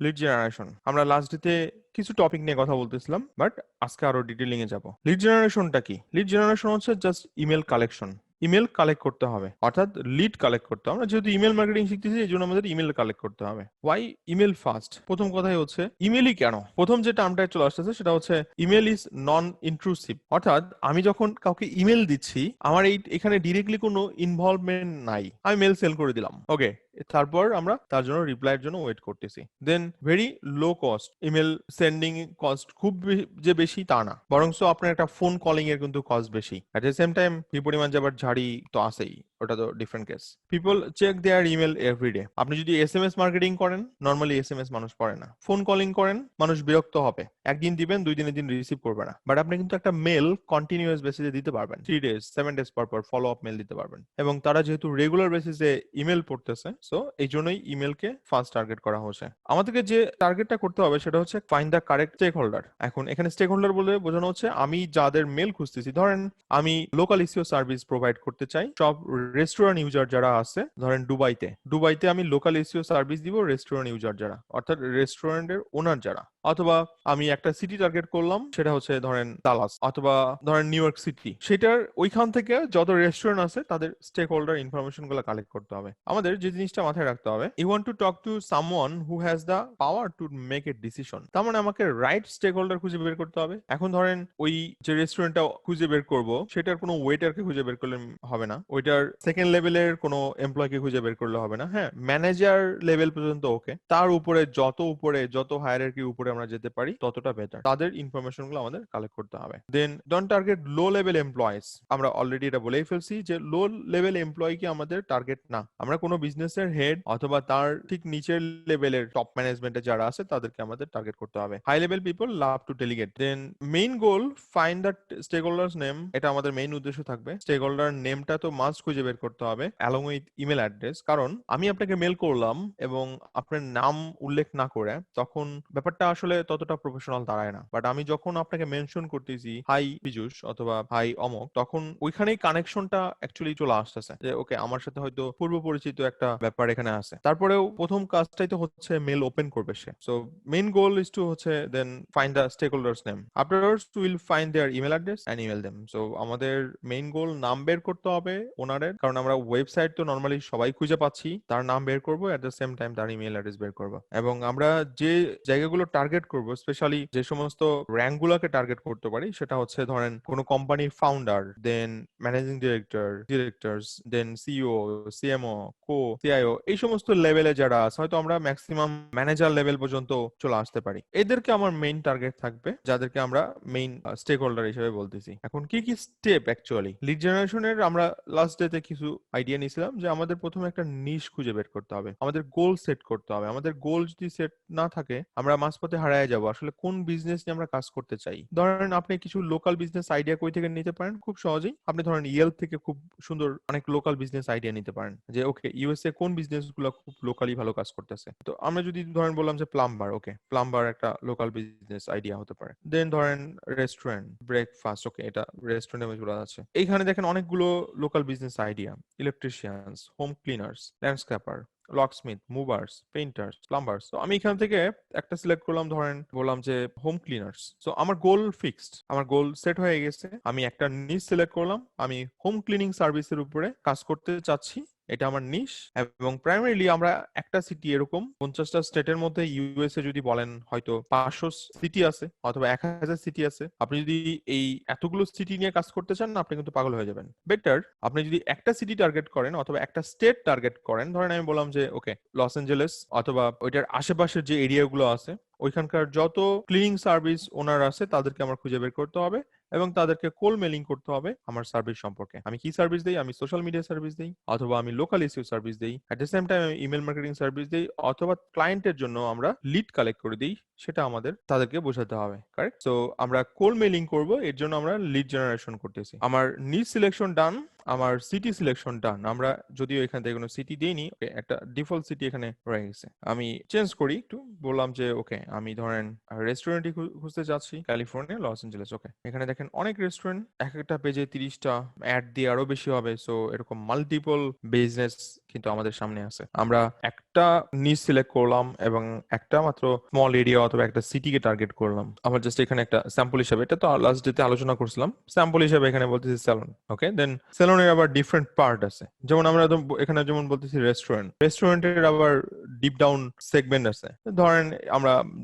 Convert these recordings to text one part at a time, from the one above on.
Lead generation. আমরা last ডেতে কিছু টপিক নিয়ে কথা বলতেছিলাম, বাট আজকে আরো ডিটেলিং এ যাব। লিড জেনারেশনটা কি? লিড জেনারেশন হচ্ছে just email collection. Email collect করতে হবে, অর্থাৎ লিড কালেক্ট করতে হবে। আমরা যেহেতু ইমেল মার্কেটিং শিখতেছি, এই জন্য আমাদের ইমেল কালেক্ট করতে হবে। Why email first? প্রথম কথাই হচ্ছে ইমেলই কেন। প্রথম যে টার্মটা চলে আসতেছে সেটা হচ্ছে ইমেল ইজ নন ইন্ট্রুসিভ, অর্থাৎ আমি যখন কাউকে ইমেল দিচ্ছি, আমার এখানে ডিরেক্টলি কোনো ইনভলভমেন্ট নাই। আমি মেল সেল করে দিলাম, ওকে, তারপর আমরা তার জন্য রিপ্লাইয়ের জন্য ওয়েট করতেছি। Then very low cost email sending cost, খুব যে বেশি তা না, বরং আপনার একটা ফোন কলিং এর কিন্তু কস্ট বেশি। অ্যাট দ্য সেম টাইম কি পরিমাণ যে আবার ঝাড়ি তো আসেই, ওটা তো different case. People check their email everyday. আপনি যদি এসএমএস মার্কেটিং করেন, নর্মালি এসএমএস মানুষ পড়ে না। ফোন কলিং করেন, মানুষ বিরক্ত হবে, একদিন দিবেন, 2 দিনের দিন রিসিভ করবে না। বাট আপনি কিন্তু একটা মেল কন্টিনিউয়াস বেসিসে দিতে পারবেন, 3 days 7 days পর পর ফলো আপ মেল দিতে পারবেন। এবং তারা যেহেতু রেগুলার বেসিসে ইমেল পড়তেছে, সো এই জন্যই ইমেলকে ফার্স্ট টার্গেট করা হচ্ছে। আমাদেরকে যে টার্গেটটা করতে হবে সেটা হচ্ছে find the correct stakeholder. এখন এখানে স্টেক হোল্ডার বলে বোঝানো হচ্ছে আমি যাদের মেল খুঁজতেছি, ধরেন আমি লোকাল ইসিও সার্ভিস প্রোভাইড করতে চাই সব রেস্টুরেন্ট ইউজার যারা আছে, ধরেন দুবাইতে আমি লোকাল ইসিও সার্ভিস দিব রেস্টুরেন্ট ইউজার যারা, অর্থাৎ রেস্টুরেন্টের ওনার যারা। অথবা আমি একটা সিটি টার্গেট করলাম, সেটা হচ্ছে ধরেন ডালাস, অথবা ধরেন নিউ ইয়র্ক সিটি। সেটার ওইখান থেকে যত রেস্টুরেন্ট আছে তাদের স্টেক হোল্ডার ইনফরমেশন গুলো কালেক্ট করতে হবে। আমাদের যে জিনিসটা মাথায় রাখতে হবে, you want to talk to someone who has the power to make a decision. তার মানে আমাকে রাইট স্টেক হোল্ডার খুঁজে বের করতে হবে। এখন ধরেন ওই যে রেস্টুরেন্টটা খুঁজে বের করব, সেটার কোনো ওয়েটারকে খুঁজে বের করলে হবে না, ওইটার সেকেন্ড লেভেলের কোনো এমপ্লয়কে খুঁজে বের করলে হবে না। হ্যাঁ, ম্যানেজার লেভেল পর্যন্ত ওকে, তার উপরে যত হায়ারার্কি উপরে আমরা যেতে পারি ততটা বেটার। তাদের ইনফরমেশন গুলো আমাদের কালেক্ট করতে হবে। Then don't target low level employees. আমরা অলরেডি এটা বলেই ফেলছি যে লো লেভেল এমপ্লয়ি কি আমাদের টার্গেট না। আমরা কোনো বিজনেসের হেড অথবা তার ঠিক নিচের লেভেলের টপ ম্যানেজমেন্টে যারা আছে তাদেরকে আমাদের টার্গেট করতে হবে। High level people love to delegate. Then main goal, find the stakeholders name. এটা আমাদের মেইন উদ্দেশ্য থাকবে। স্টেক হোল্ডার নেমটা তো মাস্ট খুঁজে বের করতে হবে অ্যালং উইথ ইমেল অ্যাড্রেস। কারণ আমি আপনাকে মেল করলাম এবং আপনার নাম উল্লেখ না করে, তখন ব্যাপারটা আসলে ততটা প্রফেশনাল দাঁড়ায় না। বাট আমি যখন আপনাকে মেনশন করতেছি হাই পীযূষ অথবা হাই অমক, তখন ওইখানেই কানেকশনটা অ্যাকচুয়ালি চলে আসতেছে যে ওকে, আমার সাথে হয়তো পূর্ব পরিচিত একটা ব্যাপার এখানে আছে। তারপরেও প্রথম কাজটাই তো হচ্ছে মেল ওপেন করবে সে। So main goal is to হচ্ছে then find the stakeholders name. Afterwards will find their email address and email them. So আমাদের মেইন গোল নাম বের করতে হবে ওনারের, কারণ আমরা ওয়েবসাইট তো নর্মালি সবাই খুঁজে পাচ্ছি, তার নাম বের করবো, এট দ্য সেম টাইম তার ইমেল অ্যাড্রেস বের করবো। এবং আমরা যে জায়গাগুলো টার্গেট করব, স্পেশালি যে সমস্ত র্যাঙ্ক গুলোকে টার্গেট করতে পারি, সেটা হচ্ছে ধরেন কোনো কোম্পানির ফাউন্ডার, দেন ম্যানেজিং ডিরেক্টরস, দেন সিইও, সিএমও, সিআইও, এই সমস্ত লেভেলে যারা আছে, হয়তো আমরা ম্যাক্সিমাম ম্যানেজার লেভেল পর্যন্ত চলে আসতে পারি। এদেরকে আমার মেইন টার্গেট থাকবে, যাদেরকে আমরা মেইন স্টেক হোল্ডার হিসেবে বলতেছি। এখন কি কি স্টেপ অ্যাকচুয়ালি লিড জেনারেশনের, আমরা লাস্ট ডেতে কিছু আইডিয়া নিয়েছিলাম যে আমাদের প্রথমে একটা নিশ খুঁজে বের করতে হবে, আমাদের গোল সেট করতে হবে। আমাদের গোল যদি সেট না থাকে, আমরা মাঝপথে হারিয়ে যাব আসলে কোন বিজনেস নিয়ে আমরা কাজ করতে চাই। ধরেন আপনি কিছু লোকাল বিজনেস আইডিয়া কই থেকে নিতে পারেন, খুব সহজেই আপনি ধরেন ইয়েল থেকে খুব সুন্দর অনেক লোকাল বিজনেস আইডিয়া নিতে পারেন, যে ওকে ইউএসএ কোন বিজনেস গুলো খুব লোকালি ভালো কাজ করতেছে। তো আমরা যদি ধরেন বললাম যে প্লাম্বার, ওকে, প্লাম্বার একটা লোকাল বিজনেস আইডিয়া হতে পারে। দেন ধরেন রেস্টুরেন্ট, ব্রেকফাস্ট, ওকে, এটা রেস্টুরেন্টে চলে আছে। এইখানে দেখেন অনেকগুলো local business idea, electricians, home cleaners, landscaper, locksmith, movers, painters, plumbers. তো আমি এখান থেকে একটা সিলেক্ট করলাম, ধরেন বললাম যে হোম ক্লিনার্স। সো আমার গোল ফিক্সড, আমার গোল সেট হয়ে গেছে। আমি একটা নিশ সিলেক্ট করলাম, আমি হোম ক্লিনিং সার্ভিসের উপরে কাজ করতে চাচ্ছি, এটা আমার নিশ। এবং প্রাইমারিলি আমরা একটা সিটি, এরকম 50টা স্টেটের মধ্যে ইউএসএ যদি বলেন হয়তো 500 সিটি আছে অথবা 1000 সিটি আছে। আপনি যদি এই এতগুলো সিটি নিয়ে কাজ করতে চান, আপনি কিন্তু পাগল হয়ে যাবেন। বেটার আপনি যদি একটা সিটি টার্গেট করেন অথবা একটা স্টেট টার্গেট করেন, ধরেন আমি বললাম যে ওকে লস অ্যাঞ্জেলেস অথবা ওইটার আশেপাশের যে এরিয়াগুলো আছে, ওইখানকার যত ক্লিনিং সার্ভিস ওনার আছে তাদেরকে আমার খুঁজে বের করতে হবে এবং তাদেরকে কোল মেলিং করতে হবে আমার সার্ভিস সম্পর্কে। আমি কি সার্ভিস দেই, আমি সোশ্যাল মিডিয়া সার্ভিস দেই, অথবা আমি লোকাল ইস্যু সার্ভিস দেই, এট দ্য সেম টাইম আমি ইমেল মার্কেটিং সার্ভিস দেই, অথবা ক্লায়েন্টের জন্য আমরা লিড কালেক্ট করে দিই, সেটা আমাদের তাদেরকে বোঝাতে হবে। কারেক্ট? সো আমরা কোল মেলিং করব, এর জন্য আমরা লিড জেনারেশন করতেছি। আমার নিড সিলেকশন ডান, আমার সিটি সিলেকশন ডান। আমরা যদিও এখান থেকে কোনো সিটি দেইনি, একটা ডিফল্ট সিটি এখানে রয়ে গেছে। আমি চেঞ্জ করি একটু, বললাম যে ওকে আমি ধরেন রেস্টুরেন্টই খুঁজতে যাচ্ছি, ক্যালিফোর্নিয়া, লস এঞ্জেলেস। ওকে, এখানে দেখেন অনেক রেস্টুরেন্ট, এক একটা পেজে 30টা, অ্যাড দিয়ে আরো বেশি হবে। সো এরকম মাল্টিপল বিজনেস কিন্তু আমাদের সামনে আছে। আমরা একটা নিচ সিলেক্ট করলাম এবং একটা মাত্র স্মল এরিয়া অথবা একটা সিটিকে টার্গেট করলাম। আমার জাস্ট এখানে একটা স্যাম্পল হিসাবে, এটা তো লাস্ট ডেতে আলোচনা করছিলাম, স্যাম্পল হিসাবে এখানে বলতেছি সেলুন। ওকে, দেন সেলুনের আবার ডিফারেন্ট পার্ট আছে, যেমন আমরা এখানে যেমন বলতেছি রেস্টুরেন্টের আবার ডিপ ডাউন সেগমেন্ট আছে।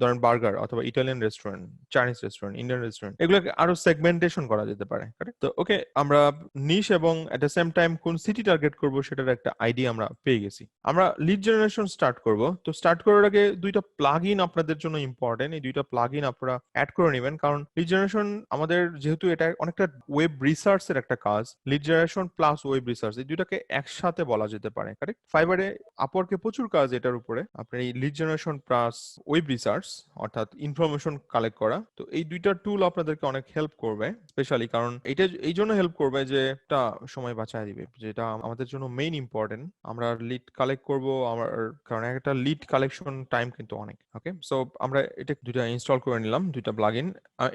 ধরেন বার্গার অথবা Italian restaurant, Chinese restaurant, Indian restaurant, এগুলোকে আরো সেগমেন্টেশন করা যেতে পারে। correct? তো ওকে, আমরা নিশ এবং এট দ্য সেম টাইম কোন সিটি টার্গেট করব সেটার একটা আইডিয়া আমরা পেয়ে গেছি। আমরা লিড জেনারেশন স্টার্ট করব। তো স্টার্ট করার আগে দুইটা প্লাগ ইন আপনাদের জন্য ইম্পর্টেন্ট। এই দুইটা প্লাগ ইন আপনারা অ্যাড করে নেবেন, কারণ লিড জেনারেশন আমাদের যেহেতু এটা অনেকটা ওয়েব রিসার্চ এর একটা কাজ, lead generation plus web research এই দুইটাকে একসাথে বলা যেতে পারে। কারেক্ট? ফাইবারে আপওয়ার্কে প্রচুর কাজ এটার উপরে, আপনার এই lead generation plus web research অর্থাৎ ইনফরমেশন কালেক্ট করা। তো এই দুইটা টুল আপনাদেরকে অনেক হেল্প করবে, স্পেশালি কারণ এটা এই জন্য হেল্প করবে যে একটা সময় বাঁচায় দিবে, যেটা আমাদের জন্য মেইন ইম্পর্টেন্ট। আমরা লিড কালেক্ট করব আমার, কারণ একটা লিড কালেকশন টাইম কিন্তু অনেক। ওকে, সো আমরা এটা দুইটা ইনস্টল করে নিলাম, দুইটা প্লাগইন।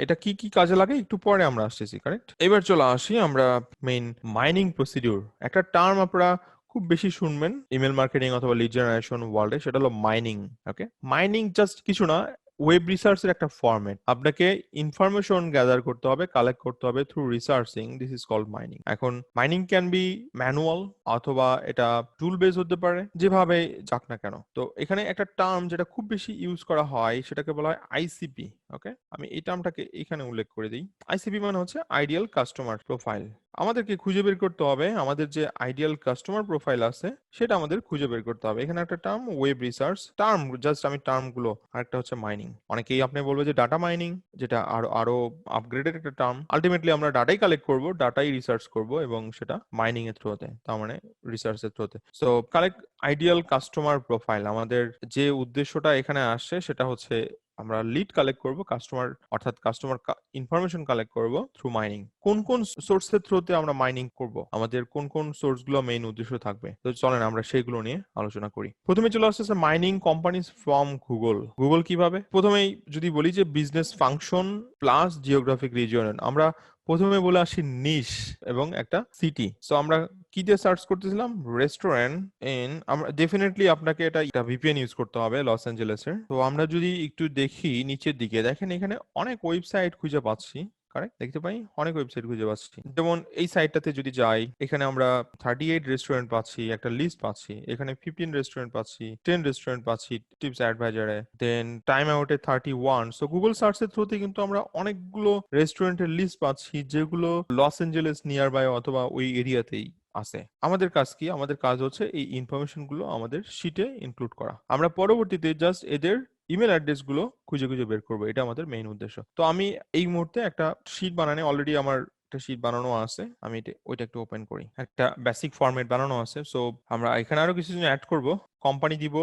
এটা কি কি কাজে লাগে একটু পরে আমরা আসতেছি। কারেক্ট? এবার চলে আসি আমরা মেইন মাইনিং প্রসিডিউর। একটা টার্ম আপনারা খুব বেশি শুনবেন ইমেল মার্কেটিং অথবা লিড জেনারেশন ওয়ার্ল্ডে, সেটা হলো মাইনিং। ওকে, মাইনিং জাস্ট কিছু না, ওয়েব রিসার্চের একটা ফরম্যাট। আপনাকে ইনফরমেশন গ্যাদার করতে হবে, কালেক্ট করতে হবে through researching, this is called mining. এখন মাইনিং ক্যান বি ম্যানুয়াল অথবা এটা টুল বেস হতে পারে, যেভাবে যাক না কেন। তো এখানে একটা টার্ম যেটা খুব বেশি ইউজ করা হয় সেটাকে বলা হয় আইসিপি। ওকে, আমি এই টার্মটাকে এখানে উল্লেখ করে দিই। আইসিপি মানে হচ্ছে আইডিয়াল কাস্টমার প্রোফাইল। আমাদেরকে খুঁজে বের করতে হবে আমাদের যে আইডিয়াল কাস্টমার প্রোফাইল আছে সেটা আমাদের খুঁজে বের করতে হবে। এখানে একটা term web research term, just আমি টার্ম গুলো, আরেকটা হচ্ছে মাইনিং। অনেকেই আপনি বলবে যে ডাটা মাইনিং, যেটা আরো আরো আপগ্রেডেড একটা টার্ম। আলটিমেটলি আমরা ডাটাই কালেক্ট করব, ডাটাই রিসার্চ করব এবং সেটা মাইনিং এর থ্রুতে, তার মানে রিসার্চ এর থ্রুতে। So collect ideal customer profile, আমাদের যে উদ্দেশ্যটা এখানে আসছে সেটা হচ্ছে আমরা লিড কালেক্ট করব, কাস্টমার অর্থাৎ কাস্টমার ইনফরমেশন কালেক্ট করব থ্রু মাইনিং। কোন কোন সোর্সের থ্রুতে আমরা মাইনিং করব, আমাদের কোন কোন সোর্স গুলো মেইন উদ্দেশ্য থাকবে, তো চলেন আমরা সেইগুলো নিয়ে আলোচনা করি। প্রথমে চলে আসছে mining companies from Google. Google কিভাবে? প্রথমেই যদি বলি যে business function plus geographic region, আমরা প্রথমে বলে আসি নিশ এবং একটা সিটি। সো আমরা কি দিয়ে সার্চ করতেছিলাম? রেস্টুরেন্ট ইন, আমরা ডেফিনেটলি আপনাকে এটা ভিপিএন ইউজ করতে হবে লস অ্যাঞ্জেলেসের। তো আমরা যদি একটু দেখি নিচের দিকে, দেখেন এখানে অনেক ওয়েবসাইট খুঁজে পাচ্ছি। কারেক্ট? দেখতে পাই অনেক ওয়েবসাইট খুঁজে পাচ্ছি। যেমন এই সাইটটাতে যদি যাই, এখানে আমরা 38 রেস্টুরেন্ট পাচ্ছি, একটা লিস্ট পাচ্ছি। এখানে 15 রেস্টুরেন্ট পাচ্ছি, 10 রেস্টুরেন্ট পাচ্ছি টিপস অ্যাডভাইজারে, দেন টাইম আউটে 31। সো গুগল সার্চের থ্রুতে কিন্তু আমরা অনেকগুলো রেস্টুরেন্টের লিস্ট পাচ্ছি যেগুলো লস অ্যাঞ্জেলেস নিয়ার বাই অথবা ওই এরিয়াতেই আছে। আমাদের কাজ কি? আমাদের কাজ হচ্ছে এই ইনফরমেশন গুলো আমাদের শিটে ইনক্লুড করা। আমরা পরবর্তীতে জাস্ট এদের ইমেল অ্যাড্রেস গুলো খুঁজে খুঁজে বের করবো, এটা আমাদের মেইন উদ্দেশ্য। তো আমি এই মুহূর্তে একটা শিট বানানো, অলরেডি আমার একটা শিট বানানো আছে, আমি ওইটা একটু ওপেন করি। একটা বেসিক ফরম্যাট বানানো আছে। সো আমরা এখানে আরো কিছু অ্যাড করব। কোম্পানি দিব,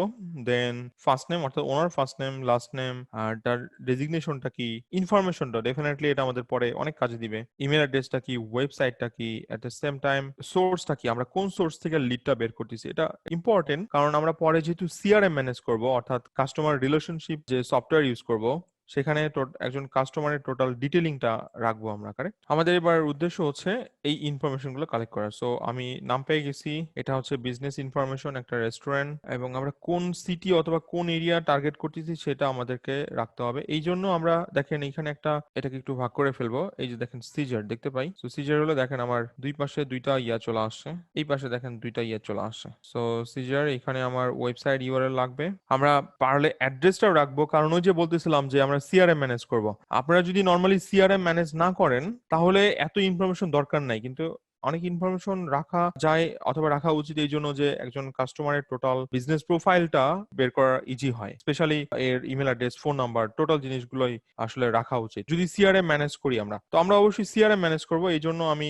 দেন ফার্স্ট নেম অর্থাৎ ওনার ফার্স্ট নেম, লাস্ট নেম, আর তার ডেজিগনেশনটা কি, ইনফরমেশনটা ডেফিনেটলি এটা আমাদের পরে অনেক কাজে দিবে। ইমেল অ্যাড্রেসটা কি, ওয়েবসাইটটা কি, এট দ্য সেম টাইম সোর্সটা কি, আমরা কোন সোর্স থেকে লিডটা বের করতেছি, এটা ইম্পর্টেন্ট। কারণ আমরা পরে যেহেতু সিআরএম ম্যানেজ করব অর্থাৎ কাস্টমার রিলেশনশিপ যে সফটওয়্যার ইউজ করব, সেখানে একজন কাস্টমারের টোটাল ডিটেলিংটা রাখবো আমরা। কারেক্ট? আমাদের এবার উদ্দেশ্য হচ্ছে এই ইনফরমেশন গুলো কালেক্ট করা। সো আমি নাম পেয়ে গেছি, এটা হচ্ছে বিজনেস ইনফরমেশন, একটা রেস্টুরেন্ট, এবং আমরা কোন সিটি অথবা কোন এরিয়া টার্গেট করতেছি সেটা আমাদেরকে রাখতে হবে। এই জন্য আমরা দেখেন এখানে একটা, এটাকে একটু ভাগ করে ফেলবো। এই যে দেখেন সিজার দেখতে পাই। সো সিজার হলো, দেখেন আমার দুই পাশে দুইটা ইয়া চলে আসছে, এই পাশে দেখেন দুইটা ইয়া চলে আসছে। সো সিজার, এখানে আমার ওয়েবসাইট ইউআরএল লাগবে। আমরা পারলে অ্যাড্রেসটাও রাখবো, কারণ ওই যে বলতেছিলাম যে আমরা সিআরএম ম্যানেজ করব। আপনারা যদি নর্মালি সিআরএম ম্যানেজ না করেন তাহলে এত ইনফরমেশন দরকার নাই, কিন্তু অনেক ইনফরমেশন রাখা যায় অথবা রাখা উচিত এই জন্য যে একজন কাস্টমারের টোটাল বিজনেস প্রোফাইলটা বের করা ইজি হয়, স্পেশালি এর email address, phone number, total জিনিসগুলোই আসলে রাখা উচিত যদি সিআরএম ম্যানেজ করি আমরা। তো আমরা অবশ্যই সিআরএম ম্যানেজ করব, এই জন্য আমি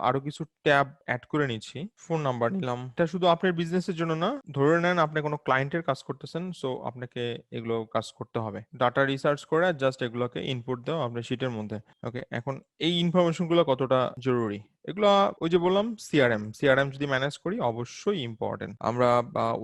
আরো কিছু ট্যাব অ্যাড করে নিচ্ছি। ফোন নাম্বার নিলাম, এটা শুধু আপনার বিজনেসের জন্য না, ধরে নেন আপনি কোনো ক্লায়েন্টের কাজ করতেছেন, সো আপনাকে এগুলো কাজ করতে হবে। ডাটা রিসার্চ করে জাস্ট এগুলোকে ইনপুট দাও আপনার শিটের মধ্যে। ওকে, এখন এই ইনফরমেশন গুলো কতটা জরুরি, এগুলা ওই যে বললাম সিআরএম যদি ম্যানেজ করি অবশ্যই ইম্পর্টেন্ট। আমরা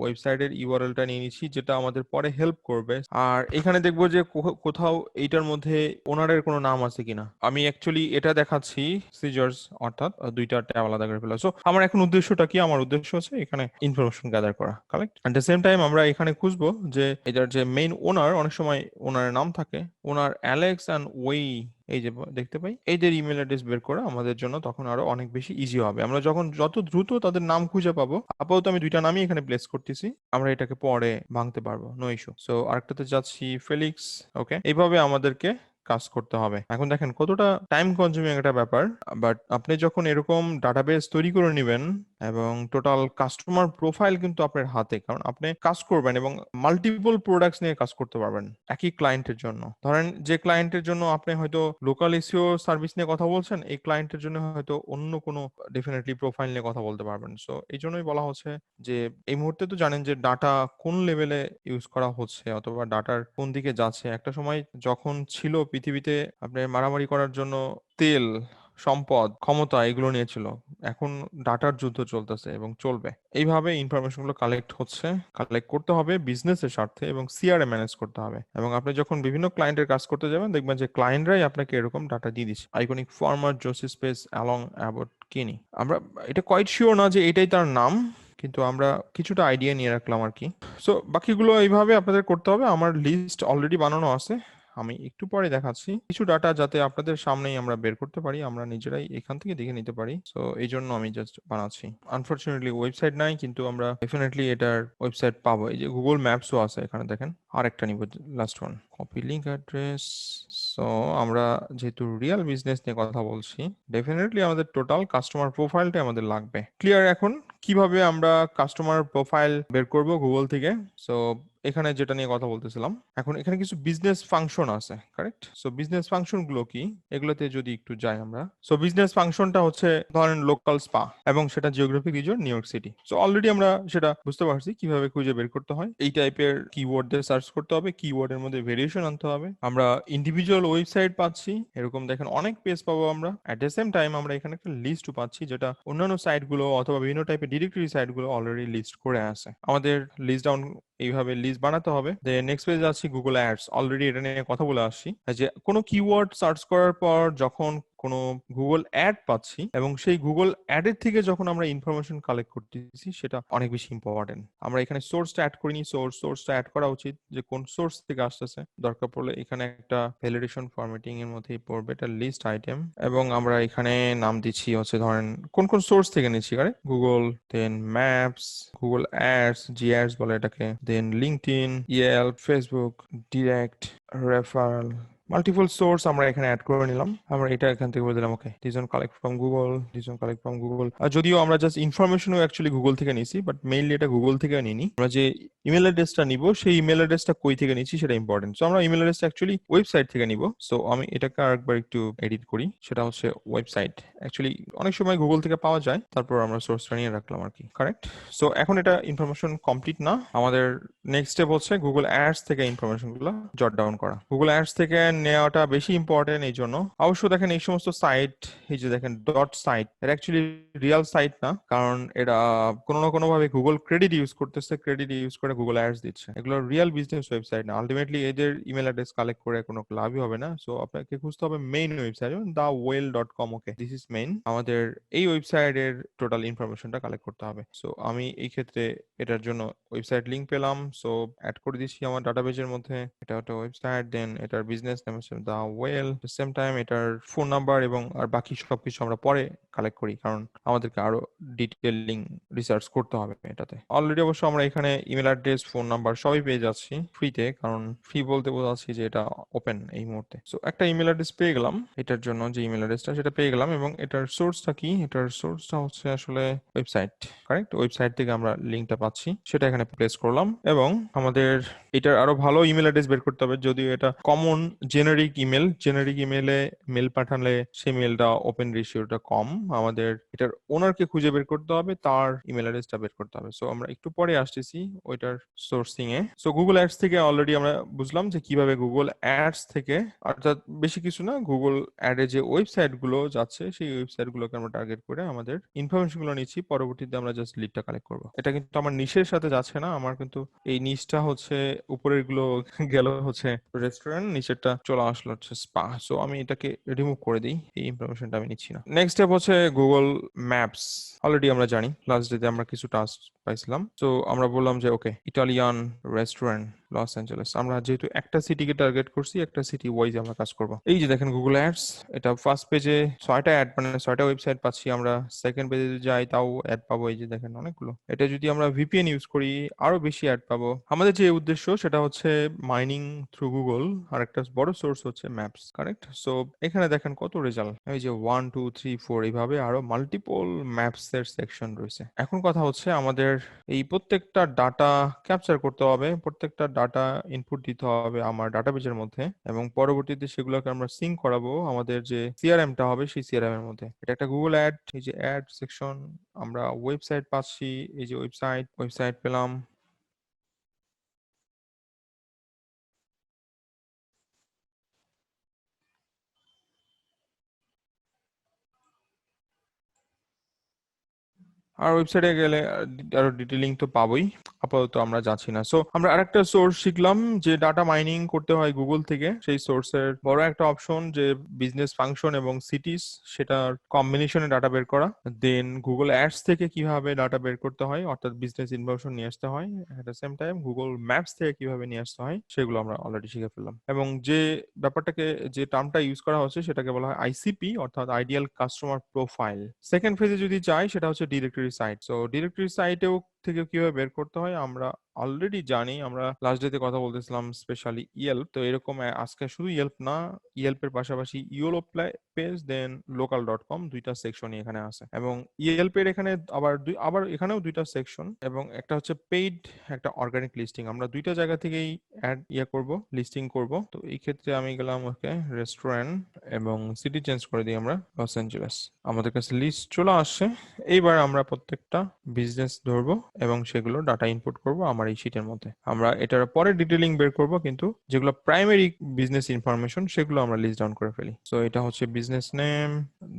ওয়েবসাইটের ইউআরএলটা নিয়ে নিচ্ছি, যেটা আমাদের পরে হেল্প করবে। আর এখানে দেখবো যে কোথাও এইটার মধ্যে ওনারের কোনো নাম আছে কিনা। আমি অ্যাকচুয়ালি এটা দেখাচ্ছি সিজার্স অর্থাৎ দুইটা ট্যাব আলাদা করে ফেলা। সো আমার এখন উদ্দেশ্যটা কি? আমার উদ্দেশ্য হচ্ছে এখানে ইনফরমেশন গ্যাদার করা, correct? At the same time আমরা এখানে খুঁজবো যে এটার যে মেইন ওনার, অনেক সময় ওনারের নাম থাকে, ওনার অ্যালেক্স অ্যান্ড ওয়েই, এই যে দেখতে পাই এইদের ইমেল অ্যাড্রেস বের করা আমাদের জন্য তখন আরো অনেক বেশি ইজি হবে। আমরা যখন যত দ্রুত তাদের নাম খুঁজে পাবো, আপাতত আমি দুইটা নামই এখানে প্লেস করতেছি, আমরা এটাকে পরে ভাঙতে পারবো, নো ইস্যু। সো আরেকটাতে যাচ্ছি, ফেলিক্স। ওকে, এইভাবে আমাদেরকে কাজ করতে হবে। এখন দেখেন কতটা টাইম কনজিউমিং একটা ব্যাপার, বাট আপনি যখন এরকম ডাটাবেস তৈরি করে নেবেন এবং টোটাল কাস্টমার প্রোফাইল কিন্তু আপনার হাতে, কারণ আপনি কাজ করবেন এবং মাল্টিপল প্রোডাক্টস নিয়ে কাজ করতে পারবেন একই ক্লায়েন্টের জন্য। ধরেন যে ক্লায়েন্টের জন্য আপনি হয়তো লোকাল এসইও সার্ভিস নিয়ে কথা বলছেন, এই ক্লায়েন্টের জন্য হয়তো অন্য কোনো ডেফিনেটলি প্রোফাইল নিয়ে কথা বলতে পারবেন। সো এই জন্যই বলা হচ্ছে যে এই মুহূর্তে তো জানেন যে ডাটা কোন লেভেলে ইউজ করা হচ্ছে অথবা ডাটার কোন দিকে যাচ্ছে। একটা সময় যখন ছিল পৃথিবীতে আপনি মারামারি করার জন্য তেল, সম্পদ, ক্ষমতা এগুলো নিয়ে ছিল, এখন ডাটার যুদ্ধ চলতেছে এবং চলবে। এইভাবে ইনফরমেশন গুলো কালেক্ট হচ্ছে, কালেক্ট করতে হবে বিজনেসের স্বার্থে এবং সিআরএম ম্যানেজ করতে হবে। এবং আপনি যখন বিভিন্ন ক্লায়েন্টের কাজ করতে যাবেন দেখবেন যে ক্লায়েন্টরাই আপনাকে এরকম ডাটা দিয়ে দিচ্ছে, iconic farmer Josie space along Abbot Kinney. আমরা এটা কোয়াইট শিওর না যে এটাই তার নাম, কিন্তু আমরা কিছুটা আইডিয়া নিয়ে রাখলাম আর কি। সো বাকিগুলো এইভাবে আপনাদের করতে হবে। আমার লিস্ট অলরেডি বানানো আছে, আমি একটু পরে দেখাচ্ছি কিছু ডাটা যাতে আপনাদের সামনেই আমরা বের করতে পারি, আমরা নিজেরাই এখান থেকে দেখে নিতে পারি। সো এই জন্য আমি জাস্ট বানাচ্ছি। আনফরচুনেটলি ওয়েবসাইট নাই, কিন্তু আমরা ডেফিনেটলি এটার ওয়েবসাইট পাবো। এই যে গুগল ম্যাপসও আছে এখানে, দেখেন আরেকটা নিব, last one, copy link address. So আমরা যেহেতু রিয়েল বিজনেস নিয়ে কথা বলছি, ডেফিনেটলি আমাদের টোটাল কাস্টমার প্রোফাইলটা আমাদের লাগবে। ক্লিয়ার এখন কিভাবে আমরা কাস্টমার প্রোফাইল বের করব গুগল থেকে? সো এখানে যেটা নিয়ে কথা বলতেছিলাম, এখন এখানে কিছু বিজনেস ফাংশন আছে, কারেক্ট? সো বিজনেস ফাংশন গুলো কি, এগুলোতে যদি একটু যাই আমরা। সো বিজনেস ফাংশনটা হচ্ছে ধরেন লোকাল স্পা, এবং সেটা geographic reason new York city. So already আমরা সেটা বুঝতে পারছি কিভাবে খুঁজে বের করতে হয়। এই টাইপের কিওয়ার্ড দিয়ে সার্চ করতে হবে, কিওয়ার্ডের মধ্যে ভেরিয়েশন আনতে হবে। আমরা ইন্ডিভিজুয়াল ওয়েবসাইট পাচ্ছি, এরকম দেখেন অনেক পেজ পাবো আমরা। অ্যাট দ্য সেম টাইম আমরা এখানে একটা লিস্টও পাচ্ছি, যেটা অন্যান্য সাইটগুলো অথবা বিভিন্ন টাইপের ডিরেক্টরি সাইটগুলো অলরেডি লিস্ট করে আছে। আমাদের লিস্ট ডাউন এইভাবে লিস্ট বানাতে হবে। নেক্সট পেজ আছে গুগল অ্যাডস, অলরেডি এটা নিয়ে কথা বলে আসছি যে কোনো কিওয়ার্ড সার্চ করার পর যখন কোনো গুগল অ্যাড পাচ্ছি এবং সেই গুগল অ্যাডের থেকে যখন আমরা ইনফরমেশন কালেক্ট করতেছি, সেটা অনেক বেশি ইম্পর্টেন্ট। আমরা এখানে সোর্সটা অ্যাড করিনি, সোর্সটা অ্যাড করা উচিত যে কোন সোর্স থেকে আসতেছে। দরকার পড়লে এখানে একটা ভ্যালিডেশন ফরম্যাটিং এর মধ্যেই পড়বে, এটা লিস্ট আইটেম, এবং আমরা এখানে নাম দিচ্ছি হচ্ছে ধরেন কোন কোন সোর্স থেকে নিচ্ছি, correct? Google, then Maps, Google Ads, G Ads বলে এটাকে, then LinkedIn, Yelp, Facebook, direct, referral, multiple source আমরা এখানে অ্যাড করে নিলাম। আমরা এটা এখান থেকে বলে দিলাম okay this one collect from Google, this one collect from Google. যদিও আমরা জাস্ট ইনফরমেশনও অ্যাকচুয়ালি গুগল থেকে নিছি, বাট মেইনলি এটা গুগল থেকে নিনি। আমরা যে ইমেল অ্যাড্রেসটা নিব, সেই ইমেল অ্যাড্রেসটা কই থেকে নিচ্ছি সেটা ইম্পর্টেন্ট। সো আমরা ইমেল অ্যাড্রেসটা অ্যাকচুয়ালি ওয়েবসাইট থেকে নিব। সো আমি এটাকে আরেকবার একটু এডিট করি, সেটা হচ্ছে ওয়েবসাইট। অ্যাকচুয়ালি অনেক সময় গুগল থেকে পাওয়া যায়, তারপর আমরা সোর্সটা নিয়ে রাখলাম আর কি, কারেক্ট? সো এখন এটা ইনফরমেশন কমপ্লিট না, আমাদের নেক্সট স্টেপ হচ্ছে গুগল অ্যাডস থেকে ইনফরমেশন গুলো জট ডাউন করা। গুগল অ্যাডস থেকে নেওয়াটা বেশি ইম্পর্টেন্ট। এই জন্য অবশ্য দেখেন এই সমস্ত সাইট, এই যে দেখেন ডট সাইট, এটা অ্যাকচুয়ালি রিয়েল সাইট না, কারণ এটা কোনো না কোনো ভাবে গুগল ক্রেডিট ইউজ করতেছে, ক্রেডিট ইউজ করে গুগল অ্যাডস দিচ্ছে। এগুলো রিয়েল বিজনেস ওয়েবসাইট না। আলটিমেটলি এদের ইমেল অ্যাড্রেস কালেক্ট করে কোনো লাভই হবে না। সো আপনাকে খুঁজতে হবে মেইন ওয়েবসাইট, যেমন thewell.com। Okay, this is main. আমাদের এই ওয়েবসাইটের টোটাল ইনফরমেশনটা কালেক্ট করতে হবে। সো আমি এই ক্ষেত্রে এটার জন্য ওয়েবসাইট লিংক পেলাম, সো অ্যাড করে দিচ্ছি আমার ডাটাবেজের মধ্যে। এটা একটা ওয়েবসাইট, দেন এটার বিজনেস নেম হচ্ছে দা ওয়েল, সেম টাইম এটার ফোন নাম্বার এবং আর বাকি সবকিছু আমরা পরে কালেক্ট করি, কারণ আমাদেরকে আরো ডিটেইলিং রিসার্চ করতে হবে এটাতে। অলরেডি অবশ্য আমরা এখানে ইমেল অ্যাড্রেস, ফোন নাম্বার সবই পেয়ে যাচ্ছি ফ্রিতে, কারণ ফ্রি বলতে বোঝাচ্ছি যে এটা ওপেন এই মুহূর্তে। সো একটা ইমেল অ্যাড্রেস পেয়ে গেলাম, এটার জন্য যে ইমেল অ্যাড্রেসটা সেটা পেয়ে গেলাম, এবং এটার সোর্সটা কি? এটার সোর্সটা হচ্ছে আসলে ওয়েবসাইট, কারেক্ট? ওয়েবসাইট থেকে আমরা লিঙ্কটা পাচ্ছি, সেটা এখানে প্লেস করলাম। এবং আমাদের এটার আরো ভালো ইমেল অ্যাড্রেস বের করতে হবে, যদিও এটা কমন জেনারিক ইমেলে মেল পাঠালে সেই মেলটা ওপেন রেশিওটা কম। আমাদের এটার ওনারকে খুঁজে বের করতে হবে, তার ইমেল অ্যাড্রেসটা বের করতে হবে। সো আমরা একটু পরে আসতেছি ওইটার এটার সোর্সিং এ। সো গুগল অ্যাডস থেকে অলরেডি আমরা বুঝলাম যে কিভাবে গুগল অ্যাডস থেকে, অর্থাৎ বেশি কিছু না, গুগল অ্যাডে যে ওয়েবসাইট গুলো যাচ্ছে সেই ওয়েবসাইট গুলোকে আমরা টার্গেট করে আমাদের ইনফরমেশন গুলো নিচ্ছি, পরবর্তীতে আমরা জাস্ট লিডটা কালেক্ট করবো। এটা কিন্তু আমার নিশের সাথে যাচ্ছে না, আমার কিন্তু এই নিচটা হচ্ছে উপরের গুলো গেল হচ্ছে রেস্টুরেন্ট, নিচেরটা চলে আসলো হচ্ছে স্পা। সো আমি এটাকে রিমুভ করে দিই, এই ইনফরমেশনটা আমি নিচ্ছি না। নেক্সট স্টেপ হচ্ছে গুগল ম্যাপস। অলরেডি আমরা জানি লাস্ট ডেতে আমরা কিছু টাস্ক পাইছিলাম। তো আমরা বললাম যে ওকে, ইটালিয়ান রেস্টুরেন্ট লস অ্যাঞ্জেলেস। আমরা যেহেতু একটা সিটিকে টার্গেট করছি, একটা সিটি ওয়াইজ আমরা কাজ করব। এই যে দেখেন গুগল অ্যাডস, এটা ফার্স্ট পেজে 6টা অ্যাড, মানে 6টা ওয়েবসাইট পাচ্ছি আমরা। সেকেন্ড পেজে যদি যাই তাও অ্যাড পাবো, এই যে দেখেন অনেকগুলো। এটা যদি আমরা ভিপিএন ইউজ করি আরো বেশি অ্যাড পাবো। আমাদের যে উদ্দেশ্য সেটা হচ্ছে মাইনিং থ্রু গুগল, আর একটা বড় সোর্স হচ্ছে ম্যাপস, কারেক্ট? সো এখানে দেখেন কত রেজাল্ট, এই যে 1 2 3 4 এইভাবে আরো মাল্টিপল ম্যাপস এর সেকশন রয়েছে। এখন কথা হচ্ছে আমাদের এই প্রত্যেকটা ডাটা ক্যাপচার করতে হবে, প্রত্যেকটা ডাটা ইনপুট দিতে হবে আমার ডাটাবেজের মধ্যে, এবং পরবর্তীতে সেগুলোকে আমরা সিঙ্ক করাবো আমাদের যে সিআরএমটা হবে সেই সিআরএম এর মধ্যে। এটা একটা গুগল অ্যাড, এই যে অ্যাড সেকশন, আমরা ওয়েবসাইট পাচ্ছি, এই যে ওয়েবসাইট পেলাম। আর ওয়েবসাইটে গেলে আরো ডিটেইলিং তো পাবোই, আপাতত আমরা যাচ্ছি না। সো আমরা আরেকটা সোর্স শিখলাম যে ডাটা মাইনিং করতে হয় গুগল থেকে। সেই সোর্সের বড় একটা অপশন যে বিজনেস ফাংশন এবং সিটিস, সেটার কম্বিনেশনে ডাটা বের করা। দেন গুগল অ্যাডস থেকে কিভাবে ডাটা বের করতে হয়, অর্থাৎ বিজনেস ইনফরমেশন নিয়ে আসতে হয়। এট the same time Google maps থেকে কিভাবে নিয়ে আসতে হয় সেগুলো আমরা অলরেডি শিখে ফেললাম। এবং যে ব্যাপারটাকে, যে টার্মটা ইউজ করা হচ্ছে সেটাকে বলা হয় আইসিপি, অর্থাৎ আইডিয়াল কাস্টমার প্রোফাইল। সেকেন্ড ফেজে যদি যাই সেটা হচ্ছে ডিরেক্টরি সাইট। সো ডিরেক্টরি সাইটেও থেকে কিভাবে বের করতে হয় আমরা অলরেডি জানি, আমরা লাস্ট ডেতে কথা বলতেছিলাম স্পেশালি ইয়েল্প। তো এরকম আজকে শুধু ইয়েল্প না, ইয়েল্পের পাশাপাশি ইউলো পেজ, দেন লোকাল.com, দুইটা সেকশনই এখানে আছে। এবং ইয়েল্পের এখানে আবার এখানেও দুইটা সেকশন, এবং একটা হচ্ছে পেইড, একটা অর্গানিক লিস্টিং। আমরা দুইটা জায়গা থেকেই অ্যাড করব, লিস্টিং করব। তো এই ক্ষেত্রে আমি গেলাম ওকে রেস্টুরেন্ট, এবং সিটি চেঞ্জ করে দিই আমরা লস অ্যাঞ্জেলেস। আমাদের কাছে লিস্ট চলে আসছে। এইবার আমরা প্রত্যেকটা বিজনেস ধরবো এবং সেগুলো ডাটা ইনপুট করব আমার এই শিটের মধ্যে। আমরা এটার পরে ডিটেইলিং বের করব, কিন্তু যেগুলো প্রাইমারি বিজনেস ইনফরমেশন সেগুলো আমরা লিস্ট ডাউন করে ফেলি। সো এটা হচ্ছে বিজনেস নেম,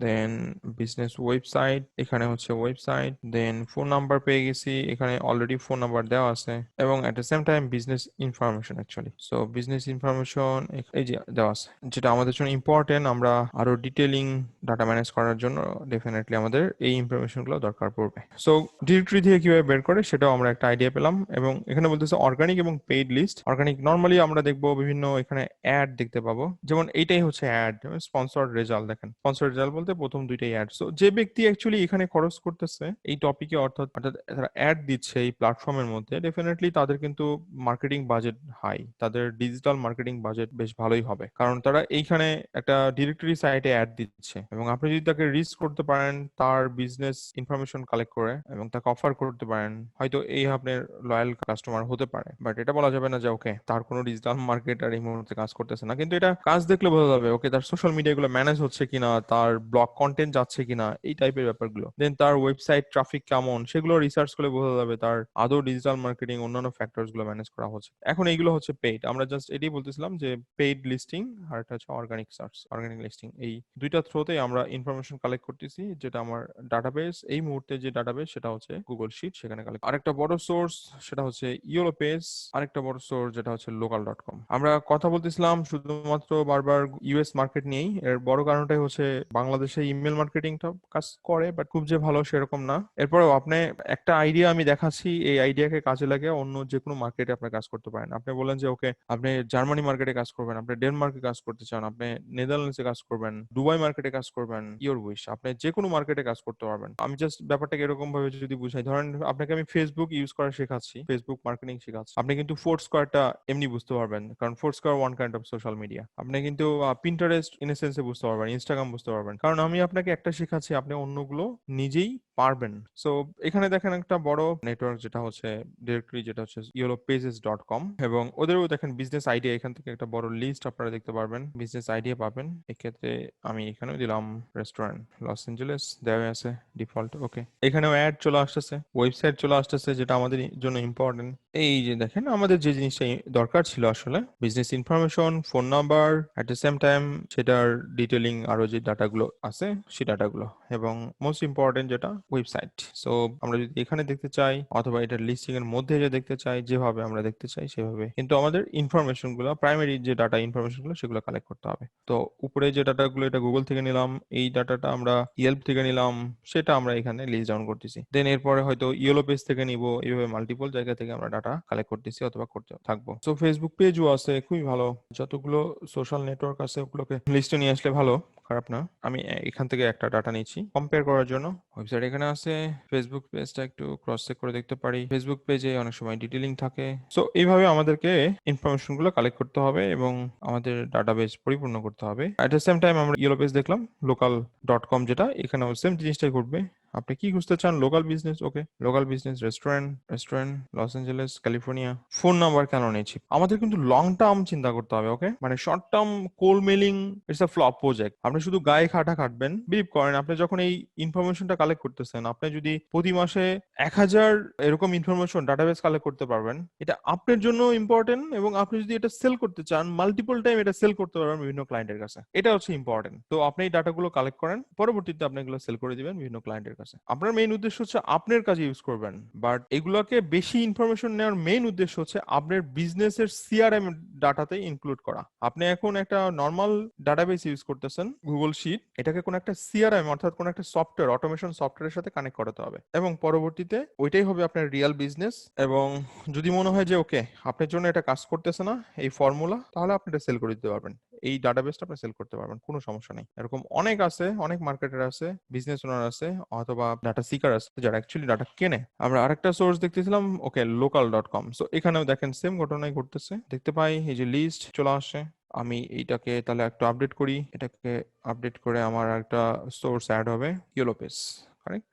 দেন বিজনেস ওয়েবসাইট, এখানে হচ্ছে ওয়েবসাইট, দেন ফোন নাম্বার পেয়ে গেছি, এখানে অলরেডি ফোন নাম্বার দেওয়া আছে, এবং এট the same time business information actually. So business information এই যে দেওয়া আছে, যেটা আমাদের জন্য ইম্পর্টেন্ট। আমরা আরো ডিটেইলিং ডাটা ম্যানেজ করার জন্য ডেফিনেটলি আমাদের এই ইনফরমেশন গুলো দরকার পড়বে। সো ডিরেক্টরি থেকে কিভাবে বের করে সেটাও আমরা একটা আইডিয়া পেলাম। এবং এখানে বলতেছে অর্গানিক এবং পেইড লিস্ট। অর্গানিক নর্মালি আমরা দেখবো বিভিন্ন এখানে অ্যাড দেখতে পাবো, যেমন এইটাই হচ্ছে অ্যাড, স্পন্সর্ড রেজাল্ট। দেখেন স্পন্সর্ড রেজাল্ট বলতে প্রথম দুইটাই অ্যাড। সো যে ব্যক্তি অ্যাকচুয়ালি এখানে খরচ করতেছে এই টপিকে, অর্থাৎ তারা অ্যাড দিচ্ছে এই প্ল্যাটফর্মের মধ্যে, ডেফিনেটলি তাদের কিন্তু মার্কেটিং বাজেট হাই, তাদের ডিজিটাল মার্কেটিং বাজেট বেশ ভালোই হবে, কারণ তারা এইখানে একটা ডিরেক্টরি সাইটে অ্যাড দিচ্ছে। এবং আপনি যদি তাকে রিচ করতে পারেন তার বিজনেস ইনফরমেশন কালেক্ট করে এবং তাকে অফার করতে পারেন, হয়তো এই আপনার লয়াল কাস্টমার হতে পারে। বাট এটা বলা যাবে না যে ওকে তার কোনো ডিজিটাল মার্কেটার এই মুহূর্তে কাজ করতেছে না, কিন্তু এটা কাজ দেখলে বোঝা যাবে ওকে তার সোশ্যাল মিডিয়া গুলো ম্যানেজ হচ্ছে কিনা, তার ব্লগ কন্টেন্ট যাচ্ছে কিনা, এই টাইপের ব্যাপারগুলো। দেন তার ওয়েবসাইট ট্রাফিক কেমন সেগুলো রিসার্চ করে বোঝা যাবে তার আদৌ ডিজিটাল মার্কেটিং অন্যান্য ফ্যাক্টরস গুলো ম্যানেজ করা হচ্ছে। এখন এইগুলো হচ্ছে পেইড। আমরা জাস্ট এটাই বলতেছিলাম যে পেইড লিস্টিং আর এটা হচ্ছে অর্গানিক সার্চ, অর্গানিক লিস্টিং, এই দুইটা থ্রোতে আমরা ইনফরমেশন কালেক্ট করতেছি, যেটা আমার ডাটাবেস, এই মুহূর্তে যে ডাটাবেস সেটা হচ্ছে গুগল শিট, সেখানে কালেক্ট। আরেকটা বড় সোর্স সেটা হচ্ছে ইয়েলো পেজ, আরেকটা বড় সোর্স যেটা হচ্ছে লোকাল.com। আমরা কথা বলতেছিলাম শুধুমাত্র বারবার ইউএস মার্কেট নিয়েই। এর বড় কারণটাই হচ্ছে বাংলাদেশে ইমেল মার্কেটিংটা কাজ করে, বাট খুব যে ভালো সেরকম না। এরপরেও আপনি একটা আইডিয়া আমি দেখাচ্ছি, এই আইডিয়াকে কাজে লাগিয়ে অন্য যে কোনো মার্কেটে আপনি কাজ করতে পারেন। আপনি বলেন যে ওকে আপনি জার্মানি মার্কেটে কাজ করবেন, আপনি ডেনমার্কে কাজ করতে চান, আপনি নেদারল্যান্ডসে কাজ করবেন, দুবাই মার্কেটে কাজ করবেন, ইওর উইশ, আপনি যে কোনো মার্কেটে কাজ করতে পারবেন। আমি জাস্ট ব্যাপারটাকে এরকম ভাবে যদি বুঝাই, ধরেন আপনাকে আমি ফেসবুক ইউজ করা শেখাচ্ছি, ফেসবুক মার্কেটিং শেখাচ্ছি, আপনি কিন্তু ফোর্সকোয়ারটা এমনি বুঝতে পারবেন, কারণ Foursquare one kind of social media. আপনি কিন্তু পিন্টারেস্ট ইন সেন্সে বুঝতে পারবেন, ইনস্টাগ্রাম বুঝতে পারবেন, কারণ আমি আপনাকে একটা শেখাচ্ছি, আপনি অন্যগুলো নিজেই পারবেন। সো এখানে দেখেন একটা বড় নেটওয়ার্ক যেটা হচ্ছে ডিরেক্টরি, যেটা হচ্ছে yellowpages.com, এবং ওদেরও দেখেন বিজনেস আইডিয়া, এখান থেকে একটা বড় লিস্ট আপনারা দেখতে পারবেন, বিজনেস আইডিয়া পাবেন। এক্ষেত্রে আমি এখানেও দিলাম রেস্টুরেন্ট লস এঞ্জেলেস, দেওয়া আছে ডিফল্ট। ওকে, এখানেও অ্যাড চলে আসতেছে, ওয়েবসাইট চলে আসতেছে, যেটা আমাদের জন্য ইম্পর্টেন্ট। এই যে দেখেন আমাদের যে জিনিসটা দরকার ছিল আসলে, business information, phone number, at the same time সেটার ডিটেলিং আরো যে ডাটাগুলো আছে সেই ডাটাগুলো, এবং মোস্ট ইম্পর্টেন্ট যেটা ওয়েবসাইট। সো আমরা যদি এখানে দেখতে চাই অথবা এটার লিস্টিং এর মধ্যে যে দেখতে চাই, যেভাবে আমরা দেখতে চাই সেভাবে, কিন্তু আমাদের ইনফরমেশন গুলো, প্রাইমারি যে ডাটা ইনফরমেশন গুলো সেগুলো কালেক্ট করতে হবে। তো উপরে যে ডাটাগুলো এটা গুগল থেকে নিলাম, এই ডাটাটা আমরা ইয়েল্প থেকে নিলাম, সেটা আমরা এখানে লিস্ট ডাউন করতেছি। দেন এরপরে হয়তো ইয়েলো পেজ থেকে নিব, এইভাবে মাল্টিপল জায়গা থেকে আমরা ডাটা কালেক্ট করতেছি অথবা করতে থাকবো। সো ফেসবুক পেজও আছে, খুবই ভালো। যতগুলো সোশ্যাল নেটওয়ার্ক আছে ওগুলোকে লিস্টে নিয়ে আসলে ভালো, খারাপ না। আমি এখান থেকে একটা ডাটা নিচ্ছি কম্পেয়ার করার জন্য। ওয়েবসাইট এখানে আছে, ফেসবুক পেজটা একটু ক্রস চেক করে দেখতে পারি। ফেসবুক পেজে অনেক সময় ডিটেলিং থাকে। সো এইভাবে আমাদেরকে ইনফরমেশন গুলো কালেক্ট করতে হবে এবং আমাদের ডাটাবেস পরিপূর্ণ করতে হবে। অ্যাট দ্য সেম টাইম আমরা ইয়েলো পেজ দেখলাম, local.com, যেটা এখানেও সেম জিনিসটাই ঘটবে। আপনি কি খুঁজতে চান? Local business, okay, local business, restaurant Los Angeles California. Phone number কেন নিচ্ছি? আমাদের কিন্তু লং টার্ম চিন্তা করতে হবে, ওকে। মানে short term cold mailing it's a flop project. আপনি শুধু গায়ে খাটবেন, বিলিভ করেন, আপনি যখন এই ইনফরমেশনটা কালেক্ট করতেছেন, আপনি যদি প্রতি মাসে 1000 এরকম ইনফরমেশন ডাটাবেস কালেক্ট করতে পারবেন, এটা আপনার জন্য ইম্পর্টেন্ট, এবং আপনি যদি এটা সেল করতে চান মাল্টিপল টাইম এটা সেল করতে পারবেন বিভিন্ন ক্লায়েন্টের কাছে, এটা হচ্ছে ইম্পর্টেন্ট। তো আপনি এই ডাটাগুলো কালেক্ট করেন, পরবর্তীতে আপনি এগুলো সেল করে দিবেন বিভিন্ন ক্লায়েন্টের কাছে। আপনার মেইন উদ্দেশ্য হচ্ছে আপনার কাজে ইউজ করবেন, বাট এগুলোকে বেশি ইনফরমেশন নেওয়ার মেইন উদ্দেশ্য হচ্ছে আপনার বিজনেসের সিআরএম ডাটাতে ইনক্লুড করা। আপনি এখন একটা নর্মাল ডাটাবেস ইউজ করতেছেন, গুগল শিট, এটাকে কোন একটা সিআরএম অর্থাৎ কোন একটা সফটওয়্যার, অটোমেশন সফটওয়্যারের সাথে কানেক্ট করাতে হবে, এবং পরবর্তীতে ওইটাই হবে আপনার রিয়েল বিজনেস। এবং যদি মনে হয় যে ওকে আপনার জন্য এটা কাজ করতেছে না এই ফর্মুলা, তাহলে আপনি এটা সেল করে দিতে পারবেন, এই ডাটাবেসটা আপনি সেল করতে পারবেন, কোনো সমস্যা নেই। এরকম অনেক আছে, অনেক মার্কেটার আছে, বিজনেস ওনার আছে, অথবা ডাটা সিকার আছে যারা অ্যাকচুয়ালি ডাটা কেনে। আমরা আরেকটা সোর্স দেখতেছিলাম, ওকে, local.com। সো এখানেও দেখেন সেম ঘটনাই ঘটতেছে, দেখতে পাই এই যে লিস্ট চলে আসে। আমি এইটাকে তাহলে একটু আপডেট করি, এটাকে আপডেট করে আমার একটা সোর্স অ্যাড হবে, ইয়েলো পেজ।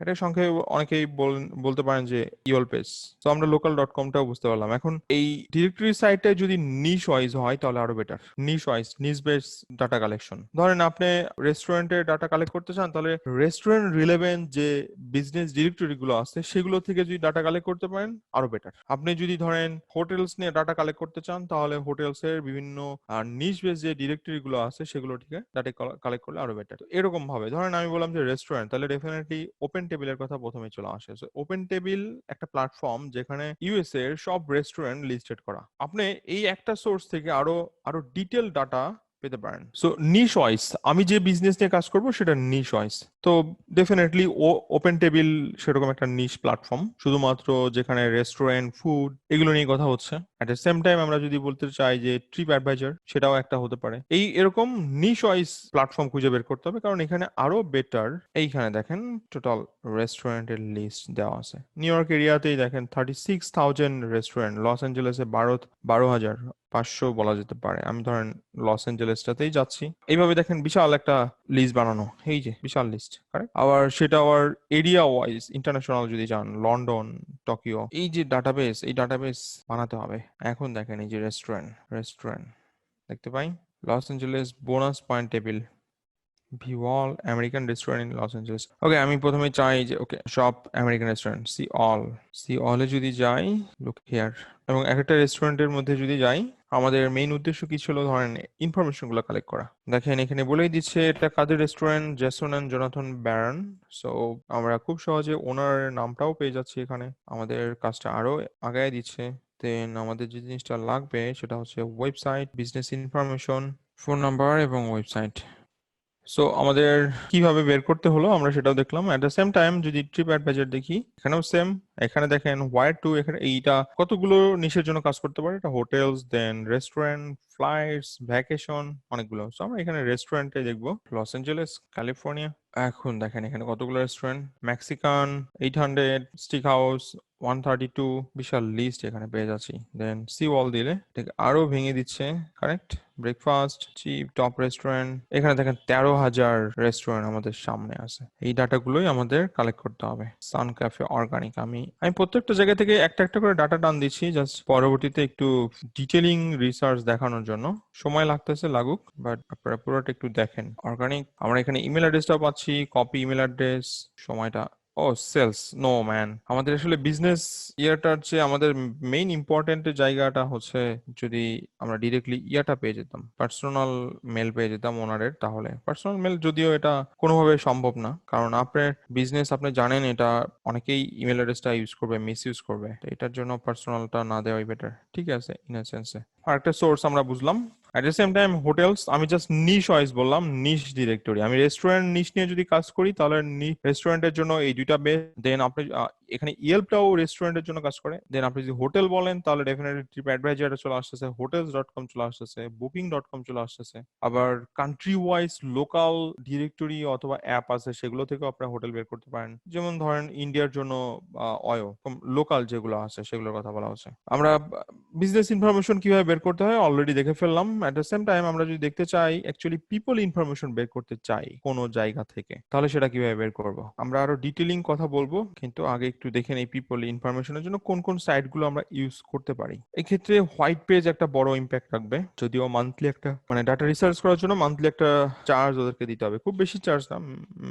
এটা সংখ্যায় অনেকেই বলতে পারেন যে ইয়েল পেজ। তো আমরা local.com-টাও বুঝতে পারলাম। এখন এই ডিরেক্টরি সাইটটা যদি নিশ ওয়াইজ হয় তাহলে আরো বেটার। নিশ ওয়াইজ, নিশ বেস ডাটা কালেকশন। ধরেন আপনি রেস্টুরেন্টের ডাটা কালেক্ট করতে চান, তাহলে রেস্টুরেন্ট রিলেভেন্ট যে বিজনেস ডিরেক্টরি গুলো আছে সেগুলো থেকে যদি ডাটা কালেক্ট করতে পারেন আরো বেটার। আপনি যদি ধরেন হোটেলস নিয়ে ডাটা কালেক্ট করতে চান, তাহলে হোটেলস এর বিভিন্ন নিশ বেস যে ডিরেক্টরি গুলো আছে সেগুলো থেকে ডাটা কালেক্ট করলে আরো বেটার। এরকম ভাবে ধরেন আমি বললাম যে রেস্টুরেন্ট, তাহলে ডেফিনেটলি ওপেন টেবিলের কথা প্রথমে চলে আসে। ওপেন টেবিল একটা প্ল্যাটফর্ম যেখানে ইউএসএ এর সব রেস্টুরেন্ট লিস্টেড করা। আপনি এই একটা সোর্স থেকে আরো আরো ডিটেল ডাটা পেতে পারেন। সো নিশ ওয়াইজ আমি যে বিজনেস নিয়ে কাজ করব সেটা নিশ ওয়াইজ। তো ডেফিনেটলি ওপেন টেবিল সেরকম একটা নিশ প্ল্যাটফর্ম, শুধুমাত্র যেখানে রেস্টুরেন্ট, ফুড এগুলো নিয়ে কথা হচ্ছে। অ্যাট দ্য সেম টাইম আমরা যদি বলতে চাই যে ট্রিপ অ্যাডভাইজার, সেটাও একটা হতে পারে। এরকম নিশ ওয়াইজ প্ল্যাটফর্ম খুঁজে বের করতে হবে, কারণ এখানে আরো বেটার। এইখানে দেখেন টোটাল রেস্টুরেন্টের লিস্ট দেওয়া আছে। নিউ ইয়র্ক এরিয়াতেই দেখেন 36,000 রেস্টুরেন্ট, লস অ্যাঞ্জেলেসে 12,500 বলা যেতে পারে। আমি ধরেন লস অ্যাঞ্জেলেসটাতেই যাচ্ছি। এইভাবে দেখেন বিশাল একটা লিস্ট বানানো, এই যে বিশাল লিস্ট। আবার সেটা আবার এরিয়া ওয়াইজ, ইন্টারন্যাশনাল যদি যান, লন্ডন, টোকিও, এই যে ডাটাবেস, এই ডাটাবেস বানাতে হবে। এখন দেখেন এই যে রেস্টুরেন্ট দেখতে পাই, Los Angeles bonus point table, view all American restaurant in Los Angeles. Okay, আমি প্রথমে চাই যে ওকে সব আমেরিকান রেস্টুরেন্ট, সি অলে যদি যাই, লুক হিয়ার, এবং একটা রেস্টুরেন্টের মধ্যে যদি যাই, আমাদের মেইন উদ্দেশ্য কি ছিল? ধরেন ইনফরমেশন গুলো কালেক্ট করা। দেখেন এখানে বলেই দিচ্ছে এটা কাদের restaurant, Jason and Jonathan Baron. So আমরা খুব সহজে ওনারের নামটাও পেয়ে যাচ্ছি এখানে, আমাদের কাজটা আরো আগায় দিচ্ছে। দেন আমাদের যে জিনিসটা লাগবে সেটা হচ্ছে website, business information, phone number এবং ওয়েবসাইট। সো আমাদের কিভাবে বের করতে হলো আমরা সেটাও দেখলাম। এট দ্য সেম টাইম যদি ট্রিপ অ্যাডভাইজার দেখি, এখানেও সেম। এখানে দেখেন ওয়ার টু, এখানে এইটা কতগুলো নিশের জন্য কাজ করতে পারে। এটা হোটেলস, দেন রেস্টুরেন্ট, ফ্লাইটস, ভ্যাকেশন, অনেকগুলো। সো আমরা এখানে রেস্টুরেন্টে দেখবো, লস অ্যাঞ্জেলেস ক্যালিফোর্নিয়া। এখন দেখেন এখানে কতগুলো রেস্টুরেন্ট, মেক্সিকান 800, স্টিক হাউস 132, বিশাল লিস্ট এখানে পেয়ে যাচ্ছি। দেন সি ওয়াল দিলে ঠিক আরো ভেঙে দিচ্ছে, correct. Breakfast, cheap, top restaurant, এখানে দেখেন 13,000 রেস্টুরেন্ট আমাদের সামনে আছে। এই ডাটাগুলোই আমাদের কালেক্ট করতে হবে। সান ক্যাফে অর্গানিক, আমি প্রত্যেকটা জায়গা থেকে একটা একটা করে ডাটা টান দিচ্ছি, জাস্ট পরবর্তীতে একটু ডিটেলিং রিসার্চ দেখানোর জন্য। সময় লাগতেছে, লাগুক, বাট আপনারা পুরোটা একটু দেখেন। অর্গানিক, আমরা এখানে ইমেল অ্যাড্রেসটাও পাচ্ছি, কপি ইমেল অ্যাড্রেস, সময়টা ও সেলস, নো ম্যান, আমাদের আসলে বিজনেস ইয়াটার চেয়ে আমাদের মেইন ইম্পর্টেন্ট জায়গাটা হচ্ছে যদি আমরা ডিরেক্টলি ইয়াটা পেয়ে যেতাম, পার্সোনাল মেল পেয়ে যেতাম ওনারের, তাহলে পার্সোনাল মেল, যদিও এটা কোনোভাবে সম্ভব না, কারণ আপনার বিজনেস আপনি জানেন এটা অনেকেই ইমেল অ্যাড্রেসটা ইউজ করবে, মিস ইউজ করবে, তো এটার জন্য পার্সোনালটা না দেওয়াই বেটার। ঠিক আছে, ইন এ সেন্সে আর একটা সোর্স আমরা বুঝলাম। At the same time hotels, আমি জাস্ট নিশ ওয়াইজ বললাম, নিশ ডিরেক্টরি। আমি রেস্টুরেন্ট নিশ নিয়ে যদি কাজ করি তাহলে রেস্টুরেন্টের জন্য এই দুইটা বেস্ট। দেন আপনি এখানে ইয়েলপটাও রেস্টুরেন্টের জন্য কাজ করে। দেন আপনি যদি হোটেল বলেন তাহলে ডেফিনেটলি ট্রিপ অ্যাডভাইজারে চলে আসতেছে, hotels.com চলে আসতেছে, বুকিং.com চলে আসতেছে। আবার কান্ট্রি ওয়াইজ লোকাল ডিরেক্টরি অথবা অ্যাপ আছে, সেগুলো থেকেও আপনার হোটেল বের করতে পারেন। যেমন ধরেন ইন্ডিয়ার জন্য অয়ো, লোকাল যেগুলো আছে সেগুলোর কথা বলা হচ্ছে। আমরা বিজনেস ইনফরমেশন কিভাবে বের করতে হয় অলরেডি দেখে ফেললাম। এট দ্য সেম টাইম আমরা যদি দেখতে চাই অ্যাকচুয়ালি পিপল ইনফরমেশন বের করতে চাই কোনো জায়গা থেকে, তাহলে সেটা কিভাবে বের করব। আমরা আরো ডিটেলিং কথা বলবো, কিন্তু আগে একটু দেখেন এই পিপল ইনফরমেশনের জন্য কোন কোন সাইট গুলো আমরা ইউজ করতে পারি। এক্ষেত্রে হোয়াইট পেজ একটা বড় ইম্প্যাক্ট রাখবে, যদিও মান্থলি একটা মানে ডাটা রিসার্চ করার জন্য মান্থলি একটা চার্জ ওদেরকে দিতে হবে, খুব বেশি চার্জ না,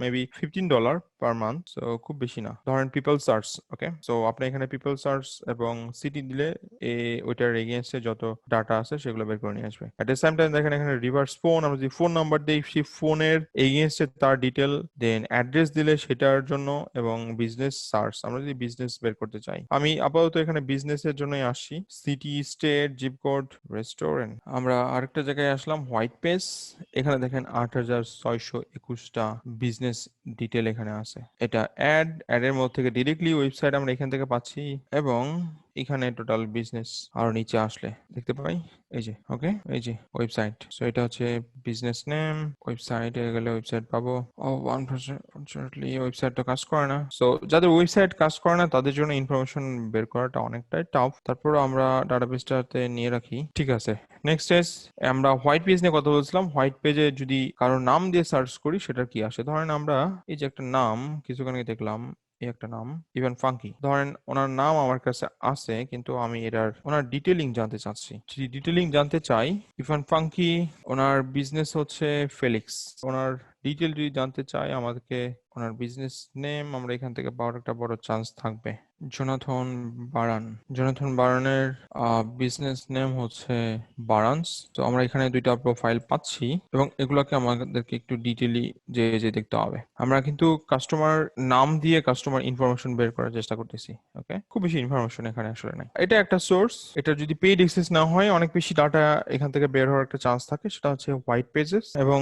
মেবি $15 পার মান্থ, সো খুব বেশি না। ধরেন পিপল সার্চ, ওকে, সো আপনি এখানে পিপল সার্চ এবং সিটি দিলে ওইটার এগেইনস্টে যত ডাটা আছে সেগুলো বের করে নিয়ে আসবে। এট দ্য সেম টাইম দেখেন এখানে রিভার্স ফোন, আমরা যদি ফোন নাম্বার দিই সেই ফোনের এগেইনস্টে তার ডিটেল, দেন অ্যাড্রেস দিলে সেটার জন্য, এবং বিজনেস সার্চ আমরা যদি বিজনেস বের করতে চাই। আমি আপাতত এখানে বিজনেসের জন্যই আসছি, city, state, zip code, restaurant. আমরা আরেকটা জায়গায় আসলাম, হোয়াইট পেজ। এখানে দেখেন 8621টা বিজনেস ডিটেল এখানে আছে। এটা অ্যাডের মধ্যে থেকে ডিরেক্টলি ওয়েবসাইট আমরা এখান থেকে পাচ্ছি, এবং এখানে টোটাল বিজনেস আরো নিচে আসলে দেখতে পাই, এই যে ওকে, এই যে ওয়েবসাইট। সো এটা হচ্ছে বিজনেস নেম, ওয়েবসাইটে গেলে ওয়েবসাইট পাবো। ও 1% আনফরচুনেটলি ওয়েবসাইটটা কাজ করে না। সো যাদের ওয়েবসাইট কাজ করে না তাদের জন্য ইনফরমেশন বের করাটা অনেকটাই টাফ, তারপর আমরা ডাটাবেসটাতে নিয়ে রাখি। ঠিক আছে, নেক্সট ইজ আমরা হোয়াইট পেজ নিয়ে কথা বলছিলাম। হোয়াইট পেজে যদি কারোর নাম দিয়ে সার্চ করি সেটা কি আসে, ধরেন আমরা এই যে একটা নাম কিছুক্ষণ আগে দেখলাম, এই একটা নাম ইভান ফাঙ্কি, ধরেন ওনার নাম আমার কাছে আছে, কিন্তু আমি ওনার ডিটেলিং জানতে চাচ্ছি। যদি ডিটেলিং জানতে চাই, ইভান ফাঙ্কি, ওনার বিজনেস হচ্ছে ফেলিক্স, ওনার ডিটেল যদি জানতে চাই আমাদেরকে, ওনার বিজনেস নেম আমরা এখান থেকে পাওয়ার একটা বড় চান্স থাকবে। জোনাথন বারান, জোনাথন বারানের বিজনেস নেম হচ্ছে বারান্স। তো আমরা এখানে দুইটা প্রোফাইল পাচ্ছি, এবং এগুলোকে আমাদেরকে একটু ডিটেইলি যে যে দেখতে হবে। আমরা কিন্তু কাস্টমার নাম দিয়ে কাস্টমার ইনফরমেশন বের করার চেষ্টা করতেছি, ওকে, খুব বেশি ইনফরমেশন এখানে আসলে নাই। এটা একটা সোর্স, এটা যদি পেইড অ্যাক্সেস না হয় অনেক বেশি ডাটা এখান থেকে বের হওয়ার একটা চান্স থাকে, সেটা হচ্ছে হোয়াইট পেজেস। এবং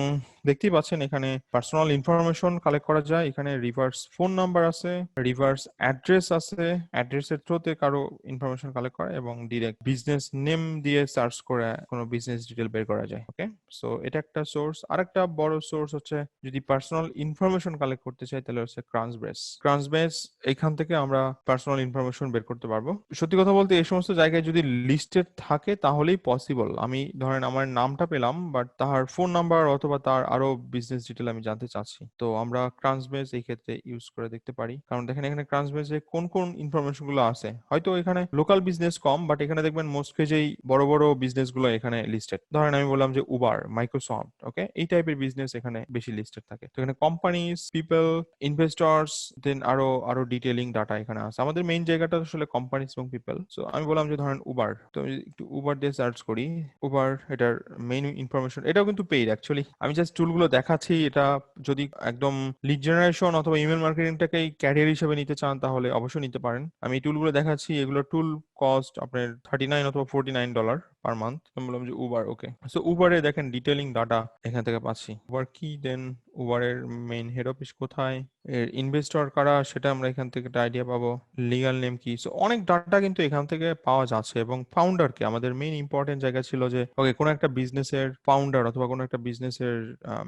দেখতেই পাচ্ছেন এখানে পার্সোনাল ইনফরমেশন কালেক্ট করা যায়, এখানে রিভার্স ফোন নাম্বার আছে, রিভার্স অ্যাড্রেস আছে, অ্যাড্রেসের থ্রুতে কারো ইনফরমেশন কালেক্ট করা, এবং ডিরেক্ট বিজনেস নেম দিয়ে সার্চ করে কোনো বিজনেস ডিটেল বের করা যায়, ওকে। সো এটা একটা সোর্স। আরেকটা বড় সোর্স হচ্ছে যদি পার্সোনাল ইনফরমেশন কালেক্ট করতে চাই তাহলে হচ্ছে ক্রাঞ্চবেস। ক্রাঞ্চবেস, এখান থেকে আমরা পার্সোনাল ইনফরমেশন বের করতে পারবো। সত্যি কথা বলতে এই সমস্ত জায়গায় যদি লিস্টেড থাকে তাহলেই পসিবল। আমি ধরেন আমার নামটা পেলাম, বাট তার ফোন নাম্বার অথবা তার আরো বিজনেস ডিটেল আমি জানতে চাচ্ছি, তো আমরা ক্রাঞ্চবেস এই ক্ষেত্রে ইউজ করে দেখতে পারি। কারণ দেখেন এখানে ক্রাঞ্চবেসে কোন কোন ইনফরমেশন গুলো আছে, হয়তো এখানে লোকাল বিজনেস কম, বাট এখানে দেখবেন মোস্ট কেজেই বড় বড় বিজনেস গুলো এখানে লিস্টেড। ধরেন আমি বললাম যে উবার, মাইক্রোসফট, ওকে, এই টাইপের বিজনেস এখানে বেশি লিস্টেড থাকে। তো এখানে কোম্পানিজ, পিপল, ইনভেস্টরস, দেন আরো আরো ডিটেইলিং ডাটা এখানে আছে। আমাদের মেইন জায়গাটা আসলে কোম্পানিজ এবং পিপল। সো আমি বললাম যে ধরেন উবার, তো আমি যদি একটু উবার দিয়ে সার্চ করি, উবার, এটার মেইন ইনফরমেশন, এটাও কিন্তু পেইড অ্যাকচুয়ালি। আমি জাস্ট টুলগুলো দেখাচ্ছি, এটা যদি একদম লিড জেনারেশন অথবা ইমেল মার্কেটিংটাকে ক্যারিয়ার হিসেবে নিতে চান তাহলে অবশ্যই নিতে পারেন। আমি এই টুলগুলো দেখাচ্ছি, এগুলো টুল কস্ট আপনার $39 অথবা $49 পার মান্থ। আমি বললাম যে উবার, ওকে। সো উবারে দেখেন ডিটেইলিং ডাটা এখান থেকে পাচ্ছি, উবার কি, দেন উবারের মেইন হেড অফিস কোথায়, এর ইনভেস্টর কারা সেটা আমরা এখান থেকে একটা আইডিয়া পাবো, লিগ্যাল নেম কি। সো অনেক ডাটা কিন্তু এখান থেকে পাওয়া যাচ্ছে। এবং ফাউন্ডারকে, আমাদের মেইন ইম্পর্টেন্ট জায়গা ছিল যে ওকে, কোনো একটা বিজনেসের ফাউন্ডার অথবা কোনো একটা বিজনেসের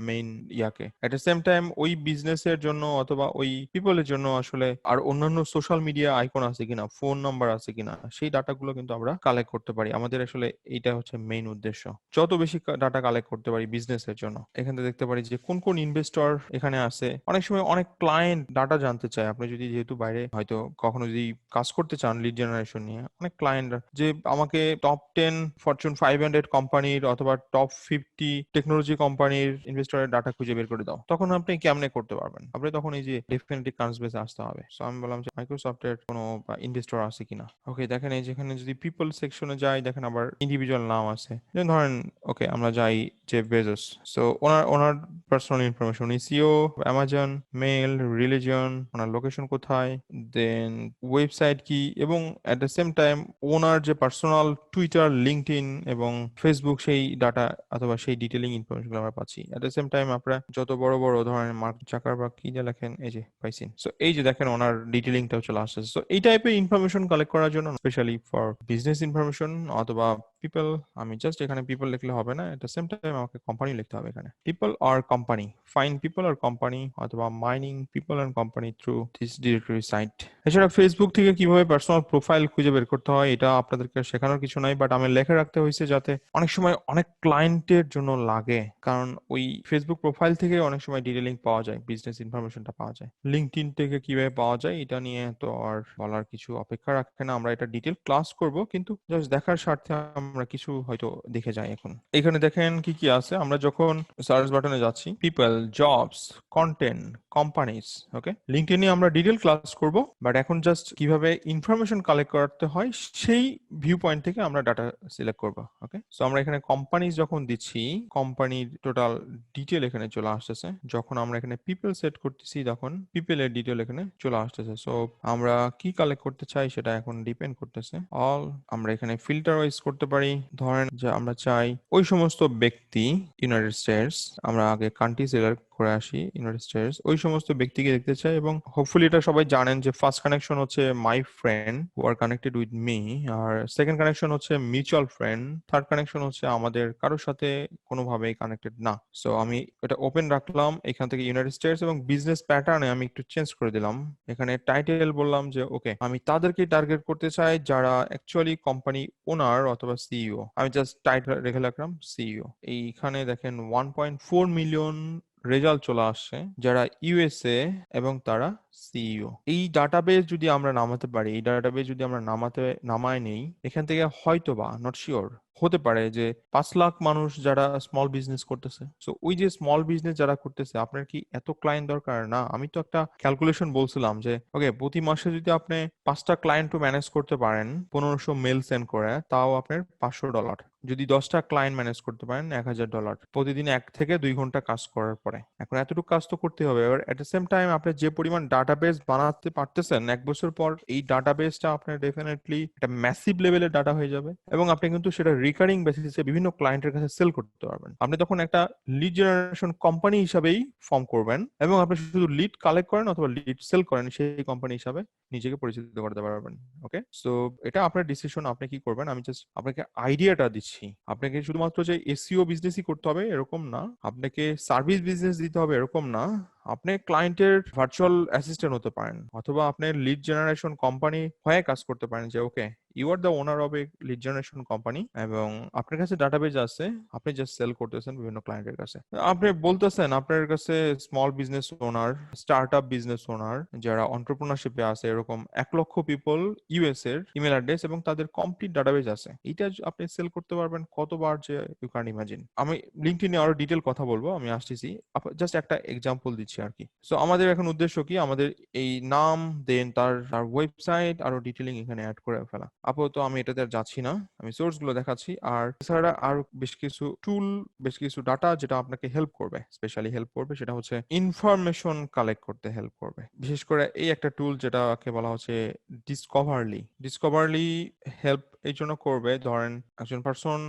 মেইন ইয়াকে, এট দ্য সেম টাইম ওই বিজনেসের জন্য অথবা ওই পিপলের জন্য আসলে আর অন্যান্য সোশ্যাল মিডিয়া আইকন আছে কিনা, ফোন নাম্বার আছে কিনা, সেই সেই ডাটাগুলো কিন্তু আমরা কালেক্ট করতে পারি। আমাদের আসলে এইটা হচ্ছে মেইন উদ্দেশ্য। যত বেশি ডাটা কালেক্ট করতে পারি বিজনেসের জন্য, এখানে দেখতে পারি যে কোন কোন ইনভেস্টর এখানে আছে। অনেক সময় অনেক ক্লায়েন্ট ডাটা জানতে চায়। আপনি যদি যেহেতু বাইরে হয়তো কখনো যদি কাজ করতে চান লিড জেনারেশন নিয়ে, অনেক ক্লায়েন্ট যে আমাকে টপ 10 ফরচুন 500 কোম্পানির অথবা টপ 50 টেকনোলজি কোম্পানির ইনভেস্টরের ডাটা খুঁজে বের করে দাও, তখন আপনি কেমনে করতে পারবেন? আপনি তখন এই যে ডেফিনেটলি কান্সবেসে আসতে হবে। সো আমি বললাম যে মাইক্রোসফটের কোনো ইনভেস্টর আছে কিনা। ওকে, দেখেন এই যেখানে যদি পিপল সেকশনে যাই, দেখেন আবার ইন্ডিভিজুয়াল নাম আছে। যেমন ধরেন ওকে আমরা যাই জেফ বেজোস। সো ওনার ওনার personal information, CEO, Amazon, mail, religion, ওনার লোকেশন কোথায়, দেন ওয়েবসাইট কি, এবং অ্যাট দ্য সেম টাইম ওনার যে পার্সোনাল টুইটার, লিঙ্কডইন এবং ফেসবুক, সেই ডাটা অথবা সেই ডিটেলিং ইনফরমেশন আমরা পাচ্ছি। অ্যাট দ্য সেম টাইম আপনারা যত বড় বড় ধরনের মার্ক জাকারবার্গ কি যে লেখেন, এই যে পাইছেন। সো এই যে দেখেন ওনার ডিটেলিংটাও চলে আসছে। সো এই টাইপের ইনফরমেশন কালেক্ট করার জন্য স্পেশালি ফর বিজনেস ইনফরমেশন অথবা পিপল, আমি জাস্ট এখানে পিপল লিখলে হবে না, এট দ্য সেম টাইম আমাকে কোম্পানি লিখতে হবে। এখানে পিপল আর কোম্পানি, ফাইন পিপল আর কোম্পানি অথবা mining people and company through this directory site. এছাড়া ফেসবুক থেকে কিভাবে পার্সোনাল প্রোফাইল খুঁজে বের করতে হয় এটা আপনাদেরকে শেখানোর কিছু নাই, বাট আমি লেখা রাখতে হয়েছে যাতে অনেক সময় অনেক ক্লায়েন্টের জন্য লাগে, কারণ ওই ফেসবুক প্রোফাইল থেকে অনেক সময় ডিটেলিং পাওয়া যায়, বিজনেস ইনফরমেশনটা পাওয়া যায়। লিঙ্কডইন থেকে কিভাবে পাওয়া যায় এটা নিয়ে তো আর বলার কিছু অপেক্ষা রাখে না, আমরা এটা ডিটেল ক্লাস করব, কিন্তু জাস্ট দেখার স্বার্থে আমরা কিছু হয়তো দেখে যাই। এখন এখানে দেখেন কি কি আছে। আমরা যখন সার্চ বাটনে যাচ্ছি, পিপল, জবস, কন্টেন্ট, কোম্পানিজ, ওকে, লিঙ্কডইনে আমরা ডিটেল ক্লাস করব, বাট এখন জাস্ট কিভাবে ইনফরমেশন কালেক্ট করতে হয় সেই ভিউ পয়েন্ট থেকে আমরা ডাটা সিলেক্ট করব। ওকে, সো আমরা এখানে কোম্পানিজ যখন দিচ্ছি, কোম্পানির টোটাল ডিটেল এখানে চলে আসতেছে। যখন আমরা এখানে পিপল সেট করতেছি, তখন পিপলের ডিটেল এখানে চলে আসতেছে। সো আমরা কি কালেক্ট করতে চাই সেটা এখন ডিপেন্ড করতেছে। অল আমরা এখানে ফিল্টার ওয়াইজ করতে পারি। ধরেন যে আমরা চাই ওই সমস্ত ব্যক্তি, ইউনাইটেড স্টেটস, আমরা আগে কান্ট্রি সিলেক্ট করে আসি, ইউনাইটেড স্টেটস, ওই সমস্ত ব্যক্তিকে দেখতে চাই। এবং হোপফুলি এটা সবাই জানেন যে ফার্স্ট কানেকশন হচ্ছে my friend who are connected with me, আর সেকেন্ড কানেকশন হচ্ছে মিউচুয়াল ফ্রেন্ড, থার্ড কানেকশন হচ্ছে আমাদের কারোর সাথে কোনোভাবেই কানেক্টেড না। সো আমি এটা ওপেন রাখলাম, এখান থেকে ইউনাইটেড স্টেটস, এবং বিজনেস প্যাটার্নে আমি একটু চেঞ্জ করে দিলাম। এখানে টাইটেল বললাম যে ওকে আমি তাদেরকে টার্গেট করতে চাই যারা অ্যাকচুয়ালি কোম্পানি ওনার অথবা সিইও। আমি জাস্ট টাইটেল রেখে রাখলাম সিইও। এইখানে দেখেন 1.4 মিলিয়ন রেজাল্ট চলে আসছে যারা ইউএসএ এবং তারা সিইও। এই ডাটাবেস যদি আমরা নামাতে পারি, এই ডাটাবেস যদি আমরা নামায় নেই, এখান থেকে হয়তো বা নট শিওর, হতে পারে যে 5 লাখ মানুষ যারা স্মল বিজনেস করতেছে। সো ওই যে স্মল বিজনেস যারা করতেছে, আপনার কি এত ক্লায়েন্ট দরকার? না, আমি তো একটা ক্যালকুলেশন বলছিলাম যে ওকে প্রতি মাসে যদি আপনি 5টা ক্লায়েন্টও ম্যানেজ করতে পারেন 1500 মেল সেন্ড করে, তাও আপনার $500। যদি 10টা ক্লায়েন্ট ম্যানেজ করতে পারেন $1000 প্রতিদিন 1 থেকে 2 ঘন্টা কাজ করার পরে। এখন এতটুকু কাজ তো করতে হবে। এবার এট দ্য সেম টাইম আপনি যে পরিমাণ ডাটাবেস বানাতে পারতেছেন 1 বছর পর, এই ডাটাবেসটা আপনার ডেফিনেটলি একটা ম্যাসিভ লেভেলের ডাটা হয়ে যাবে, এবং আপনি কিন্তু সেটা রিকারিং বেসিসে বিভিন্ন ক্লায়েন্টের কাছে সেল করতে পারবেন। আপনি তখন একটা লিড জেনারেশন কোম্পানি হিসাবেই ফর্ম করবেন, এবং আপনি শুধু লিড কালেক্ট করেন অথবা লিড সেল করেন সেই কোম্পানি হিসাবে নিজেকে পরিচিত করতে পারবেন। ওকে, সো এটা আপনার ডিসিশন, আপনি কি করবেন। আমি জাস্ট আপনাকে আইডিয়াটা দিচ্ছি। আপনাকে শুধুমাত্র যে এসইও বিজনেসই করতে হবে এরকম না, আপনাকে সার্ভিস বিজনেস দিতে হবে এরকম না, আপনি ক্লায়েন্টের ভার্চুয়াল অ্যাসিস্ট্যান্ট হতে পারেন, অথবা আপনি লিড জেনারেশন কোম্পানি হয়ে কাজ করতে পারেন, যে okay you are the owner of a lead generation company, এবং আপনার কাছে ডাটাবেজ আছে, আপনি জাস্ট সেল করতেছেন বিভিন্ন ক্লায়েন্টের কাছে। আপনি বলতেছেন আপনার কাছে small business owner, start up business owner যারা অন্টারপ্রেনারশিপে আছে, এরকম 1 লক্ষ পিপল ইউএস এর ইমেল অ্যাড্রেস এবং তাদের কমপ্লিট ডাটাবেজ আছে। এটা আপনি সেল করতে পারবেন কতবার যে ইউ ক্যান ইমাজিন। আমি লিঙ্কডইনে আরো ডিটেল কথা বলবো, আমি আসতেছি, জাস্ট একটা এক্সাম্পল দিচ্ছি আর কি। সো আমাদের এখন উদ্দেশ্য কি, আমাদের এই নাম, দেন তার ওয়েবসাইট, আরো ডিটেলিং এখানে অ্যাড করে ফেলা। আপাতত আমি এটাতে আর যাচ্ছি না, আমি সোর্স গুলো দেখাচ্ছি। আর এছাড়া আরো বেশ কিছু টুল, বেশ কিছু ডাটা যেটা আপনাকে হেল্প করবে, স্পেশালি হেল্প করবে, সেটা হচ্ছে ইনফরমেশন কালেক্ট করতে হেল্প করবে। বিশেষ করে এই একটা টুল যেটাকে বলা হচ্ছে ডিসকভারলি। ডিসকভারলি হেল্প এই জন্য করবে, ধরেন একজন পার্সন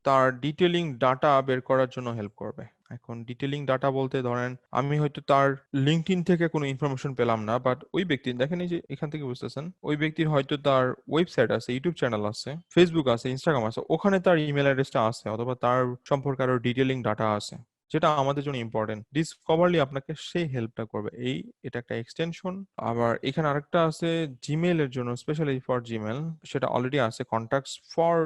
তার ডিটেলিং ডাটা বের করার জন্য হেল্প করবে। এখন ডিটেলিং ডাটা বলতে ধরেন আমি হয়তো তার লিঙ্কডইন থেকে কোনো ইনফরমেশন পেলাম না, বাট ওই ব্যক্তির, দেখেন এই যে এখান থেকে বুঝতেছেন, ওই ব্যক্তির হয়তো তার ওয়েবসাইট আছে, ইউটিউব চ্যানেল আছে, ফেসবুক আছে, ইনস্টাগ্রাম আছে, ওখানে তার ইমেল অ্যাড্রেসটা আছে, অথবা তার সম্পর্কে আরো ডিটেলিং ডাটা আছে। যেটা আমাদের জন্য ইম্পর্টেন্ট। ডিসকভারলি আপনাকে সেই হেল্পটা করবে। এটা একটা এক্সটেনশন। আবার এখানে আরেকটা আছে জিমেল এর জন্য, স্পেশালি ফর জিমেল, সেটা অলরেডি আছে, কন্ট্যাক্টস ফর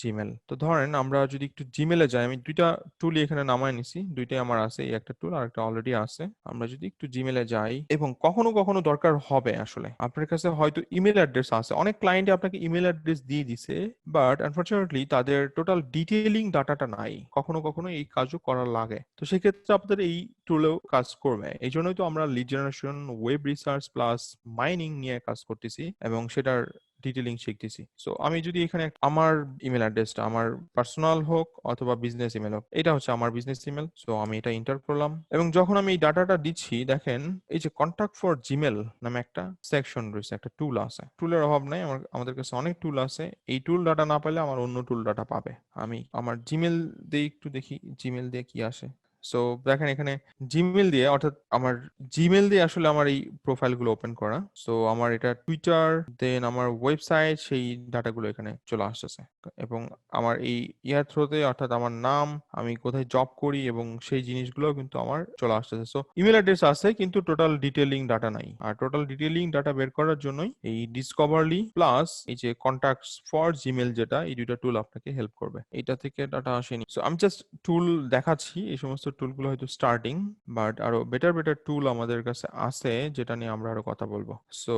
জিমেল। তো ধরেন আমরা যদি একটু জিমেলে যাই, আমি দুইটা টুলই এখানে নামায় নিছি, দুইটাই আমার আছে, এই একটা টুল আর একটা অলরেডি আছে। আমরা যদি একটু জিমেলে যাই, এবং কখনো কখনো দরকার হবে আসলে, আপনার কাছে হয়তো ইমেল অ্যাড্রেস আছে, অনেক ক্লায়েন্টে আপনাকে ইমেল অ্যাড্রেস দিয়ে দিছে, বাট আনফরচুনেটলি তাদের টোটাল ডিটেইলিং ডাটাটা নাই, কখনো কখনো এই কাজও করা লাগে। তো সেক্ষেত্রে আপনাদের এই টুলেও কাজ করবে। এই জন্যই তো আমরা lead generation, web research plus mining নিয়ে কাজ করতেছি এবং সেটার ডিটেলিং শিখতেছি। সো আমি যদি এখানে আমার ইমেল অ্যাড্রেসটা, আমার পার্সোনাল হোক অথবা বিজনেস ইমেল হোক, এটা হচ্ছে আমার বিজনেস ইমেল, সো আমি এটা এন্টার করলাম। এবং যখন আমি এই ডাটাটা দিচ্ছি, দেখেন এই যে কন্ট্যাক্ট ফর জিমেল নামে একটা সেকশন রয়েছে, একটা টুল আছে। টুলের অভাব নাই, আমাদের কাছে অনেক টুল আছে। এই টুল ডাটা না পেলে আমার অন্য টুল ডাটা পাবে। আমি আমার জিমেল দিয়ে একটু দেখি জিমেল দিয়ে কি আসে। সো দেখেন এখানে জিমেল দিয়ে, অর্থাৎ আমার জিমেল দিয়ে আসলে আমার এই প্রোফাইলগুলো ওপেন করা। সো আমার এটা টুইটার, দেন আমার ওয়েবসাইট, সেই ডাটাগুলো এখানে চলে আসতেছে। এবং আমার এই ইয়ার থ্রোতে, অর্থাৎ আমার নাম, আমি কোথায় জব করি এবং সেই জিনিসগুলো কিন্তু আমার চলে আসতেছে। সো ইমেল অ্যাড্রেস আছে কিন্তু টোটাল ডিটেইলিং ডাটা নাই। আর টোটাল ডিটেইলিং ডাটা বের করার জন্যই এই ডিসকভারলি প্লাস এই যে কন্ট্যাক্টস ফর জিমেল, যেটা এই দুইটা টুল আপনাকে হেল্প করবে। এটা থেকে ডাটা আসেনি। সো আমি জাস্ট টুল দেখাচ্ছি, এই সমস্ত টুলগুলো হয়তো স্টার্টিং, বাট আরো বেটার বেটার টুল আমাদের কাছে আছে, যেটা নিয়ে আমরা আরো কথা বলবো। সো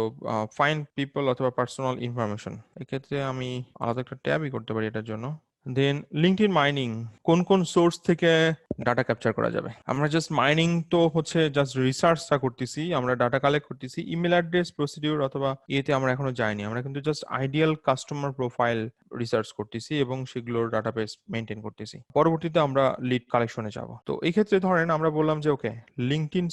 ফাইন্ড পিপল অথবা পার্সোনাল ইনফরমেশন, এক্ষেত্রে আমি আলাদা একটা ট্যাবই করতে পারি এটার জন্য। দেন লিঙ্কডইন মাইনিং, কোন কোন সোর্স থেকে ডাটা ক্যাপচার করা যাবে। আমরা জাস্ট মাইনিং তো হচ্ছে জাস্ট রিসার্চটা করতেছি, আমরা ডাটা কালেক্ট করতেছি। ইমেল অ্যাড্রেস, প্রসিডিউর অথবা ইয়েতে আমরা এখনো যাইনি, আমরা কিন্তু just ideal customer profile research করতেছি এবং সেগুলোর ডাটাবেস মেনটেন করতেছি। পরবর্তীতে আমরা লিড কালেকশনে যাব। তো এই ক্ষেত্রে ধরেন আমরা বললাম যে ওকে, লিঙ্কডইন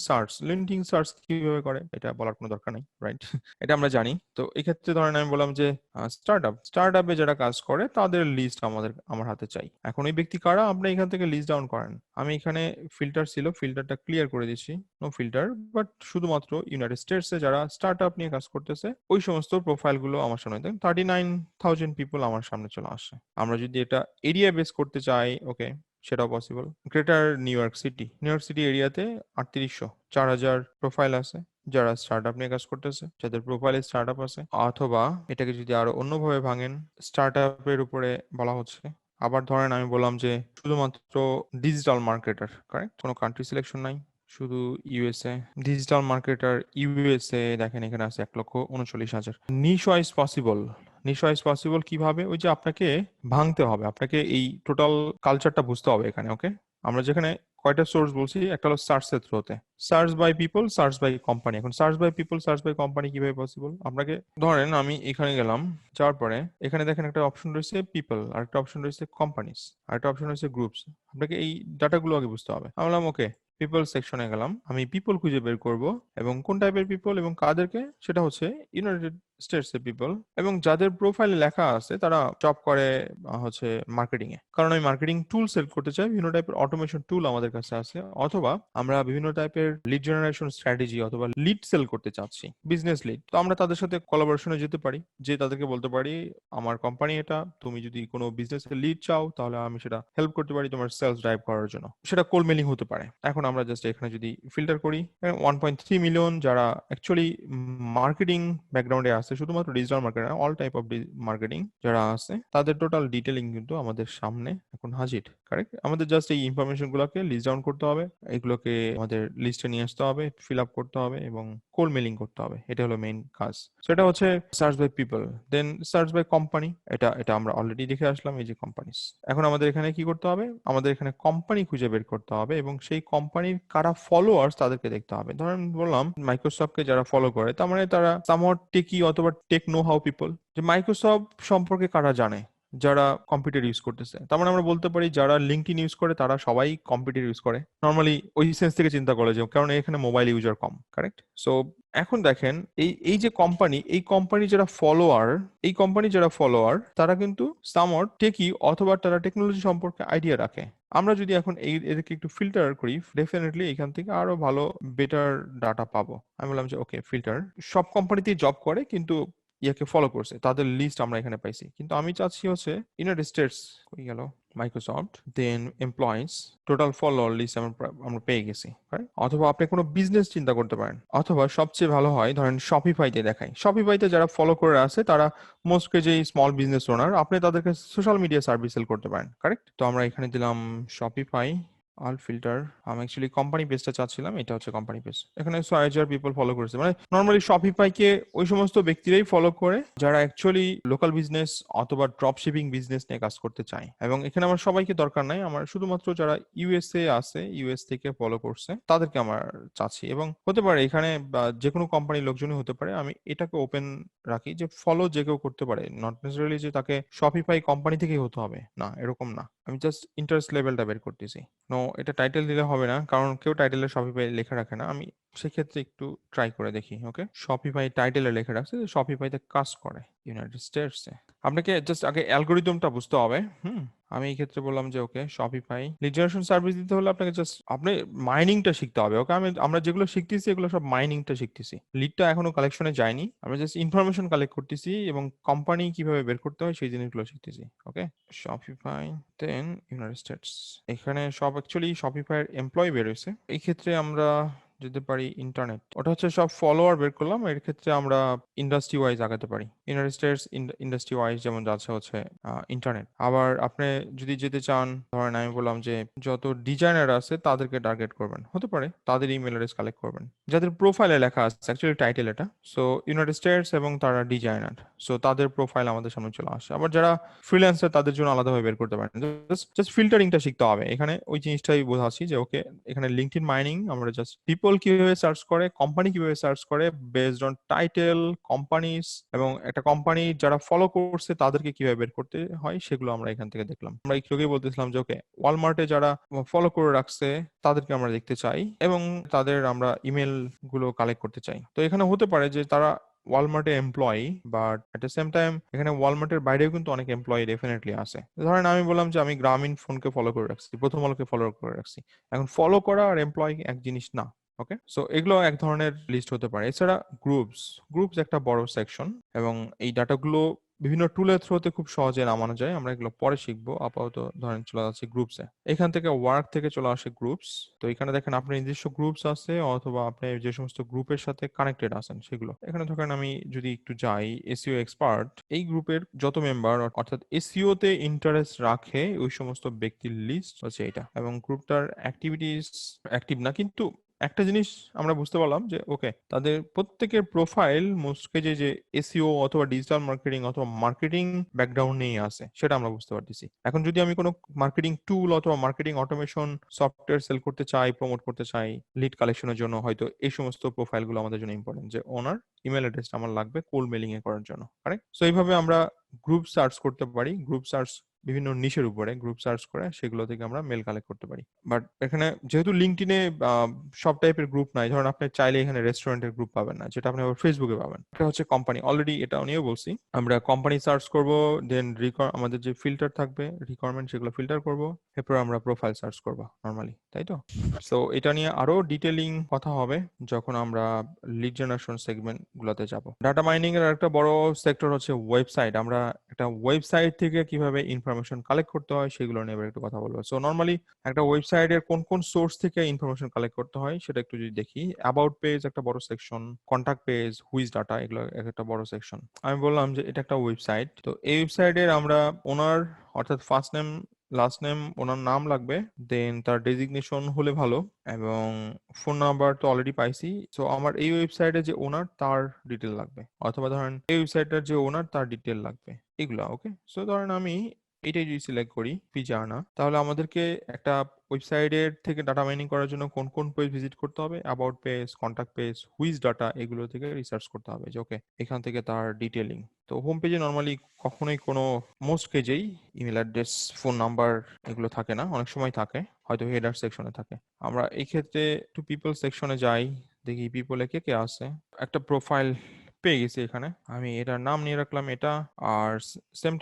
সার্চ কিভাবে করে এটা বলার কোনো দরকার নেই, রাইট? এটা আমরা জানি। তো এই ক্ষেত্রে ধরেন আমি বললাম যে স্টার্টআপে যারা কাজ করে তাদের লিস্ট আমার হাতে চাই। এখন ওই ব্যক্তি কারা, আপনি এখান থেকে লিস্ট ডাউন করেন। আমি এখানে ফিল্টার ছিল, ফিল্টারটা ক্লিয়ার করে দিচ্ছি, নো ফিল্টার, বাট শুধুমাত্র ইউনাইটেড স্টেটসে যারা স্টার্টআপ নিয়ে কাজ করতেছে ওই সমস্ত প্রোফাইলগুলো আমার সামনে দেন। 39,000 পিপল আমার সামনে চলে আসে। আমরা যদি এটা এরিয়া বেস করতে চাই, ওকে, সেটাও possible. Greater new York city এরিয়াতে 3800 প্রোফাইল আছে যারা স্টার্টআপ নিয়ে কাজ করতেছে, যাদের প্রোফাইলে স্টার্টআপ আছে। অথবা এটাকে যদি আরো অন্যভাবে ভাঙেন, স্টার্টআপের উপরে বলা হচ্ছে। আবার ধরেন আমি বললাম যে শুধুমাত্র ডিজিটাল মার্কেটার, কারেক্ট, কোনো কান্ট্রি সিলেকশন নাই, শুধু ইউএসএ। ডিজিটাল মার্কেটার ইউএসএ, দেখেন এখানে আছে 1,39,000। নিশ ওয়াইজ পসিবল কিভাবে? ওই যে আপনাকে ভাঙতে হবে, আপনাকে এই টোটাল কালচারটা বুঝতে হবে এখানে, ওকে? আমরা যেখানে কয়টা সোর্স বলছি, একটা হলো সার্চের থ্রুতে, search by people, search by company. এখন search by people, search by company কিভাবে পসিবল? আপনাকে ধরেন আমি এখানে গেলাম, যাওয়ার পরে এখানে দেখেন একটা অপশন রয়েছে পিপল, আর একটা অপশন রয়েছে কোম্পানিজ, আর একটা অপশন রয়েছে গ্রুপস। আপনাকে এই ডাটাগুলো আগে বুঝতে হবে। আমি বললাম ওকে, পিপল সেকশনে গেলাম, আমি পিপল খুঁজে বের করব এবং কোন টাইপের পিপল এবং কাদেরকে, সেটা হচ্ছে ইউনাইটেড স্টেটস এর পিপল, এবং যাদের প্রোফাইলে লেখা আছে তারা জব করে হচ্ছে মার্কেটিং এ। কারণ আমি মার্কেটিং টুল সেল করতে চাই, বিভিন্ন টাইপের অটোমেশন টুল আমাদের কাছে আছে, অথবা আমরা বিভিন্ন টাইপের লিড জেনারেশন স্ট্র্যাটেজি অথবা লিড সেল করতে চাচ্ছি, বিজনেস লিড। তো আমরা তাদের সাথে কোলাবোরেশনে যেতে পারি, যে তাদেরকে বলতে পারি আমার কোম্পানি এটা, তুমি যদি কোনো বিজনেস লিড চাও তাহলে আমি সেটা হেল্প করতে পারি তোমার সেলস ড্রাইভ করার জন্য। সেটা কোল্ড মেলিং হতে পারে। এখন আমরা জাস্ট এখানে যদি ফিল্টার করি, 1.3 মিলিয়ন যারা অ্যাকচুয়ালি মার্কেটিং ব্যাকগ্রাউন্ডে আছে, শুধুমাত্র digital marketing, all type of marketing যারা আছে, তাদের টোটাল ডিটেলিং কিন্তু আমাদের সামনে এখন হাজির, কারেক্ট? আমাদের জাস্ট এই ইনফরমেশন গুলোকে লিস্ট ডাউন করতে হবে, এগুলোকে আমাদের লিস্টে নিয়ে আসতে হবে, ফিল আপ করতে হবে এবং কোল্ড মেলিং করতে হবে। এটা হলো মেইন কাজ। সেটা হচ্ছে search by people. Then search by company, এটা এটা আমরা অলরেডি দেখে আসলাম, এই যে কোম্পানিস। এখন আমাদের এখানে কি করতে হবে? আমাদের এখানে কোম্পানি খুঁজে বের করতে হবে এবং সেই কোম্পানির কারা ফলোয়ার্স তাদেরকে দেখতে হবে। ধরেন বললাম মাইক্রোসফটকে যারা ফলো করে, তার মানে তারা সামহাট টেকি অথবা টেক নো হাউ পিপল, যে মাইক্রোসফট সম্পর্কে কারা জানে, যারা কম্পিউটার ইউজ করতেছে। তার মানে আমরা বলতে পারি যারা লিঙ্কডইন ইউজ করে তারা সবাই কম্পিউটার ইউজ করে, নর্মালি ওই সেন্স থেকে চিন্তা করে, যে কারণ এখানে মোবাইল ইউজার কম, কারেক্ট? সো এখন দেখেন এই যে কোম্পানি, এই কোম্পানি যারা ফলোয়ার তারা কিন্তু সামহাট টেকি অথবা তারা টেকনোলজি সম্পর্কে আইডিয়া রাখে। আমরা যদি এখন এদেরকে একটু ফিল্টার করি, ডেফিনেটলি এখান থেকে আরো ভালো বেটার ডাটা পাবো। আমি বললাম যে ওকে, ফিল্টার, সব কোম্পানিতেই জব করে কিন্তু ইয়াকে ফলো করছে, তাদের লিস্ট আমরা এখানে পাইছি। কিন্তু আমি চাচ্ছি হচ্ছে ইউনাইটেড স্টেটস, কই গেল, মাইক্রোসফট, দেন এমপ্লয়িজ, টোটাল ফলোয়ার লিস্ট আমরা পেয়ে গেছি, right? অথবা আপনি কোনো বিজনেস চিন্তা করতে পারেন, অথবা সবচেয়ে ভালো হয় ধরেন শপিফাইতে দেখাই। শপিফাইতে যারা ফলো করে আছে তারা মোস্টলি যে স্মল বিজনেস ওনার, আপনি তাদেরকে সোশ্যাল মিডিয়া সার্ভিস সেল করতে পারেন, কারেক্ট? তো আমরা এখানে দিলাম শপিফাই, অল ফিল্টার। আমি অ্যাকচুয়ালি কোম্পানি পেজটা চাচ্ছিলাম, এটা হচ্ছে কোম্পানি পেজ। এখানে 6,000 পিপল ফলো করেছে, মানে নর্মালি শপিফাইকে ওই সমস্ত ব্যক্তিরাই ফলো করে যারা অ্যাকচুয়ালি লোকাল বিজনেস অথবা ড্রপ শিপিং বিজনেস নিয়ে কাজ করতে চায়। এবং এখানে আমার সবাইকে দরকার নাই, আমার শুধুমাত্র যারা ইউএসএ আছে, ইউএস থেকে ফলো করছে তাদেরকে আমার চাচ্ছি। এবং হতে পারে এখানে যে কোনো কোম্পানির লোকজনই হতে পারে, আমি এটাকে ওপেন রাখি যে ফলো যে কেউ করতে পারে, নট নেসেসারিলি যে তাকে শপিফাই কোম্পানি থেকেই হতে হবে, না এরকম না। আমি জাস্ট ইন্টারেস্ট লেভেলটা বের করতেছি। নো, এটা টাইটেল দিলে হবে না, কারণ কেউ টাইটেলে শপিফাই লেখা রাখে না। আমি সেক্ষেত্রে একটু ট্রাই করে দেখি। ওকে, শপিফাই টাইটেলে লেখা রাখছে যে শপিফাইতে কাজ করে ইউনাইটেড স্টেটসে। আপনাকে জাস্ট আগে অ্যালগোরিদমটা বুঝতে হবে। আমি এই ক্ষেত্রে বললাম যে ওকে শপিফাই লিড জেনারেশন সার্ভিস দিতে হলে আপনাকে জাস্ট আপনি মাইনিংটা শিখতে হবে। ওকে, আমরা যেগুলো শিখতেছি এগুলো সব মাইনিংটা শিখতেছি, লিডটা এখনো কালেকশনে যায়নি। আমরা জাস্ট ইনফরমেশন কালেক্ট করতেছি এবং কোম্পানি কিভাবে বের করতে হয় সেই জিনিসগুলো শিখতেছি। ওকে, শপিফাই দেন ইউনাইটেড স্টেটস, এখানে সব অ্যাকচুয়ালি শপিফাইয়ের এমপ্লয়ি বের হয়েছে। এই ক্ষেত্রে আমরা যেতে পারি ইন্টারনেট, ওটা হচ্ছে সব ফলোয়ার বের করলাম। এর ক্ষেত্রে আমরা ইন্ডাস্ট্রি ওয়াইজ আগাতে পারি, ইউনাইটেড স্টেটস ইন্ডাস্ট্রি ওয়াইজ যেমন যাচ্ছে হচ্ছে ইন্টারনেট। আবার আপনি যদি যেতে চান, ধরেন আমি বললাম যে যত ডিজাইনার আছে তাদেরকে টার্গেট করবেন, হতে পারে তাদের ইমেল অ্যাড্রেস কালেক্ট করবেন যাদের প্রোফাইলে লেখা আছে, অ্যাকচুয়ালি টাইটেল এটা। সো ইউনাইটেড স্টেটস এবং তারা ডিজাইনার, সো তাদের প্রোফাইল আমাদের সামনে চলে আসে। আবার যারা ফ্রিল্যান্সার তাদের জন্য আলাদাভাবে বের করতে পারেন। জাস্ট ফিল্টারিংটা শিখতে হবে। এখানে ওই জিনিসটাই বোঝাচ্ছি যে ওকে, এখানে লিঙ্কডইন মাইনিং, আমরা জাস্ট পিপল কিভাবে সার্চ করে, কোম্পানি কিভাবে সার্চ করে বেসড অন টাইটেল, কোম্পানিজ, এবং একটা কোম্পানি যারা ফলো করছে তাদেরকে কিভাবে বের করতে হয় সেগুলো আমরা এখান থেকে দেখলাম। আমরা একটু আগেই বলতেছিলাম যে ওকে, ওয়ালমার্টে যারা ফলো করে রাখছে তাদেরকে আমরা দেখতে চাই এবং তাদের আমরা ইমেল গুলো কালেক্ট করতে চাই। তো এখানে হতে পারে যে তারা ওয়ালমার্টে employee, but at the same time এখানে ওয়ালমার্টের বাইরেও কিন্তু অনেক এমপ্লয়ি ডেফিনেটলি আছে। ধরেন আমি বললাম যে আমি গ্রামীণ ফোনকে ফলো করে রাখছি, প্রথম আলোকে ফলো করে রাখছি। এখন ফলো করা আর এমপ্লয়ি এক জিনিস না। ওকে, সো এগুলো এক ধরনের লিস্ট হতে পারে। এছাড়া গ্রুপস, গ্রুপস একটা বড় সেকশন, এবং এই ডাটাগুলো বিভিন্ন টুলের থ্রুতে খুব সহজে নামানো যায়। আমরা এগুলো পরে শিখবো। আপাতত ধরেন চলে যাচ্ছে গ্রুপসে। এখান থেকে ওয়ার্ক থেকে চলে আসে গ্রুপস। তো এখানে দেখেন আপনার নিজস্ব গ্রুপস আছে, অথবা আপনি যে সমস্ত গ্রুপের সাথে কানেক্টেড আছেন সেগুলো। এখানে ধরেন আমি যদি একটু যাই এসইও এক্সপার্ট, এই গ্রুপের যত মেম্বার অর্থাৎ এসইও তে ইন্টারেস্ট রাখে ওই সমস্ত ব্যক্তির লিস্ট হচ্ছে এটা। এবং গ্রুপটার অ্যাক্টিভিটিস অ্যাক্টিভ না, কিন্তু একটা জিনিস আমরা বুঝতে পারলাম যে ওকে, তাদের প্রত্যেকের প্রোফাইল মোস্টলি যে এসইও অথবা ডিজিটাল মার্কেটিং অথবা মার্কেটিং ব্যাকগ্রাউন্ড নিয়ে আছে সেটা আমরা বুঝতে পারতেছি। এখন যদি আমি কোনো মার্কেটিং টুল অথবা মার্কেটিং অটোমেশন সফটওয়্যার সেল করতে চাই, প্রমোট করতে চাই লিড কালেকশনের জন্য, হয়তো এই সমস্ত প্রোফাইলগুলো আমাদের জন্য ইম্পর্টেন্ট, যে ওনার ইমেল অ্যাড্রেসটা আমার লাগবে কোল্ড মেলিং এ করার জন্য। কারেক্ট? সো এইভাবে আমরা গ্রুপ সার্চ করতে পারি। গ্রুপ সার্চ বিভিন্ন নিশের উপরে গ্রুপ সার্চ করে সেগুলো থেকে আমরা মেল কালেক্ট করতে পারি। বাট এখানে যেহেতু লিঙ্কডইনে সব টাইপের গ্রুপ নাই, ধরুন আপনি চাইলে এখানে রেস্টুরেন্টের গ্রুপ পাবেন না, যেটা আপনি আবার ফেসবুকে পাবেন। এটা হচ্ছে কোম্পানি, অলরেডি এটা নিয়েও বলছি। আমরা কোম্পানি সার্চ করব, দেন আমাদের যে ফিল্টার থাকবে রিকোয়ারমেন্ট সেগুলো ফিল্টার করব, এরপর আমরা প্রোফাইল সার্চ করব নর্মালি, তাই তো? সো এটা নিয়ে আরো ডিটেইলিং কথা হবে যখন আমরা লিড জেনারেশন সেগমেন্ট গুলোতে যাব। ডাটা মাইনিং এর একটা বড় সেক্টর হচ্ছে ওয়েবসাইট। আমরা একটা ওয়েবসাইট থেকে কিভাবে ইনফরমেশন কালেক্ট করতে হয় সেগুলো নিয়ে এবার একটু কথা বলবো। সো নর্মালি একটা ওয়েবসাইটের কোন কোন সোর্স থেকে ইনফরমেশন কালেক্ট করতে হয় সেটা একটু যদি দেখি। অ্যাবাউট পেজ একটা বড় section, contact page, whois data, এগুলো একটা বড় সেকশন। আমি বললাম যে এটা একটা ওয়েবসাইট, তো এই ওয়েবসাইটের আমরা ওনার অর্থাৎ ফার্স্ট নেম লাস্ট নেম, ওনার নাম লাগবে, দেন তার ডেজিগনেশন হলে ভালো, এবং ফোন নাম্বার তো অলরেডি পাইছি। সো আমার এই ওয়েবসাইটে যে ওনার তার ডিটেল লাগবে, অথবা ধরেন এই ওয়েবসাইটের যে ওনার তার ডিটেল লাগবে, এগুলা। ওকে, সো ধরেন আমি এটাই যদি সিলেক্ট করি পিজানা, তাহলে আমাদেরকে একটা ওয়েবসাইটের থেকে ডাটা মাইনিং করার জন্য কোন কোন পেজ ভিজিট করতে হবে, about page, contact page, whois data, এগুলো থেকে রিসার্চ করতে হবে যে ওকে এখান থেকে তার ডিটেলিং। তো হোম পেজে নর্মালি কখনোই কোনো মোস্ট পেজেই ইমেল অ্যাড্রেস, ফোন নাম্বার এগুলো থাকে না, অনেক সময় থাকে, হয়তো হেডার সেকশনে থাকে। আমরা এই ক্ষেত্রে টু পিপল সেকশনে যাই, দেখি পিপলে কে কে আছে। একটা প্রোফাইল পেয়ে গেছি এখানে। আমি এটার নাম নিয়ে রাখলাম এটা, আর সেম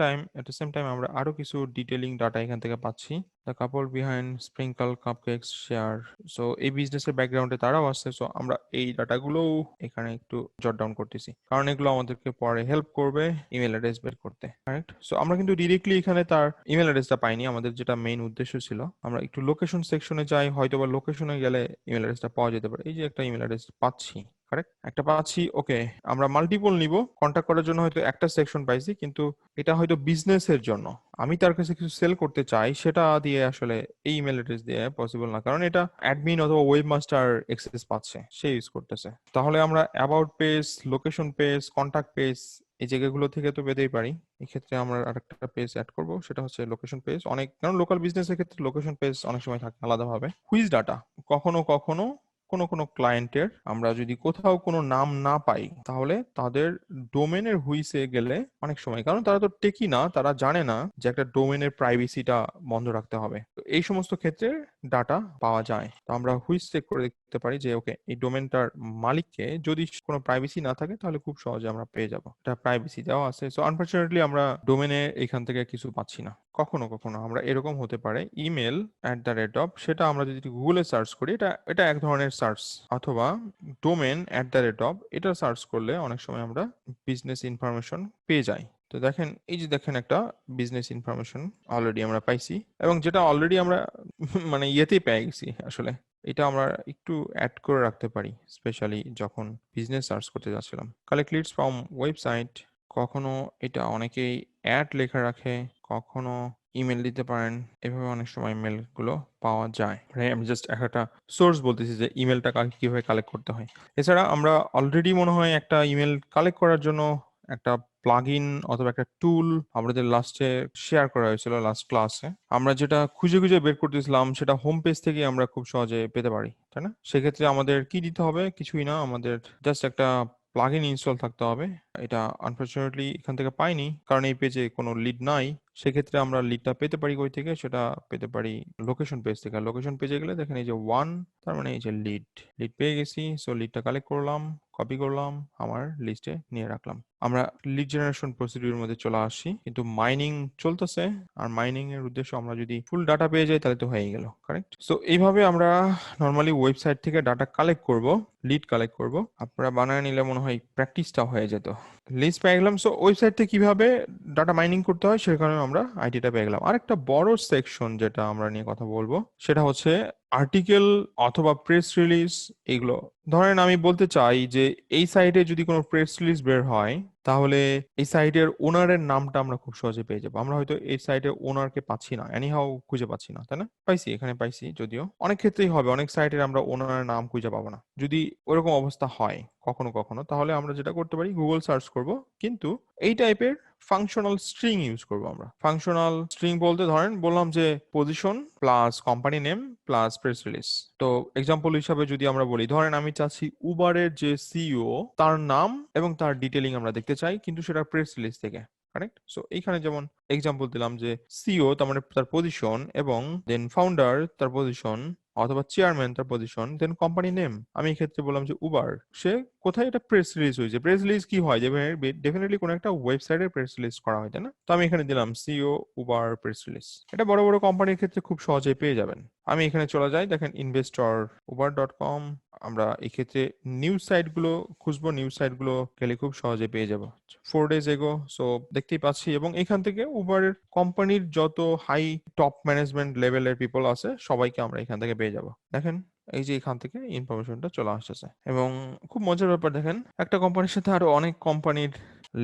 টাইম আমরা আরো কিছু ডিটেইলিং ডাটা এখান থেকে পাচ্ছি। The couple behind sprinkle কাপকেকস share, so এই বিজনেসের ব্যাকগ্রাউন্ডে তারাও আসছে। সো আমরা এই ডাটাগুলোও এখানে একটু জট ডাউন করতেছি, কারণ এগুলো আমাদেরকে পরে হেল্প করবে ইমেল অ্যাড্রেস বের করতে, কারেক্ট? সো আমরা কিন্তু ডিরেক্টলি এখানে তার ইমেল অ্যাড্রেসটা পাইনি, আমাদের যেটা মেইন উদ্দেশ্য ছিল। আমরা একটু লোকেশন সেকশনে যাই, হয়তো বা লোকেশনে গেলে ইমেল অ্যাড্রেসটা পাওয়া যেতে পারে। এই যে একটা ইমেল অ্যাড্রেস পাচ্ছি, কারেক্ট, একটা পাচ্ছি। ওকে, আমরা মাল্টিপল নিব কন্ট্যাক্ট করার জন্য, হয়তো একটা সেকশন পাইছি, কিন্তু এটা হয়তো বিজনেসের জন্য। আমি তার কাছে কিছু সেল করতে চাই, সেটা দিয়ে আসলে এই ইমেল অ্যাড্রেস দিয়ে পসিবল না, কারণ এটা অ্যাডমিন অথবা ওয়েব মাস্টার এক্সেস পাচ্ছে, সে ইউজ করতেছে। তাহলে আমরা about page, location page, contact page, এই জায়গাগুলো থেকে তো পেতেই পারি। এক্ষেত্রে আমরা আরেকটা পেজ অ্যাড করব, সেটা হচ্ছে লোকেশন পেজ। অনেক, কারণ লোকাল বিজনেসের ক্ষেত্রে লোকেশন পেজ অনেক সময় থাকে আলাদাভাবে। হুইজ ডাটা, কখনো কখনো কোনো কোনো ক্লায়েন্টের আমরা যদি কোথাও কোনো নাম না পাই, তাহলে তাদের ডোমেনের হুইসে গেলে অনেক সময়, কারণ তারা তো টেকি না, তারা জানে না যে একটা ডোমেনের প্রাইভেসিটা বন্ধ রাখতে হবে, তো এই সমস্ত ক্ষেত্রে ডাটা পাওয়া যায়। তো আমরা হুইস চেক করে দেখতে পারি যে ওকে, এই ডোমেনটার মালিককে যদি কোনো প্রাইভেসি না থাকে, তাহলে খুব সহজে আমরা পেয়ে যাব, এটা প্রাইভেসি দেওয়া আছে। সো আনফরচুনেটলি আমরা ডোমেনে এখান থেকে কিছু পাচ্ছি না। কখনো কখনো আমরা এরকম হতে পারে ইমেল @, সেটা আমরা যদি গুগলে সার্চ করি, এটা এটা এক ধরনের সার্চ, অথবা ডোমেন @, এটা সার্চ করলে অনেক সময় আমরা বিজনেস ইনফরমেশন পেয়ে যাই। তো দেখেন, এই যে দেখেন একটা বিজনেস ইনফরমেশন অলরেডি আমরা পাইছি, এবং যেটা অলরেডি আমরা মানে ইয়েতেই পেয়ে গেছি আসলে। এটা আমরা একটু অ্যাড করে রাখতে পারি, স্পেশালি যখন বিজনেস সার্চ করতে যাচ্ছিলাম। কালেক্ট লিডস ফ্রম ওয়েবসাইট, কখনো এটা অনেকেই অ্যাড লেখা রাখে, কখনো ইমেল দিতে পারেন, এভাবে অনেক সময় ইমেল গুলো পাওয়া যায়। মানে আমি জাস্ট একটা সোর্স বলতেছি যে ইমেলটা কিভাবে কালেক্ট করতে হয়। এছাড়া আমরা অলরেডি মনে হয় একটা ইমেল কালেক্ট করার জন্য একটা প্লাগইন অথবা একটা টুল আমাদের লাস্টে শেয়ার করা হয়েছিল লাস্ট ক্লাসে। আমরা যেটা খুঁজে খুঁজে বের করতেছিলাম, সেটা হোম পেজ থেকে আমরা খুব সহজে পেতে পারি, তাই না? সেক্ষেত্রে আমাদের কি দিতে হবে? কিছুই না, আমাদের জাস্ট একটা প্লাগইন ইনস্টল থাকতে হবে। এটা আনফরচুনেটলি এখান থেকে পাইনি, কারণ এই পেজে কোনো লিড নাই। সেক্ষেত্রে আমরা লিডটা পেতে পারি কই থেকে? সেটা পেতে পারি লোকেশন পেজ থেকে। লোকেশন পেজে গেলে দেখেন এই যে 1, তার মানে এই যে লিড পেয়ে গেছি। সো লিডটা কালেক্ট করলাম, কপি করলাম, আমার লিস্টে নিয়ে রাখলাম। আমরা লিড জেনারেশন প্রসিডিউর মধ্যে চলে আসি, কিন্তু মাইনিং চলতেছে, আর মাইনিং এর উদ্দেশ্য আমরা যদি ফুল ডাটা পেয়ে যাই, তাহলে তো হয়ে গেল, কারেক্ট? সো এইভাবে আমরা নর্মালি ওয়েবসাইট থেকে ডাটা কালেক্ট করব, লিড কালেক্ট করব। আপনারা বানায় নিলে মনে হয় প্র্যাকটিসটা হয়ে যেত। লিস্ট পেয়ে গেলাম। সো ওয়েবসাইট থেকে কিভাবে ডাটা মাইনিং করতে হয়, সেখানে আমরা আইডিটা পেয়ে গেলাম। আরেকটা বড় সেকশন যেটা আমরা নিয়ে কথা বলবো, সেটা হচ্ছে আর্টিকেল অথবা প্রেস রিলিজ। এগুলো ধরেন আমি বলতে চাই যে এই সাইটে যদি কোনো প্রেস রিলিজ বের হয়, তাহলে এই সাইটের ওনারের নামটা আমরা খুব সহজে পেয়ে যাবো। আমরা হয়তো এই সাইটের ওনারকে পাচ্ছি না, এনিহাও খুঁজে পাচ্ছি না, তাই না? পাইছি, এখানে পাইছি, যদিও অনেক ক্ষেত্রেই হবে, অনেক সাইটের আমরা ওনারের নাম খুঁজে পাবো না। যদি ওরকম অবস্থা হয় কখনো কখনো, তাহলে আমরা যেটা করতে পারি, গুগল সার্চ করব, কিন্তু এই টাইপের ফাংশনাল স্ট্রিং ইউজ করব। আমরা ফাংশনাল স্ট্রিং বলতে ধরেন বললাম যে position plus company name plus press release. তো এক্সাম্পল হিসাবে যদি আমরা বলি, ধরেন আমি চাচ্ছি উবারের যে সিইও, তার নাম এবং তার ডিটেলিং আমরা দেখতে চাই, কিন্তু সেটা প্রেস রিলিজ থেকে, কারেক্ট? সো এইখানে যেমন এক্সাম্পল দিলাম যে সিইও, তার মানে তার পজিশন, এবং দেন ফাউন্ডার তার পজিশন, অথবা চেয়ারম্যান তার পজিশন, দেন কোম্পানি নেম। আমি এই ক্ষেত্রে বললাম যে উবার। সে কোথায় এটা প্রেস রিলিজ হয়েছে? প্রেস রিলিজ কি হয়? যে ডেফিনেটলি কোনো একটা ওয়েবসাইটে প্রেস রিলিজ করা হয়, তাই না? তো আমি এখানে দিলাম সিইও উবার প্রেস রিলিজ। এটা বড় বড় কোম্পানির ক্ষেত্রে খুব সহজেই পেয়ে যাবেন। আমি এখানে চলে যাই, দেখেন ইনভেস্টর uber.com। আমরা এই ক্ষেত্রে নিউজ সাইট গুলো খুঁজবো, নিউজ সাইট গুলো গেলে খুব সহজে পেয়ে যাবো। 4 days ago, সো দেখতেই পাচ্ছি, এবং এখান থেকে উবারের কোম্পানির যত হাই টপ ম্যানেজমেন্ট লেভেলের পিপল আছে, সবাইকে আমরা এখান থেকে পেয়ে যাব। দেখেন, এই যে এখান থেকে ইনফরমেশনটা চলে আসতেছে, এবং খুব মজার ব্যাপার, দেখেন একটা কোম্পানির সাথে আরো অনেক কোম্পানির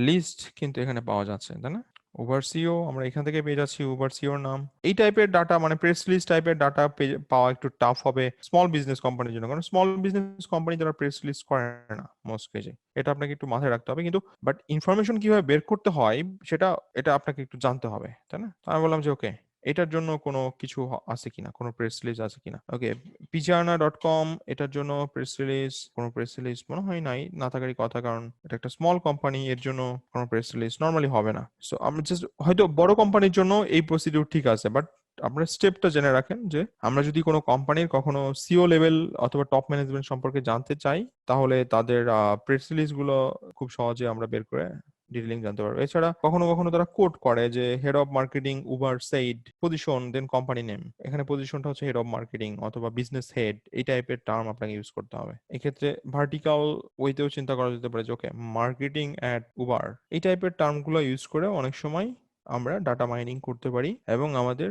লিস্ট কিন্তু এখানে পাওয়া যাচ্ছে, তাই না? উবার সিও আমরা এখান থেকে পেয়ে যাচ্ছি, উবার সিওর নাম। এই টাইপের ডাটা, মানে প্রেস লিস্ট টাইপের ডাটা পাওয়া একটু টাফ হবে স্মল বিজনেস কোম্পানির জন্য, কারণ স্মল বিজনেস কোম্পানি যারা প্রেস লিস্ট করে না মোস্ট কেজে, এটা আপনাকে একটু মাথায় রাখতে হবে। কিন্তু বাট ইনফরমেশন কিভাবে বের করতে হয়, সেটা এটা আপনাকে একটু জানতে হবে, তাই না? তো আমি বললাম যে ওকে, এটার জন্য কোনো কিছু আছে কিনা, কোনো প্রেস রিলিজ আছে কিনা। ওকে, পিজানা.com, এটার জন্য প্রেস রিলিজ, কোনো প্রেস রিলিজ মনে হয় নাই, না থাকারই কথা, কারণ এটা একটা স্মল কোম্পানি, এর জন্য কোনো প্রেস রিলিজ নর্মালি হবে না। সো আমরা জাস্ট হয়তো বড় কোম্পানির জন্য এই প্রসিডিউর ঠিক আছে, বাট আপনারা স্টেপটা জেনে রাখেন যে আমরা যদি কোনো কোম্পানির কখনো সিও লেভেল অথবা টপ ম্যানেজমেন্ট সম্পর্কে জানতে চাই, তাহলে তাদের প্রেস রিলিজ গুলো খুব সহজে আমরা বের করে ডিটেইলিং জানতে পারবো। এছাড়া কখনো কখনো তারা কোট করে যে head of marketing Uber said position then company name, এখানে পজিশনটা হচ্ছে হেড অফ মার্কেটিং অথবা বিজনেস হেড, এই টাইপের টার্ম আপনাকে ইউজ করতে হবে। এক্ষেত্রে ভার্টিক্যাল ওয়েতেও চিন্তা করা যেতে পারে যে ওকে মার্কেটিং অ্যাট উবার, এই টাইপের টার্মগুলো ইউজ করে অনেক সময় আমরা ডাটা মাইনিং করতে পারি এবং আমাদের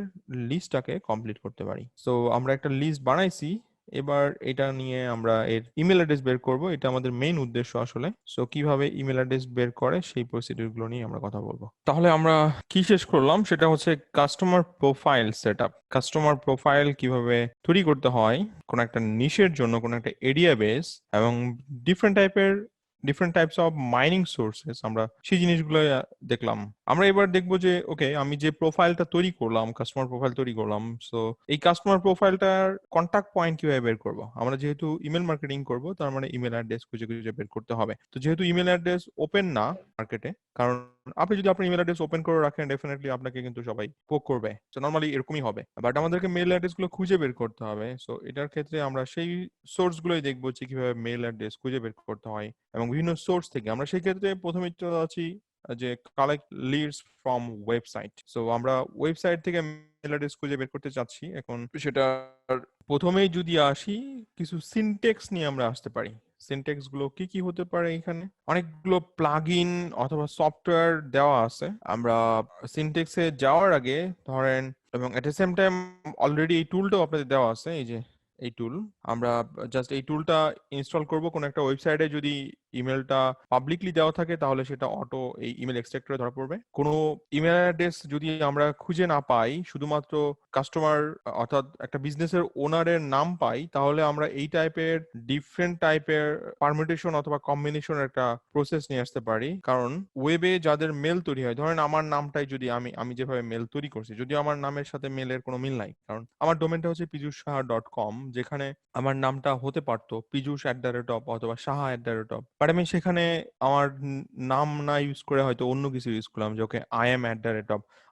লিস্টটাকে কমপ্লিট করতে পারি। সো আমরা একটা লিস্ট বানাইছি, এবার এটা নিয়ে আমরা এর ইমেল অ্যাড্রেস বের করব, এটা আমাদের মেইন উদ্দেশ্য আসলে। সো কিভাবে ইমেল অ্যাড্রেস বের করে সেই প্রসিডিউর গুলো নিয়ে আমরা কথা বলবো। তাহলে আমরা কি শেষ করলাম সেটা হচ্ছে customer profile setup. Customer profile কিভাবে তৈরি করতে হয় কোন একটা নিশের জন্য, কোন একটা এরিয়া বেস এবং different types of mining sources, আমরা সেই জিনিসগুলো দেখলাম। আমরা এবার দেখবো যে ওকে আমি যে প্রোফাইলটা তৈরি করলাম, কাস্টমার প্রোফাইল তৈরি করলাম, সো এই কাস্টমার প্রোফাইলটার কন্টাক্ট পয়েন্ট কিভাবে বের করব। আমরা যেহেতু ইমেল মার্কেটিং করব, তার মানে ইমেল অ্যাড্রেস খুঁজে খুঁজে বের করতে হবে। তো যেহেতু ইমেল অ্যাড্রেস ওপেন না মার্কেটে, কারণ আপনি যদি আপনার ইমেল অ্যাড্রেস ওপেন করে রাখেন ডেফিনেটলি আপনাকে কিন্তু সবাই পোক করবে, তো নর্মালি এরকমই হবে। বাট আমাদেরকে মেল অ্যাড্রেস গুলো খুঁজে বের করতে হবে। সো এটার ক্ষেত্রে আমরা সেই সোর্স গুলোই দেখবো যে কিভাবে মেল অ্যাড্রেস খুঁজে বের করতে হয় এবং বিভিন্ন সোর্স থেকে। আমরা সেই ক্ষেত্রে প্রথমে চলে যাচ্ছি যে collect leads from website. So আমরা ওয়েবসাইট থেকে মেল অ্যাড্রেস খুঁজে বের করতে চাচ্ছি। এখন সেটা প্রথমেই যদি আসি, কিছু সিনটেক্স নিয়ে আমরা আসতে পারি। সিনটেক্স গুলো কি কি হতে পারে, এখানে অনেকগুলো প্লাগইন অথবা সফটওয়্যার দেওয়া আছে। আমরা সিনটেক্সে যাওয়ার আগে ধরেন, এবং এট দ্য সেম টাইম অলরেডি এই টুলটাও আপনাদের দেওয়া আছে, এই যে এই টুল, আমরা জাস্ট এই টুলটা ইনস্টল করব। কোন একটা ওয়েবসাইটে যদি ইমেলটা পাবলিকলি দেওয়া থাকে তাহলে সেটা অটো এই ইমেল এক্সট্রাক্টরে ধরা পড়বে। কোনো ইমেল অ্যাড্রেস যদি আমরা খুঁজে না পাই, শুধুমাত্র কাস্টমার অর্থাৎ একটা বিজনেসের ওনারের নাম পাই, তাহলে আমরা এই টাইপের ডিফারেন্ট টাইপের পারমিটেশন অথবা কম্বিনেশনের একটা প্রসেস নিয়ে আসতে পারি। কারণ ওয়েবে যাদের মেল তৈরি হয়, ধরেন আমার নামটাই যদি আমি যেভাবে মেল তৈরি করছি, যদি আমার নামের সাথে মেলের কোনো মিল নাই, কারণ আমার ডোমেনটা হচ্ছে piyushsaha.com, যেখানে আমার নামটা হতে পারতো piyush@, অথবা saha@, বাট আমি সেখানে আমার নাম না ইউজ করে হয়তো অন্য কিছু ইউজ করলাম, যে ওকে IM@,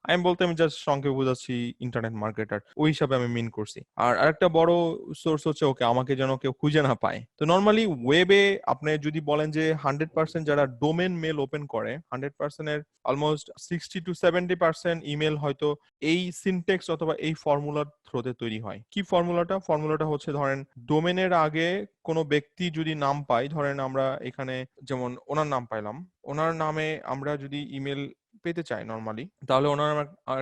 আমি বলতে আমি জাস্ট সঙ্গে বোঝাচ্ছি ইন্টারনেট মার্কেটার, ওই হিসাবে আমি মিন করছি। আর আরেকটা বড় সোর্স হচ্ছে ওকে আমাকে যেন কেউ খুঁজে না পায়। তো নর্মালি ওয়েবে আপনি যদি বলেন যে 100% যারা ডোমেন মেল ওপেন করে, 100% এর অলমোস্ট 60 to 70% ইমেল হয়তো এই সিনটেক্স অথবা এই ফর্মুলার থ্রুতে তৈরি হয়। কি ফর্মুলাটা হচ্ছে, ধরেন ডোমেনের আগে কোনো ব্যক্তি যদি নাম পাই, ধরেন আমরা এখানে যেমন ওনার নাম পাইলাম, ওনার নামে আমরা যদি ইমেল পেতে চাই নর্মালি, তাহলে ওনার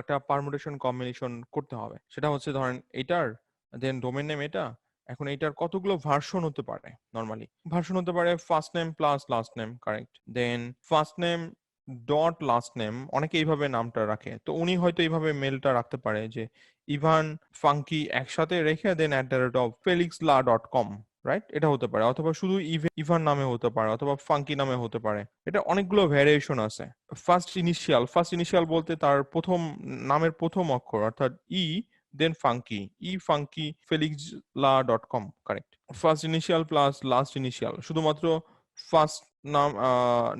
একটা পারমুটেশন কম্বিনেশন করতে হবে। সেটা হচ্ছে ধরেন এটার দেন ডোমেন নেম এটা, এখন এটার কতগুলো ভার্সন হতে পারে। নর্মালি ভার্সন হতে পারে first name plus last name, correct, then first name dot last name, অনেকে এইভাবে নামটা রাখে। তো উনি হয়তো এইভাবে মেলটা রাখতে পারে যে ইভান ফাঙ্কি একসাথে রেখে দেন @felixla.com, রাইট, এটা হতে পারে। অথবা শুধু ইভান নামে হতে পারে, অথবা ফাঙ্কি নামে হতে পারে। এটা অনেকগুলো ভ্যারিয়েশন আছে। ফার্স্ট ইনিশিয়াল বলতে তার প্রথম নামের প্রথম অক্ষর, অর্থাৎ then funky, funky felixla.com, correct. First initial plus last initial, শুধুমাত্র ফার্স্ট নাম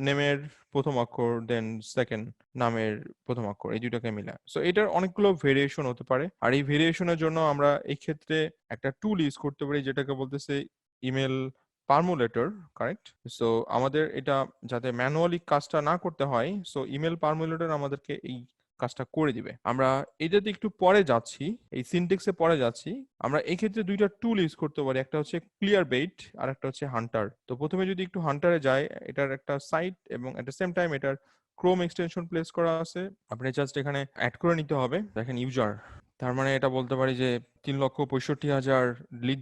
নেমের প্রথম অক্ষর দেন সেকেন্ড নামের প্রথম অক্ষর, এই দুইটাকে মিলায়। সো এটার অনেকগুলো ভেরিয়েশন হতে পারে। আর এই ভেরিয়েশনের জন্য আমরা এই ক্ষেত্রে একটা টুল ইউজ করতে পারি, যেটাকে বলতেছে ইমেল পারমুলেটর, কারেক্ট। সো আমাদের এটা যাতে ম্যানুয়ালি কাজটা না করতে হয়, সো ইমেল পারমুলেটর আমাদেরকে এই কাজটা করে দিবে। আমরা এটাতে একটু পরে যাচ্ছি, এই সিনটেক্সে পরে যাচ্ছি। আমরা এই ক্ষেত্রে দুইটা টুল ইউজ করতে পারি, একটা হচ্ছে ক্লিয়ার বেইট আর একটা হচ্ছে হান্টার। তো প্রথমে যদি একটু হান্টারে যাই, এটার একটা সাইট এবং এট দ্য সেম টাইম এটার ক্রোম এক্সটেনশন প্লেস করা আছে, আপনি জাস্ট এখানে অ্যাড করে নিতে হবে। দেখেন ইউজার, তার মানে এটা বলতে পারি যে 3,65,000 লিড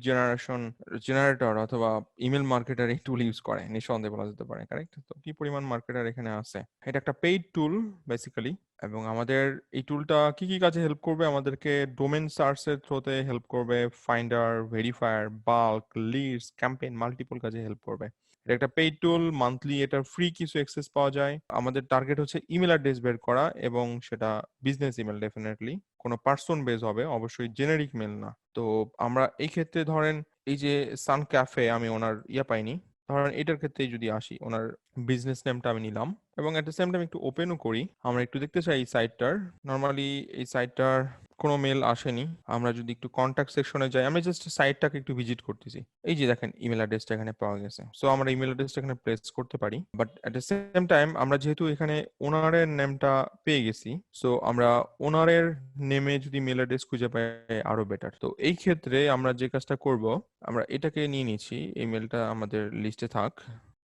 জেনারেটর অথবা ইমেল মার্কেটার এই টুল ইউজ করে, নিঃসন্দেহে বলা যেতে পারে, কারেক্ট। তো কি পরিমাণ মার্কেটার এখানে আছে, এটা একটা পেইড টুল বেসিক্যালি। এবং আমাদের এই টুলটা কি কি কাজে হেল্প করবে, আমাদেরকে ডোমেন সার্চের থ্রুতে হেল্প করবে, finder, verifier, bulk, leads, campaign, multiple কাজে হেল্প করবে। এটা একটা পেইড টুল, মান্থলি এটার ফ্রি কিছু অ্যাক্সেস পাওয়া যায়। আমাদের টার্গেট হচ্ছে ইমেল অ্যাড্রেস বের করা, এবং সেটা বিজনেস ইমেল, ডেফিনেটলি কোনো পার্সন বেস হবে, অবশ্যই জেনারিক মেল না। তো আমরা এই ক্ষেত্রে ধরেন এই যে সান ক্যাফে, আমি ওনার পাইনি, ধরেন এটার ক্ষেত্রে যদি আসি, ওনার বিজনেস নেমটা আমি নিলাম এবং এট দ্য সেম টাইম একটু ওপেনও করি, আমরা একটু দেখতে চাই এই সাইটটার। নর্মালি এই সাইটটার কোনো মেল আসেনি। আমরা যদি একটু কন্ট্যাক্ট সেকশনে যাই, আমি জাস্ট সাইটটাকে একটু ভিজিট করতেছি। এই যে দেখেন ইমেল অ্যাড্রেসটা এখানে পাওয়া গেছে। সো আমরা ইমেল অ্যাড্রেসটা এখানে প্লেস করতে পারি, but at the same time আমরা যেহেতু এখানে ওনারের নেমটা পেয়ে গেছি, সো আমরা ওনারের নেমে যদি মেল অ্যাড্রেস খুঁজে পাই আরো বেটার। তো এই ক্ষেত্রে আমরা যে কাজটা করব, আমরা এটাকে নিয়ে নিচ্ছি, এই মেলটা আমাদের লিস্টে থাক,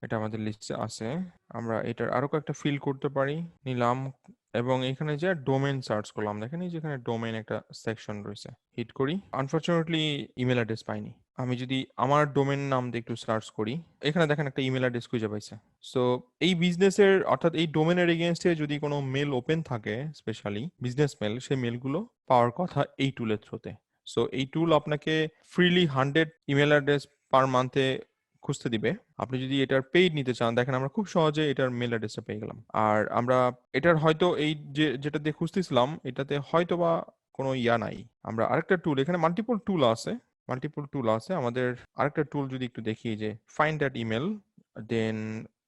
এটা আমাদের লিস্টে আছে। আমরা এটার আরো কয়েকটা ফিল করতে পারি, নিলাম এবং এখানে যে ডোমেন সার্চ করলাম, দেখেন এই যেখানে ডোমেন একটা সেকশন রয়েছে, হিট করি। আনফরচুনেটলি ইমেল অ্যাড্রেস পাইনি। আমি যদি আমার ডোমেন নাম দিয়ে একটু সার্চ করি, এখানে দেখেন একটা ইমেল অ্যাড্রেস খুঁজে পাইছে। সো এই বিজনেসের অর্থাৎ এই ডোমেনের এগেনস্টে যদি কোনো মেল ওপেন থাকে, স্পেশালি বিজনেস মেল, সেই মেলগুলো পাওয়ার কথা এই টুলের থ্রুতে। সো এই টুল আপনাকে ফ্রিলি 100 ইমেল অ্যাড্রেস পার মান্থে খুঁজতে দিবে। আপনি যদি এটার পেইড নিতে চান, দেখেন আমরা খুব সহজে এটার মেল অ্যাড্রেসটা পেয়ে গেলাম। আর আমরা এটার হয়তো এই যেটা দিয়ে খুঁজতেছিলাম, এটাতে হয়তো বা কোনো ইয়া নাই। আমরা আরেকটা টুল, এখানে মাল্টিপল টুল আছে আমাদের। আরেকটা টুল যদি একটু দেখি, যে find that email, then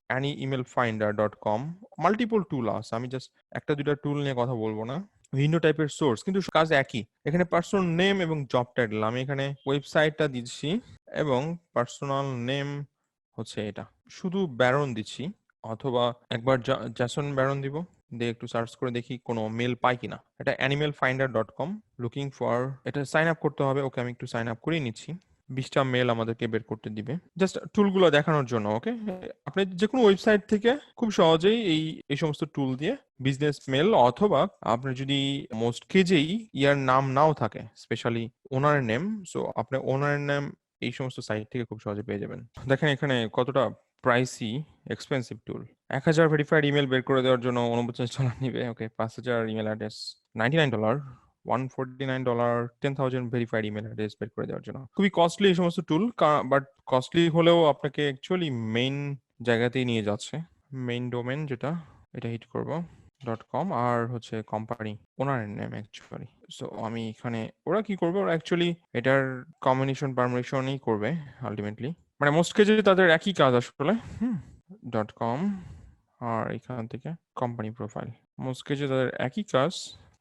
anyemailfinder.com, multiple tool আছে। আমি জাস্ট একটা দুইটা টুল নিয়ে কথা বলবো না, ভিন্ন টাইপের সোর্স, কিন্তু কাজ একই। এখানে পার্সোনাল নেম এবং জব টাইটেল, আমি এখানে ওয়েবসাইটটা দিচ্ছি এবং পার্সোনাল নেম হচ্ছে এটা, শুধু ব্যারন দিচ্ছি, অথবা একবার জ্যাসন ব্যারন দিব, দিয়ে একটু সার্চ করে দেখি কোনো মেল পাই কিনা। এটা animalfinder.com, লুকিং ফর, এটা সাইন আপ করতে হবে। ওকে, আমি একটু সাইন আপ করে নিচ্ছি। 20টা মেল আমাদেরকে বের করতে দিবে, জাস্ট টুলগুলো দেখানোর জন্য। ওকে, আপনি যে কোনো ওয়েবসাইট থেকে খুব সহজেই এই সমস্ত টুল দিয়ে বিজনেস মেল, অথবা আপনার যদি মোস্ট কেজেই ইয়ার নাম নাও থাকে, স্পেশালি ওনার নেম, সো আপনি ওনার নেম এই সমস্ত সাইট থেকে খুব সহজে পেয়ে যাবেন। দেখেন এখানে কতটা প্রাইসি, এক্সপেন্সিভ টুল। 1000 ভেরিফাইড ইমেল বের করে দেওয়ার জন্য $49 নিবে। ওকে, 5000 email address $99, $149, 10,000 verified email address বের করে দেওয়ার জন্য। খুবই কস্টলি এই সমস্ত টুল, বাট কস্টলি হলেও আপনাকে অ্যাকচুয়ালি মেইন জায়গাতেই নিয়ে যাচ্ছে। মেইন ডোমেন যেটা, এটা হিট করব .com, আর হচ্ছে কোম্পানি ওনার নেম অ্যাকচুয়ালি। সো আমি এখানে, ওরা কি করবে, ওরা অ্যাকচুয়ালি এটার কম্বিনেশন পারমিশনই করবে আলটিমেটলি, মানে মোস্ট কেজে তাদের একই কাজ আসলে। .com, আর এখান থেকে কোম্পানি প্রোফাইল, মোস্ট কেজে তাদের একই কাজ,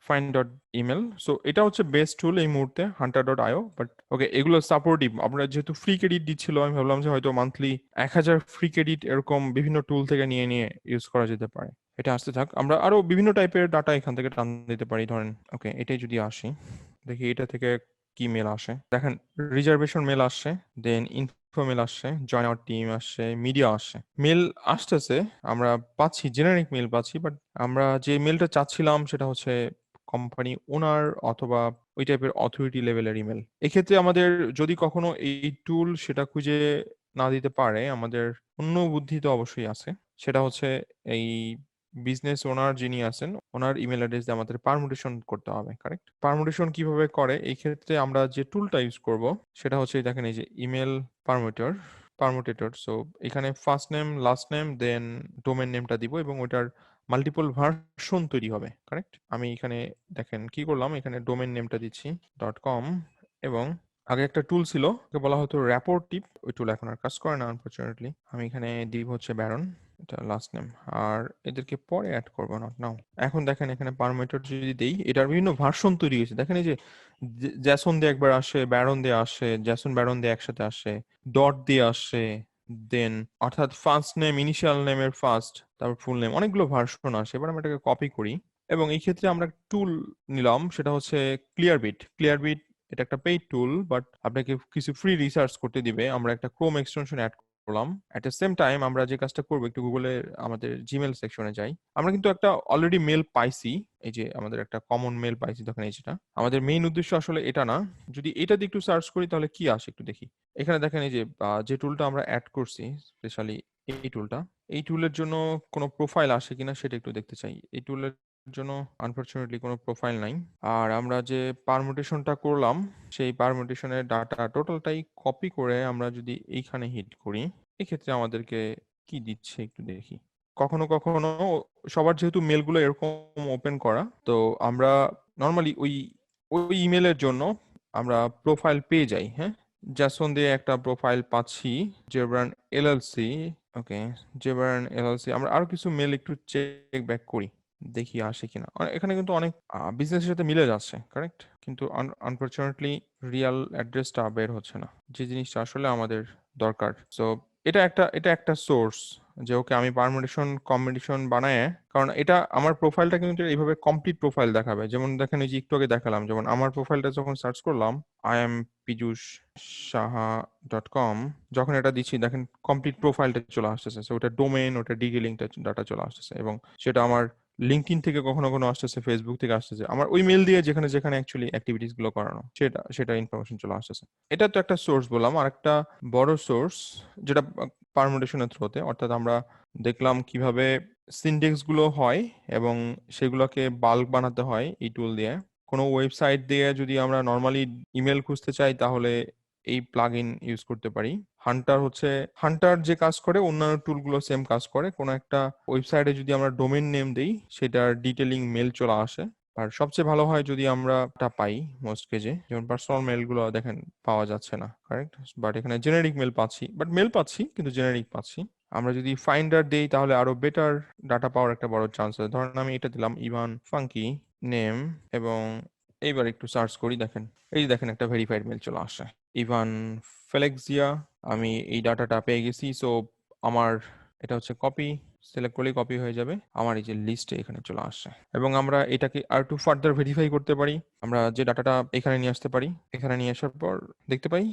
ফাইন্ড ডট ইমেল। সো এটা হচ্ছে বেস্ট টুল এই মুহূর্তে, hunter.io। বাট ওকে, এগুলো সাপোর্টিভ। আমরা যেহেতু ফ্রি ক্রেডিট দিচ্ছিল, আমি ভাবলাম যে হয়তো মান্থলি 1000 ফ্রি ক্রেডিট এরকম বিভিন্ন টুল থেকে নিয়ে নিয়ে ইউজ করা যেতে পারে। এটা আসতে থাক, আমরা আরো বিভিন্ন টাইপের ডাটা এখান থেকে টান দিতে পারি। ধরেন ওকে, এটাই যদি আসি, দেখি এটা থেকে কি মেল আসে। দেখেন রিজার্ভেশন মেল আসছে, দেন ইনফো মেল আসছে, জয়েন আওয়ার টিম আসছে, মিডিয়া আসছে, মেল আসতেছে। আমরা পাচ্ছি জেনারিক মেল পাচ্ছি, বাট আমরা যে মেলটা চাচ্ছিলাম সেটা হচ্ছে কোম্পানি ওনার অথবা ওই টাইপের অথরিটি লেভেলের ইমেল। এক্ষেত্রে আমাদের যদি কখনো এই টুল সেটা খুঁজে না দিতে পারে, আমাদের অন্য বুদ্ধি তো অবশ্যই আছে। সেটা হচ্ছে এই বিজনেস ওনার যিনি আছেন, ওনার ইমেল অ্যাড্রেস দিয়ে আমাদের পারমুটেশন করতে হবে। কারেক্ট, পারমুটেশন কিভাবে করে, এই ক্ষেত্রে আমরা যে টুলটা ইউজ করব সেটা হচ্ছে, দেখেন এই যে ইমেল পারমুটেটর। সো এখানে ফার্স্ট নেম, লাস্ট নেম, দেন ডোমেন নেমটা দিব এবং ওটার মাল্টিপল ভার্সন তৈরি হবে। কারেক্ট, আমি এখানে দেখেন কি করলাম, এখানে ডোমেন নেমটা দিচ্ছি .com, এবং আগে একটা টুল ছিল, ওকে বলা হতো র্যাপোর্ট টিপ, ওই টুল এখন আর কাজ করে না আনফরচুনেটলি। আমি এখানে দিব হচ্ছে ব্যারন, এটা লাস্ট নেম, আর এদেরকে পরে অ্যাড করবো, নট নাও। এখন দেখেন এখানে পারমিটর যদি দেই, এটার বিভিন্ন ভার্সন তৈরি হয়েছে। দেখেন এই যে জ্যাসন দিয়ে একবার আসে, ব্যারন দিয়ে আসে, জ্যাসন ব্যারন দিয়ে একসাথে আসে, ডট দিয়ে আসে, দেন অর্থাৎ ফার্স্ট নেম, ইনিশিয়াল নেমের ফার্স্ট, তারপর ফুল নেম, অনেকগুলো ভার্সন আসে। এবার আমরা এটাকে কপি করি এবং এই ক্ষেত্রে আমরা টুল নিলাম, সেটা হচ্ছে ক্লিয়ারবিট। এটা একটা পেইড টুল, বাট আপনাকে কিছু ফ্রি রিসার্চ করতে দিবে। আমরা একটা ক্রোম এক্সটেনশন অ্যাড করলাম। অ্যাট দ্য সেম টাইম আমরা যে কাজটা করবো, একটু গুগলে আমাদের জিমেল সেকশনে যাই। আমরা কিন্তু একটা অলরেডি মেল পাইছি, এই যে আমাদের একটা কমন মেল পাইছি, দেখেন এই যেটা। আমাদের মেইন উদ্দেশ্য আসলে এটা না। যদি এটা দিয়ে একটু সার্চ করি তাহলে কি আসে একটু দেখি। এখানে দেখেন এই যে টুলটা আমরা অ্যাড করছি, স্পেশালি এই টুলের জন্য কোনো প্রোফাইল আসে কিনা সেটা একটু দেখতে চাই। এই টুলের জন্য আনফরচুনেটলি কোনো প্রোফাইল নাই। আর আমরা যে পারমুটেশনটা করলাম, সেই পারমুটেশনের ডাটা টোটালটাই কপি করে আমরা যদি এইখানে হিট করি, এক্ষেত্রে আমাদেরকে কি দিচ্ছে একটু দেখি। কখনো কখনো সবার যেহেতু মেলগুলো এরকম ওপেন করা, তো আমরা নর্মালি ওই ইমেলের জন্য আমরা প্রোফাইল পেয়ে যাই। হ্যাঁ, জ্যাসন দিয়ে একটা প্রোফাইল পাচ্ছি, জেব্রান এলএলসি। ওকে, জেব্রান এলএলসি। আমরা আরো কিছু মেল একটু চেক ব্যাক করি। দেখি আসে কিনা। এখানে কিন্তু অনেক বিজনেসের সাথে মিলে যাচ্ছে, কারেক্ট? কিন্তু আনফরচুনেটলি রিয়াল অ্যাড্রেসটা বের হচ্ছে না, যে জিনিসটা আসলে আমাদের দরকার। সো এটা একটা সোর্স যে ওকে আমি পারমিশন কম্বিনেশন বানায়, কারণ এটা আমার প্রোফাইলটা কিন্তু এইভাবে কমপ্লিট প্রোফাইল দেখাবে। যেমন দেখেন, এই যে একটু আগে দেখালাম, যেমন আমার প্রোফাইলটা যখন সার্চ করলাম I am Piyush Saha .com, যখন এটা দিচ্ছি দেখেন কমপ্লিট প্রোফাইলটা চলে আসতেছে। সো ওটা ডোমেন, ওটা ডিটেইলিংটা ডাটা চলে আসতেছে, এবং সেটা আমার লিঙ্কডইন থেকে কখনো কখনো আসতেছে, ফেসবুক থেকে আসতেছে, আমার ওই মেল দিয়ে যেখানে যেখানে অ্যাকচুয়ালি অ্যাক্টিভিটিস গুলো করানো, সেটা ইনফরমেশন চলে আসতেছে। এটা তো একটা সোর্স বললাম। আর একটা বড় সোর্স যেটা পারমুটেশনের থ্রুতে, অর্থাৎ আমরা দেখলাম কিভাবে সিনডেক্স গুলো হয় এবং সেগুলোকে বাল্ক বানাতে হয় এই টুল দিয়ে। কোনো ওয়েবসাইট দিয়ে যদি আমরা নর্মালি ইমেল খুঁজতে চাই তাহলে এই প্লাগইন ইউজ করতে পারি। হান্টার যে কাজ করে অন্যান্য টুলগুলো সেম কাজ করে। কোনো একটা ওয়েবসাইটে যদি আমরা ডোমেন নেম দেই, সেটার ডিটেলিং মেল চলে আসে। আর সবচেয়ে ভালো হয় যদি আমরা এটা পাই মোস্ট কেজে, যেমন পার্সোনাল মেল গুলো দেখেন পাওয়া যাচ্ছে না, কারেক্ট? বাট এখানে জেনারিক মেল পাচ্ছি, মেল পাচ্ছি কিন্তু জেনারিক পাচ্ছি। আমরা যদি ফাইন্ডার দেই তাহলে আরো বেটার ডাটা পাওয়ার একটা বড় চান্স আছে। ধরেন আমি এটা দিলাম ইভান ফাঙ্কি নেম, এবং এইবার একটু সার্চ করি, দেখেন এই যে দেখেন একটা ভেরিফাইড মেল চলে আসে, ইভান ফেলেক্সিয়া। আমি এই ডাটাটা পেয়ে গেছি। সো আমার এটা হচ্ছে কপি, সিলেক্ট করলেই কপি হয়ে যাবে, আমার এই যে লিস্টে এখানে চলে আসছে। এবং আমরা এটাকে আর একটু ফার্দার ভেরিফাই করতে পারি। আমরা যে ডাটাটা এখানে নিয়ে আসতে পারি, এখানে নিয়ে আসার পর দেখতে পাই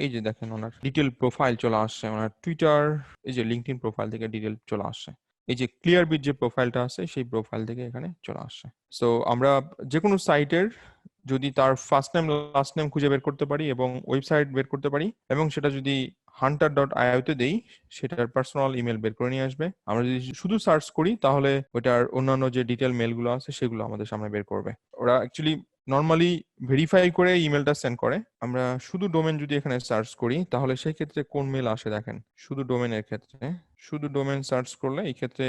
এই যে দেখেন ওনার ডিটেল প্রোফাইল চলে আসছে, ওনার টুইটার, এই যে লিঙ্কডইন প্রোফাইল থেকে ডিটেল চলে আসছে। এই যে ক্লিয়ারবিট যে প্রোফাইলটা আছে সেই প্রোফাইল থেকে এখানে চলে আসছে। সো আমরা যে কোনো সাইটের যদি তার ফার্স্ট নেম লাস্ট নেম খুঁজে বের করতে পারি এবং ওয়েবসাইট বের করতে পারি, এবং সেটা যদি hunter.io তে দেই, সেটার পার্সোনাল ইমেল বের করে নিয়ে আসবে। আমরা যদি শুধু সার্চ করি তাহলে ওটার অন্যান্য যে ডিটেল মেলগুলো আছে সেগুলো আমাদের সামনে বের করবে। ওরা অ্যাকচুয়ালি নর্মালি ভেরিফাই করে ইমেলটা সেন্ড করে। আমরা শুধু ডোমেন যদি এখানে সার্চ করি তাহলে সেই ক্ষেত্রে কোন মেল আসে দেখেন, শুধু ডোমেনের ক্ষেত্রে, শুধু ডোমেন সার্চ করলে এই ক্ষেত্রে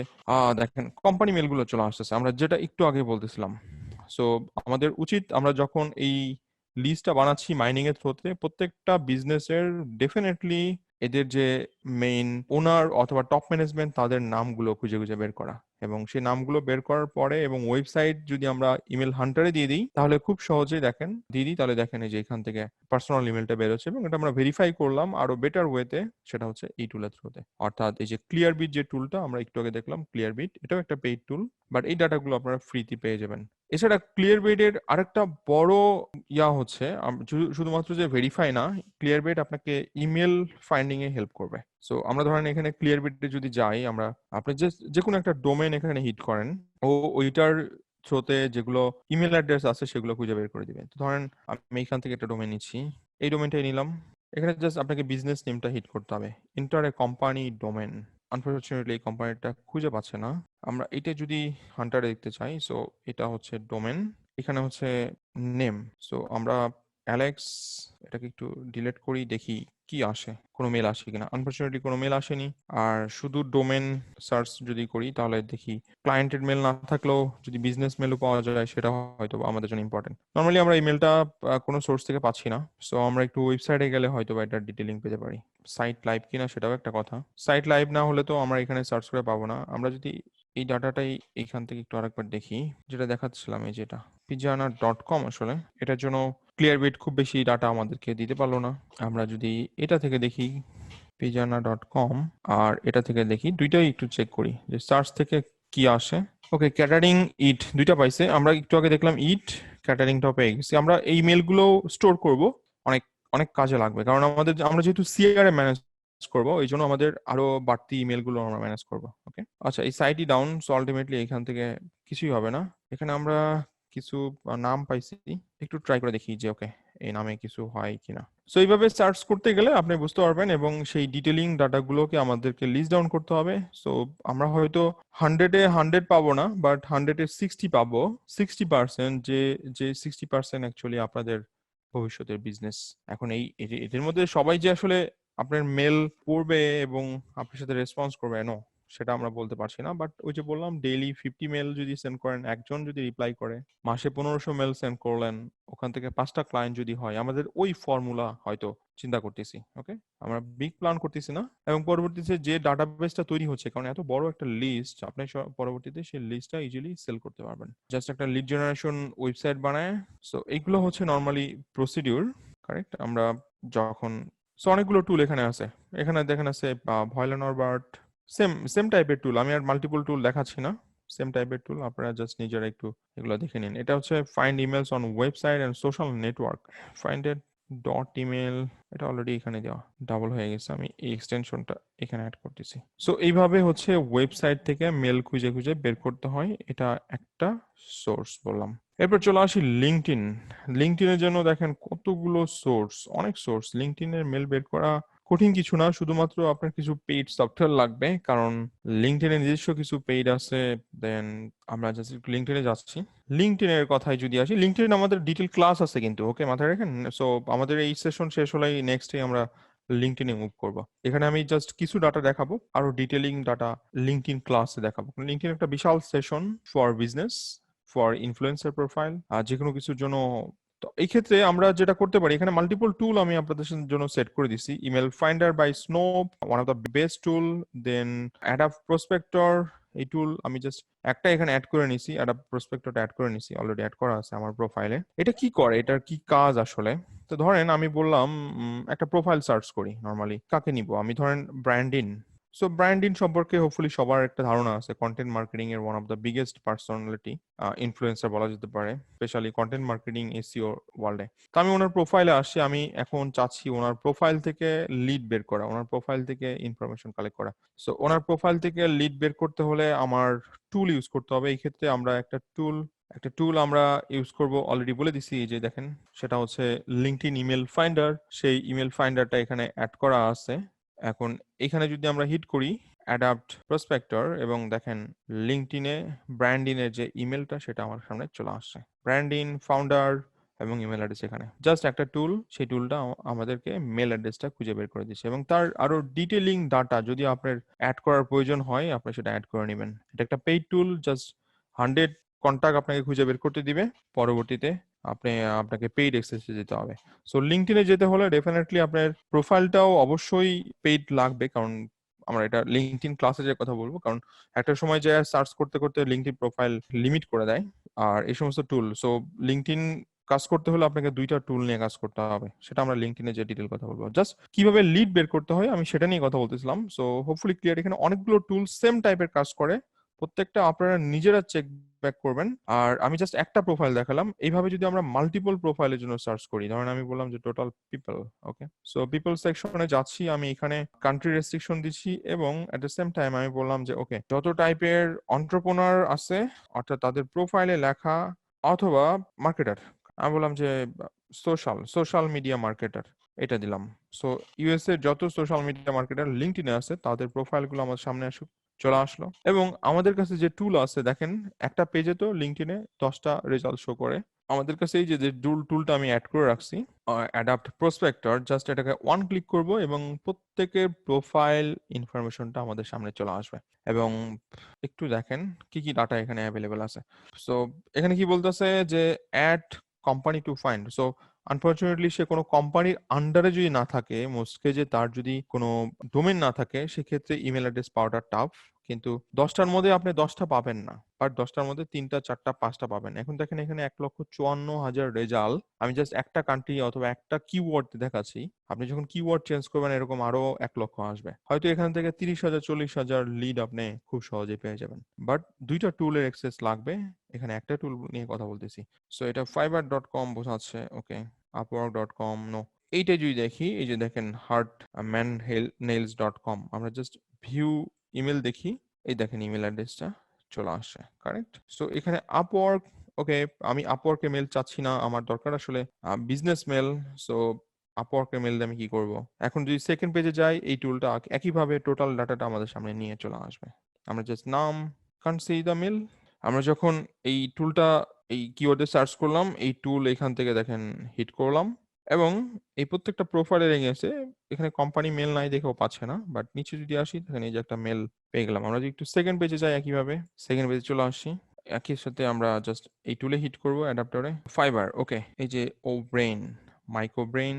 দেখেন কোম্পানি মেলগুলো চলে আসতেছে, আমরা যেটা একটু আগে বলতেছিলাম। সো আমাদের উচিত আমরা যখন এই লিস্টটা বানাচ্ছি মাইনিং এর থ্রুতে, প্রত্যেকটা বিজনেসের ডেফিনেটলি এদের যে মেইন ওনার অথবা টপ ম্যানেজমেন্ট তাদের নামগুলো খুঁজে খুঁজে বের করা, এবং সেই নামগুলো বের করার পরে এবং ওয়েবসাইট যদি আমরা ইমেল হান্টারে দিয়ে দিই তাহলে খুব সহজেই দেখেন দিয়ে দিই তাহলে দেখেন এই যে এখান থেকে পার্সোনাল ইমেলটা বের হচ্ছে, এবং এটা আমরা ভেরিফাই করলাম আরো বেটার ওয়েতে, সেটা হচ্ছে এই টুলের থ্রুতে। অর্থাৎ এই যে ক্লিয়ারবিট যে টুলটা আমরা একটু আগে দেখলাম, ক্লিয়ারবিট এটাও একটা পেইড টুল, বাট এই ডাটাগুলো আপনারা ফ্রিতে পেয়ে যাবেন। এছাড়া ক্লিয়ারবিট এর আরেকটা বড় হচ্ছে শুধুমাত্র যে ভেরিফাই না, ক্লিয়ারবিট আপনাকে ইমেল ফাইন্ডিং এ হেল্প করবে। সো আমরা ধরেন এখানে ক্লিয়ারবিটে যদি যাই, আমরা আপনি যে কোনো একটা ডোমেন এখানে হিট করেন, ও ওইটার থ্রোতে যেগুলো ইমেল অ্যাড্রেস আছে সেগুলো খুঁজে বের করে দিবেন। তো ধরেন আমি এখান থেকে একটা ডোমেন নিচ্ছি, এই ডোমেনটাই নিলাম। এখানে জাস্ট আপনাকে বিজনেস নেমটা হিট করতে হবে, enter a company domain. Unfortunately এই কোম্পানিটা খুঁজে পাচ্ছে না। আমরা এটা যদি হান্টারে দেখতে চাই, সো এটা হচ্ছে ডোমেন, এখানে হচ্ছে নেম। সো আমরা অ্যালেক্স, এটাকে একটু ডিলিট করি, দেখি কি আসে, কোনো মেল আসে কিনা। আনফরচুনেটলি কোনো মেল আসেনি। আর শুধু ডোমেন সার্চ যদি করি তাহলে দেখি ক্লায়েন্টের মেল না থাকলেও যদি বিজনেস মেলও পাওয়া যায় সেটা হয়তো আমাদের জন্য ইম্পর্টেন্ট। নর্মালি আমরা ইমেলটা কোনো সোর্স থেকে পাচ্ছি না, সো আমরা একটু ওয়েবসাইটে গেলে হয়তো বা এটার ডিটেলিং পেতে পারি। সাইট লাইভ কিনা সেটাও একটা কথা, সাইট লাইভ না হলে তো আমরা এখানে সার্চ করে পাবো না। আমরা যদি এই ডাটাটাই এইখান থেকে একটু আরেকবার দেখি, যেটা দেখাচ্ছিলাম এই যেটা pijana.com, আসলে এটার জন্য ক্লিয়ারবিট খুব বেশি ডাটা আমাদেরকে দিতে পারলো না। আমরা যদি এটা থেকে দেখি pijana.com আর এটা থেকে দেখি, দুইটাই একটু চেক করি যে সার্চ থেকে কি আসে। ওকে, ক্যাটারিং ইট দুইটা পাইছে। আমরা একটু আগে দেখলাম ইট, ক্যাটারিংটাও পেয়ে গেছি। আমরা এই মেলগুলো স্টোর করব, অনেক অনেক কাজে লাগবে, কারণ আমরা যেহেতু সিআরএম ম্যানেজ করবো এই জন্য আমাদের আরো বাড়তি ইমেল গুলো আমরা ম্যানেজ করবো। ওকে, আচ্ছা, এই সাইটই ডাউন, সো আলটিমেটলি এখান থেকে কিছুই হবে না। এখানে আমরা কিছু নাম পাইছি, একটু ট্রাই করে দেখি যে ওকে এই নামে কিছু হয় কিনা। সো এইভাবে সার্চ করতে গেলে আপনি বুঝতে পারবেন, এবং সেই ডিটেলিং ডাটাগুলোকে আমাদেরকে লিস্ট ডাউন করতে হবে। সো আমরা হয়তো 100 পাবো না, বাট 160 পাবো। 60%, যে যে 60% অ্যাকচুয়ালি আপনাদের ভবিষ্যতের বিজনেস। এখন এদের মধ্যে সবাই যে আসলে আপনার মেল পড়বে এবং আপনার সাথে রেসপন্স করবে নো, সেটা আমরা বলতে পারছি না, বাট ওই যে বললাম ডেইলি 50 মেল যদি সেন্ড করেন, একজন যদি রিপ্লাই করে, মাসে 1500 মেল সেন্ড করলেন, ওখান থেকে 5টা ক্লায়েন্ট যদি হয়, আমাদের ওই ফর্মুলা হয়তো চিন্তা করতেছি। ওকে, আমরা বিগ প্ল্যান করতেছি না। এবং পরবর্তীতে যে ডাটাবেসটা তৈরি হচ্ছে, কারণ এত বড় একটা লিস্ট, আপনি পরবর্তীতে সেই লিস্টটা ইজিলি সেল করতে পারবেন, জাস্ট একটা লিড জেনারেশন ওয়েবসাইট বানায়। সো এইগুলো হচ্ছে নর্মালি প্রসিডিউর, কারেক্ট। আমরা যখন অনেকগুলো টুল এখানে আছে, এখানে দেখেন আছে ভয়লা নরবার্ট, সেম সেম টাইপের টুল, আমি আর মাল্টিপল টুল দেখাচ্ছি না, সেম টাইপের টুল, আপনারা জাস্ট নিজেরা একটু এগুলো দেখে নিন। এটা হচ্ছে find emails on website and social network, find at dot email, এটা অলরেডি এখানে দেওয়া, ডাবল হয়ে গেছে, আমি এই এক্সটেনশনটা এখানে অ্যাড করতেছি। সো এইভাবে হচ্ছে ওয়েবসাইট থেকে মেল খুঁজে খুঁজে বের করতে হয়, এটা একটা সোর্স বললাম। এরপর চলে আসি লিঙ্কডইন। লিঙ্কডইনের জন্য দেখেন কতগুলো সোর্স, অনেক সোর্স। লিঙ্কডইনের মেল বের করা কঠিন কিছু না, শুধুমাত্র আপনার কিছু পেইড সফটওয়্যার লাগবে, কারণ লিঙ্কডইনের নিজস্ব কিছু পেইড আছে। দেন আমরা জাস্ট লিঙ্কডইনে যাচ্ছি। লিঙ্কডইনের কথায় যদি আসি, লিঙ্কডইন আমাদের ডিটেল ক্লাস আছে কিন্তু, ওকে, মাথায় রাখেন। সো আমাদের এই সেশন শেষ হলেই নেক্সট ডে আমরা লিঙ্কডইনে মুভ করব। এখানে আমি জাস্ট কিছু ডাটা দেখাবো, আরো ডিটেলিং ডাটা লিঙ্কডইন ক্লাসে দেখাবো। লিঙ্কডইন একটা বিশাল session for business, for influencer profile, আর যে কোনো কিছুর জন্য। তো এই ক্ষেত্রে আমরা যেটা করতে পারি, এখানে মাল্টিপল টুল আমি আপনাদের জন্য সেট করে দিছি। Email finder by Snov, one of the best tool. Then Adapt prospector, এই টুল আমি জাস্ট একটা এখানে অ্যাড করে নিছি, অ্যাডাপ প্রসপেক্টরটা অ্যাড করে নিছি, অলরেডি অ্যাড করা আছে আমার প্রোফাইলে। এটা কি করে, এটার কি কাজ আসলে? তো ধরেন আমি বললাম একটা প্রোফাইল সার্চ করি, নর্মালি কাকে নিব আমি, ধরেন ব্র্যান্ডিন। সো ব্র্যান্ডিং সম্পর্কে হোপফুলি সবার একটা ধারণা আছে, কন্টেন্ট মার্কেটিং এর one of the biggest personality, influencer বলা যেতে পারে, স্পেশালি কন্টেন্ট মার্কেটিং এসইও ওয়ার্ল্ডে। তো আমি ওনার প্রোফাইলে আসছি, আমি এখন চাচ্ছি ওনার প্রোফাইল থেকে লিড বের করা, ওনার প্রোফাইল থেকে ইনফরমেশন কালেক্ট করা। সো ওনার প্রোফাইল থেকে লিড বের করতে হলে আমার টুল ইউজ করতে হবে। এই ক্ষেত্রে আমরা একটা টুল আমরা ইউজ করব, অলরেডি বলে দিছি, এই যে দেখেন, সেটা হচ্ছে লিঙ্কডইন ইমেল ফাইন্ডার। সেই ইমেল ফাইন্ডারটা এখানে অ্যাড করা আছে। এখন এখানে যদি আমরা হিট করি অ্যাডাপ্ট প্রসপেক্টর, এবং দেখেন লিঙ্কডইনে ব্র্যান্ডিনের যে ইমেলটা সেটা আমার সামনে চলে আসছে, ব্র্যান্ডিন ফাউন্ডার এবং ইমেল অ্যাড্রেস। এখানে জাস্ট একটা টুল, সেই টুলটা আমাদেরকে মেল অ্যাড্রেসটা খুঁজে বের করে দিচ্ছে, এবং তার আরো ডিটেইলিং ডাটা যদি আপনার অ্যাড করার প্রয়োজন হয়, আপনি সেটা অ্যাড করে নেবেন। এটা একটা পেইড টুল, জাস্ট 100 কন্টাক্ট আপনাকে খুঁজে বের করতে দিবে, পরবর্তীতে আপনাকে পেইড অ্যাক্সেসে যেতে হবে। সো লিঙ্কডইনে যেতে হলে ডেফিনেটলি আপনার প্রোফাইলটাও অবশ্যই পেইড লাগবে, কারণ আমরা এটা লিঙ্কডইন ক্লাসে যে কথা বলবো, কারণ একটা সময় যে সার্চ করতে করতে লিঙ্কডইন প্রোফাইল লিমিট করে দেয় আর এই সমস্ত টুল। সো লিঙ্কডইন কাজ করতে হলে আপনাকে দুইটা টুল নিয়ে কাজ করতে হবে, সেটা আমরা লিঙ্কডইনে যে ডিটেল কথা বলবো। জাস্ট কিভাবে লিড বের করতে হয় আমি সেটা নিয়ে কথা বলতেছিলাম। So hopefully clear. এখানে অনেকগুলো টুল সেম টাইপের কাজ করে, প্রত্যেকটা আপনারা নিজেরা চেক ব্যাক করবেন। আর আমি জাস্ট একটা প্রোফাইল দেখালাম, এইভাবে যদি আমরা মাল্টিপল প্রোফাইলের জন্য সার্চ করি, ধরেন আমি বললাম যে টোটাল পিপল, ওকে, সো পিপল সেকশনে যাচ্ছি, আমি এখানে কান্ট্রি রেস্ট্রিকশন দিচ্ছি, এবং এট দ্য সেম টাইম আমি বললাম যে ওকে, যত টাইপের এন্টারপ্রেনার আছে, অর্থাৎ তাদের প্রোফাইলে লেখা, অথবা মার্কেটার, আমি বললাম যে সোশ্যাল মিডিয়া মার্কেটার, এটা দিলাম। সো ইউএস এর যত সোশ্যাল মিডিয়া মার্কেটার লিঙ্কডইনে আছে, তাদের প্রোফাইলগুলো আমার সামনে আসুক, চলে আসলো। এবং আমাদের কাছে যে টুল আছে, দেখেন একটা পেজে তো লিঙ্কডইনে 10টা রেজাল্ট শো করে। আমাদের কাছে এই যে টুলটা আমি অ্যাড করে রাখছি, অ্যাডাপ্ট প্রসপেক্টর, জাস্ট এটাকে ওয়ান ক্লিক করব, এবং প্রত্যেকের প্রোফাইল ইনফরমেশনটা আমাদের সামনে চলে আসবে। এবং একটু দেখেন কি কি ডাটা এখানে অ্যাভেলেবেল আছে। সো এখানে কি বলতেছে যে add company to find. So unfortunately সে কোনো কোম্পানির আন্ডারে যদি না থাকে, মোস্টকে যে তার যদি কোনো ডোমেন না থাকে, সেক্ষেত্রে ইমেল অ্যাড্রেস পাওয়াটা টাফ। কিন্তু 10টার মধ্যে আপনি 10টা পাবেন না, বাট 10টার মধ্যে 3টা 4টা 5টা পাবেন। এখন দেখেন এখানে 1,54,000 রেজাল্ট, আমি জাস্ট একটা কান্ট্রি অথবা একটা কিওয়ার্ড দেখাচ্ছি। আপনি যখন কিওয়ার্ড চেঞ্জ করবেন, এরকম আরো 1 লক্ষ আসবে, হয়তো এখান থেকে 30,000 40,000 লিড আপনি খুব সহজে পেয়ে যাবেন। বাট দুইটা টুলের অ্যাক্সেস লাগবে, এখানে একটা টুল নিয়ে কথা বলতেছি। সো এটা fiverr.com বোঝাচ্ছে, ওকে, upwork.com নো। এইটা যদি দেখি, এই যে দেখেন heartmannails.com, আমরা জাস্ট ভিউ ইমেল দেখি, এই দেখেন ইমেল অ্যাড্রেসটা চলে আসছে, কারেক্ট। সো এখানে আপওয়ার্ক, ওকে, আমি আপওয়ার্কে মেল চাচ্ছি না, আমার দরকার আসলে বিজনেস মেল। সো আপওয়ার্কের মেল দিয়ে আমি কি করব? এখন যদি সেকেন্ড পেজে যাই, এই টুলটা একইভাবে টোটাল ডাটাটা আমাদের সামনে নিয়ে চলে আসবে। আমরা জাস্ট নাম, কান্ট সি দ্য মেল। আমরা যখন এই টুলটা এই কিওয়ার্ডে সার্চ করলাম, এই টুল এখান থেকে দেখেন হিট করলাম, এবং এই প্রত্যেকটা প্রোফাইলের এগেইনস্টে এখানে কোম্পানি মেল নাই দেখেও পাচ্ছে না, বাট নিচে যদি আসি এখানে এই যে একটা মেল পেয়ে গেলাম। আমরা যদি একটু সেকেন্ড পেজে যাই, একইভাবে সেকেন্ড পেজে চলে আসি, একই সাথে আমরা জাস্ট এই টুলে হিট করব অ্যাডাপ্টারে, ফাইবার, ওকে, এই যে ও ব্রেইন, মাইক্রো ব্রেইন,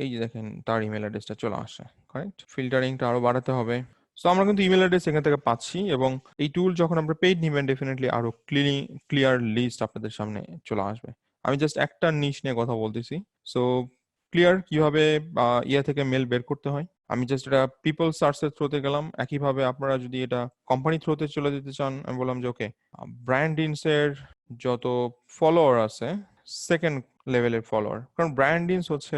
এই যে দেখেন তার ইমেল অ্যাড্রেসটা চলে আসে, কারেক্ট। ফিল্টারিংটা আরো বাড়াতে হবে। সো আমরা কিন্তু ইমেল অ্যাড্রেস এখান থেকে পাচ্ছি, এবং এই টুল যখন আমরা পেইড নিবেন ডেফিনেটলি আরো ক্লিয়ার লিস্ট আপনাদের সামনে চলে আসবে। আমি জাস্ট একটা নিশ নিয়ে কথা বলতেছি। সো ক্লিয়ার কিভাবে ইয়া থেকে মেল বের করতে হয়, আমি জাস্ট এটা পিপল সার্চের থ্রুতে গেলাম। একইভাবে আপনারা যদি এটা কোম্পানি থ্রুতে চলে যেতে চান, আমি বললাম যে ওকে, ব্র্যান্ডিনস এর যত ফলোয়ার আছে, সেকেন্ড লেভেলের ফলোয়ার, কারণ ব্র্যান্ডিনস হচ্ছে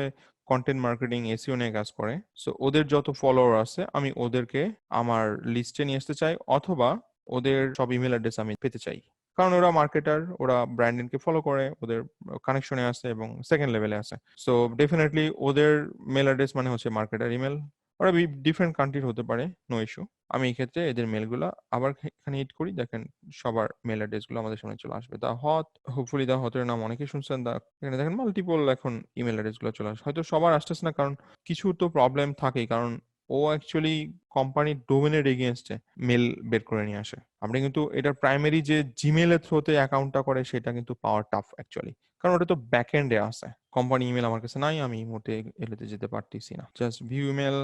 কন্টেন্ট মার্কেটিং এসইও নিয়ে কাজ করে। সো ওদের যত ফলোয়ার আছে আমি ওদেরকে আমার লিস্টে নিয়ে আসতে চাই, অথবা ওদের সব ইমেল অ্যাড্রেস আমি পেতে চাই, কারণ ওরা মার্কেটার, ওরা ব্র্যান্ডিংকে ফলো করে, ওদের কানেকশনে আছে এবং সেকেন্ড লেভেলে আছে। সো ডেফিনেটলি ওদের মেল অ্যাড্রেস মানে হচ্ছে মার্কেটার ইমেল। ওরা ডিফারেন্ট কান্ট্রির হতে পারে, নো ইস্যু। আমি এই ক্ষেত্রে এদের মেলগুলো আবার এখানে হিট করি, দেখেন সবার মেল অ্যাড্রেস গুলো আমাদের সামনে চলে আসবে। দা হট, হোপফুলি দা হটের নাম অনেকেই শুনছেন, দা এখানে দেখেন মাল্টিপল এখন ইমেল অ্যাড্রেস গুলো চলে আসে। হয়তো সবার আসতেছে না, কারণ কিছু তো প্রবলেম থাকেই, কারণ ও অ্যাকচুয়ালি কোম্পানির ডোমেনের এগেইনস্টে মেল বের করে নিয়ে আসে। আপনি কিন্তু এটার প্রাইমারি যে জিমেলের থ্রুতে অ্যাকাউন্টটা করে সেটা কিন্তু পাওয়ার টাফ অ্যাকচুয়ালি, কারণ ওটা তো ব্যাক এন্ডে আছে। কোম্পানি ইমেল আমার কাছে নাই, আমি এই মুহূর্তে এলেতে যেতে পারতেছি না। জাস্ট ভিউ ইমেল,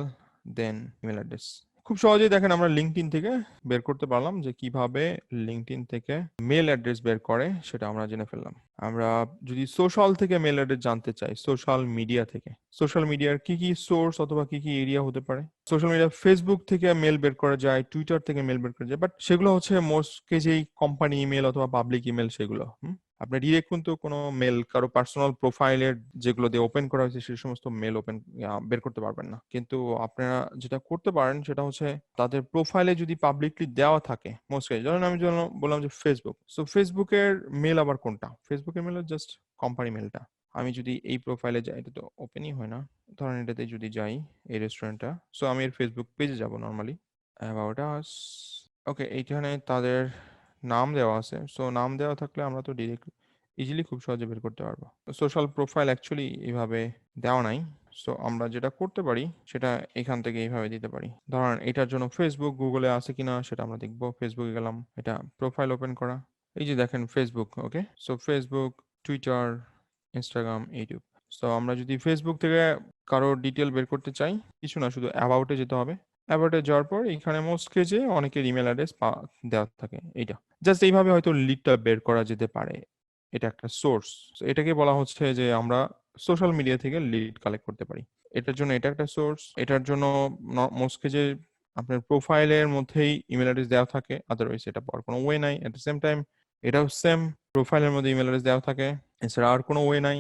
দেন ইমেল অ্যাড্রেস। খুব সহজেই দেখেন আমরা লিঙ্কডইন থেকে বের করতে পারলাম যে কিভাবে লিঙ্কডইন থেকে মেল অ্যাড্রেস বের করে, সেটা আমরা জেনে ফেললাম। আমরা যদি সোশ্যাল থেকে মেল অ্যাড্রেস জানতে চাই, সোশ্যাল মিডিয়া থেকে, সোশ্যাল মিডিয়ার কি কি সোর্স অথবা কি কি এরিয়া হতে পারে। সোশ্যাল মিডিয়া ফেসবুক থেকে মেল বের করা যায়, টুইটার থেকে মেল বের করা যায়, বাট সেগুলো হচ্ছে মোস্টকে যেই কোম্পানি ইমেল অথবা পাবলিক ইমেল সেগুলো। আপনি ডিরেক্ট কিন্তু কোনো মেল কারো পার্সোনাল প্রোফাইলের যেগুলো দিয়ে ওপেন করা হয়েছে সেই সমস্ত মেল বের করতে পারবেন না। কিন্তু আপনারা যেটা করতে পারেন সেটা হচ্ছে তাদের প্রোফাইলে যদি পাবলিকলি দেওয়া থাকে, মোস্টলি ধরেন আমি যেন বললাম যে ফেসবুক, সো ফেসবুকের মেল আবার কোনটা, ফেসবুকের মেল জাস্ট কোম্পানি মেলটা। আমি যদি এই প্রোফাইলে যাই, এটা তো ওপেনই হয় না, ধরেন এটাতে যদি যাই, এই রেস্টুরেন্টটা, সো আমি এর ফেসবুক পেজে যাব নর্মালি, অ্যাবাউট আস, ওকে, এইখানে তাদের নাম দেওয়া আছে। সো নাম দেওয়া থাকলে আমরা তো ডিরেক্ট ইজিলি খুব সহজে বের করতে পারবো। সোশ্যাল প্রোফাইল অ্যাকচুয়ালি এইভাবে দেওয়া নাই। সো আমরা যেটা করতে পারি সেটা এখান থেকে এইভাবে দিতে পারি। ধরেন এটার জন্য ফেসবুক গুগলে আছে কিনা সেটা আমরা দেখবো। ফেসবুকে গেলাম, এটা প্রোফাইল ওপেন করা, এই যে দেখেন Facebook, okay. So Facebook, Twitter, Instagram, YouTube. So আমরা যদি ফেসবুক থেকে কারো ডিটেল বের করতে চাই, কিছু না, শুধু অ্যাবাউটে যেতে হবে। অ্যাবাউটে যাওয়ার পর এখানে মোস্ট কেজে অনেকের ইমেল অ্যাড্রেস দেওয়া থাকে, এইটা জাস্ট এইভাবে হয়তো লিডটা বের করা যেতে পারে। এটা একটা সোর্স, এটাকে বলা হচ্ছে যে আমরা সোশ্যাল মিডিয়া থেকে লিড কালেক্ট করতে পারি। এটার জন্য এটা একটা সোর্স। এটার জন্য মোস্ট কেজে আপনার প্রোফাইলের মধ্যেই ইমেল অ্যাড্রেস দেওয়া থাকে, আদারওয়াইজ এটা পাওয়ার কোনো ওয়ে নাই। এট দ্য সেম টাইম এটাও সেম, প্রোফাইলের মধ্যে ইমেল অ্যাড্রেস দেওয়া থাকে, এছাড়া আর কোনো ওয়ে নাই।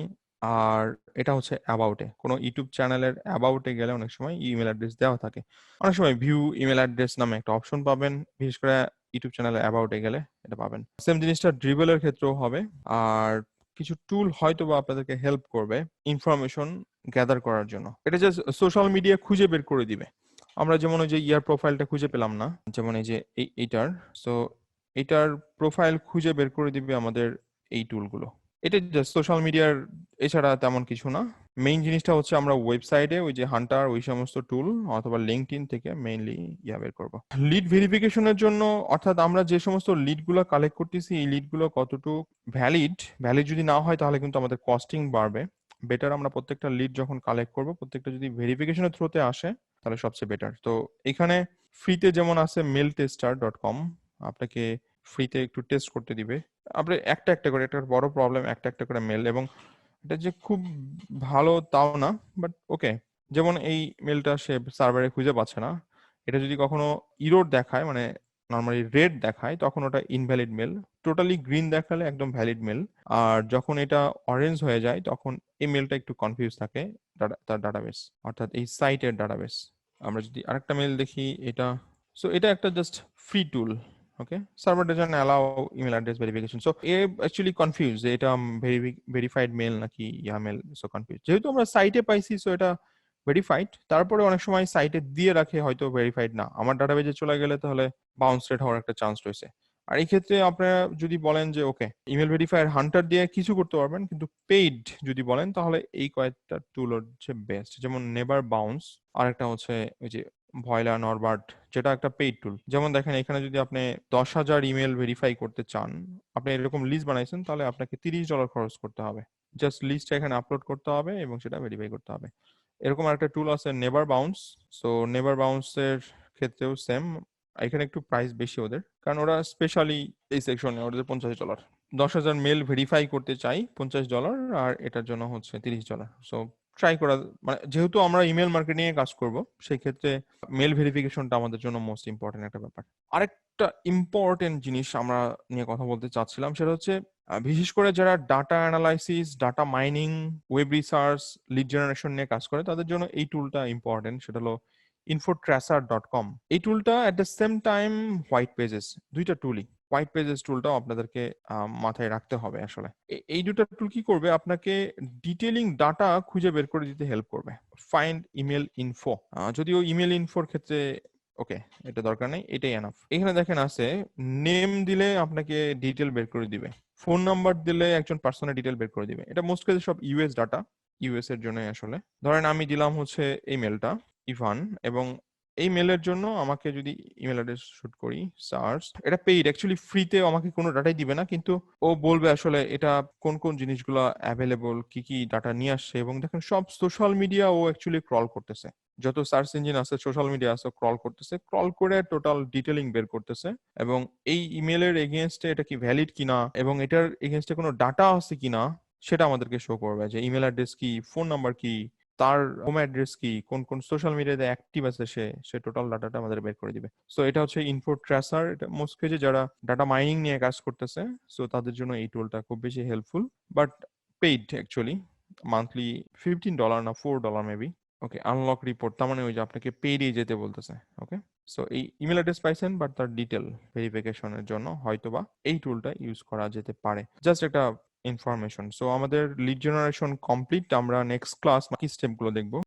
আর এটা হচ্ছে অ্যাবাউটে, কোনো ইউটিউব চ্যানেলের অ্যাবাউটে গেলে অনেক সময় ইমেল অ্যাড্রেস দেওয়া থাকে। অনেক সময় ভিউ ইমেল অ্যাড্রেস নামে একটা অপশন পাবেন, বিশেষ করে ইউটিউব চ্যানেলের অ্যাবাউটে গেলে এটা পাবেন। সেম জিনিসটা ড্রিবলের ক্ষেত্রেও হবে। আর কিছু টুল হয়তো বা আপনাদেরকে হেল্প করবে ইনফরমেশন গ্যাদার করার জন্য। এটা জাস্ট সোশ্যাল মিডিয়া খুঁজে বের করে দিবে। আমরা যেমন ওই যে ইয়ার প্রোফাইলটা খুঁজে পেলাম না, যেমন এই যে এইটার, সো এটার প্রোফাইল খুঁজে বের করে দিবে আমাদের এই টুলগুলো। এটা জাস্ট সোশ্যাল মিডিয়ার, এছাড়া তেমন কিছু না। মেইন জিনিসটা হচ্ছে আমরা ওয়েবসাইটে ওই যে হান্টার ওই সমস্ত টুল অথবা লিঙ্কডইন থেকে মেইনলি ইয়া বের করবো লিড ভেরিফিকেশনের জন্য। অর্থাৎ আমরা যে সমস্ত লিডগুলো কালেক্ট করতেছি এই লিডগুলো কতটুকু ভ্যালিড যদি না হয় তাহলে কিন্তু আমাদের কস্টিং বাড়বে। বেটার আমরা প্রত্যেকটা লিড যখন কালেক্ট করব প্রত্যেকটা যদি ভেরিফিকেশনের থ্রুতে আসে তাহলে সবচেয়ে বেটার। তো এখানে ফ্রিতে যেমন আছে mailtester.com, আপনাকে ফ্রিতে একটু টেস্ট করতে দিবে। আপনি একটা একটা করে, একটা বড় প্রবলেম, একটা একটা করে মেল, এবং এটা যে খুব ভালো তাও না, বাট ওকে। যেমন এই মেলটা সে সার্ভারে খুঁজে পাচ্ছে না, এটা যদি কখনো ইরোর দেখায়, মানে নর্মালি রেড দেখায়, তখন ওটা ইনভ্যালিড মেল। টোটালি গ্রিন দেখালে একদম ভ্যালিড মেল। আর যখন এটা অরেঞ্জ হয়ে যায় তখন এই মেলটা একটু কনফিউজ থাকে তার ডাটাবেস, অর্থাৎ এই সাইটের ডাটাবেস। আমরা যদি আরেকটা মেল দেখি, এটা, সো এটা একটা just free tool, okay. Server doesn't allow email address verification. So A actually confuse যে এটা ভেরিফাইড মেল নাকি ইয়া মেল। সো কনফিউজ, যেহেতু আমরা সাইটে পাইছি সো এটা ভেরিফাইড। তারপরে অনেক সময় সাইটে দিয়ে রাখে হয়তো ভেরিফাইড না, আমার ডাটাবেজে চলে গেলে তাহলে বাউন্স রেট হওয়ার একটা চান্স রয়েছে। আর এই ক্ষেত্রে আপনারা যদি বলেন যে ওকে ইমেল ভেরিফায়ার হান্টার দিয়ে কিছু করতে পারবেন, কিন্তু পেইড যদি বলেন তাহলে এই কয়েকটা টুল হচ্ছে বেস্ট, যেমন নেভার বাউন্স, আর একটা হচ্ছে ওই যে ভয়লা নরবার্ট, যেটা একটা পেইড টুল। যেমন দেখেন এখানে যদি আপনি 10,000 ইমেল ভেরিফাই করতে চান, আপনি এরকম লিস্ট বানাইছেন, তাহলে আপনাকে $30 খরচ করতে হবে। জাস্ট লিস্টটা এখানে আপলোড করতে হবে এবং সেটা ভেরিফাই করতে হবে। এরকম একটা টুল আছে নেভার বাউন্স। সো নেভার বাউন্সের ক্ষেত্রেও সেম, এখানে একটু প্রাইস বেশি ওদের, কারণ ওরা স্পেশালি এই সেকশনে ওদের $50। 10,000 মেল ভেরিফাই করতে চাই $50, আর এটার জন্য হচ্ছে $30। সো ট্রাই করা, মানে যেহেতু আমরা ইমেল মার্কেটিং এ কাজ করব, সেই ক্ষেত্রে মেল ভেরিফিকেশনটা আমাদের জন্য মোস্ট ইম্পর্টেন্ট একটা ব্যাপার। আরেকটা ইম্পর্টেন্ট জিনিস আমরা নিয়ে কথা বলতে চাচ্ছিলাম, সেটা হচ্ছে বিশেষ করে যারা data analysis, data mining, web research, lead generation নিয়ে কাজ করে, তাদের জন্য এই টুলটা ইম্পর্টেন্ট। সেটা হলো infotracer.com। এই টুলটা at the same time white pages, দুইটা টুলই। হোয়াইট পেজেস টুলটাও আপনাদেরকে মাথায় রাখতে হবে আসলে। এই দুটো টুল কি করবে, আপনাকে ডিটেইলিং ডাটা খুঁজে বের করে দিতে হেল্প করবে। ফাইন্ড ইমেল ইনফো, যদিও ইমেল ইনফোর ক্ষেত্রে ওকে এটা দরকার নেই, এটাই এনাফ। এখানে দেখেন আছে নেম দিলে আপনাকে ডিটেল বের করে দিবে, ফোন নাম্বার দিলে একজন পার্সনের ডিটেল বের করে দিবে। এটা মোস্ট কেসে সব ইউএস ডাটা, ইউএস এর জন্য আসলে। ধরেন আমি দিলাম হচ্ছে এই মেলটা ইভান, এবং এই মেলের জন্য আমাকে যদি ইমেল অ্যাড্রেস শুট করি, সার্চ, এটা পেইড অ্যাকচুয়ালি, ফ্রিতে আমাকে কোনো ডাটাই দিবে না, কিন্তু ও বলবে আসলে এটা কোন কোন জিনিসগুলো অ্যাভেলেবল, কি কি ডাটা নিয়ে আসছে। এবং দেখেন সব সোশ্যাল মিডিয়া ও অ্যাকচুয়ালি ক্রল করতেছে, যত সার্চ ইঞ্জিন আছে, সোশ্যাল মিডিয়া আছে, ক্রল করতেছে, ক্রল করে টোটাল ডিটেলিং বের করতেছে। এবং এই ইমেলের এগেইনস্টে এটা কি ভ্যালিড কিনা এবং এটার এগেইনস্টে কোনো ডাটা আছে কিনা সেটা আমাদেরকে শো করবে, যে ইমেল অ্যাড্রেস কি, ফোন নাম্বার কি, তার হোম অ্যাড্রেস কি, কোন কোন সোশ্যাল মিডিয়াতে অ্যাক্টিভ আছে সে টোটাল ডাটাটা আমাদের বের করে দিবে। সো এটা হচ্ছে ইনফো ট্রেসার। এটা মোস্ট কেসে যারা ডাটা মাইনিং নিয়ে কাজ করতেছে, সো তাদের জন্য এই টুলটা খুব বেশি helpful, but paid actually. Monthly $15 না $4 মেবি। ওকে, আনলক রিপোর্ট, তার মানে ওই যে আপনাকে পেইডে যেতে বলতেছে। ওকে, সো এই ইমেল অ্যাড্রেস পাইছেন, বাট তার ডিটেল ভেরিফিকেশনের জন্য হয়তোবা এই টুলটা ইউজ করা যেতে পারে। জাস্ট একটা ইনফরমেশন। সো আমাদের লিড জেনারেশন কমপ্লিট। আমরা নেক্সট ক্লাস বাকি স্টেপগুলো দেখবো।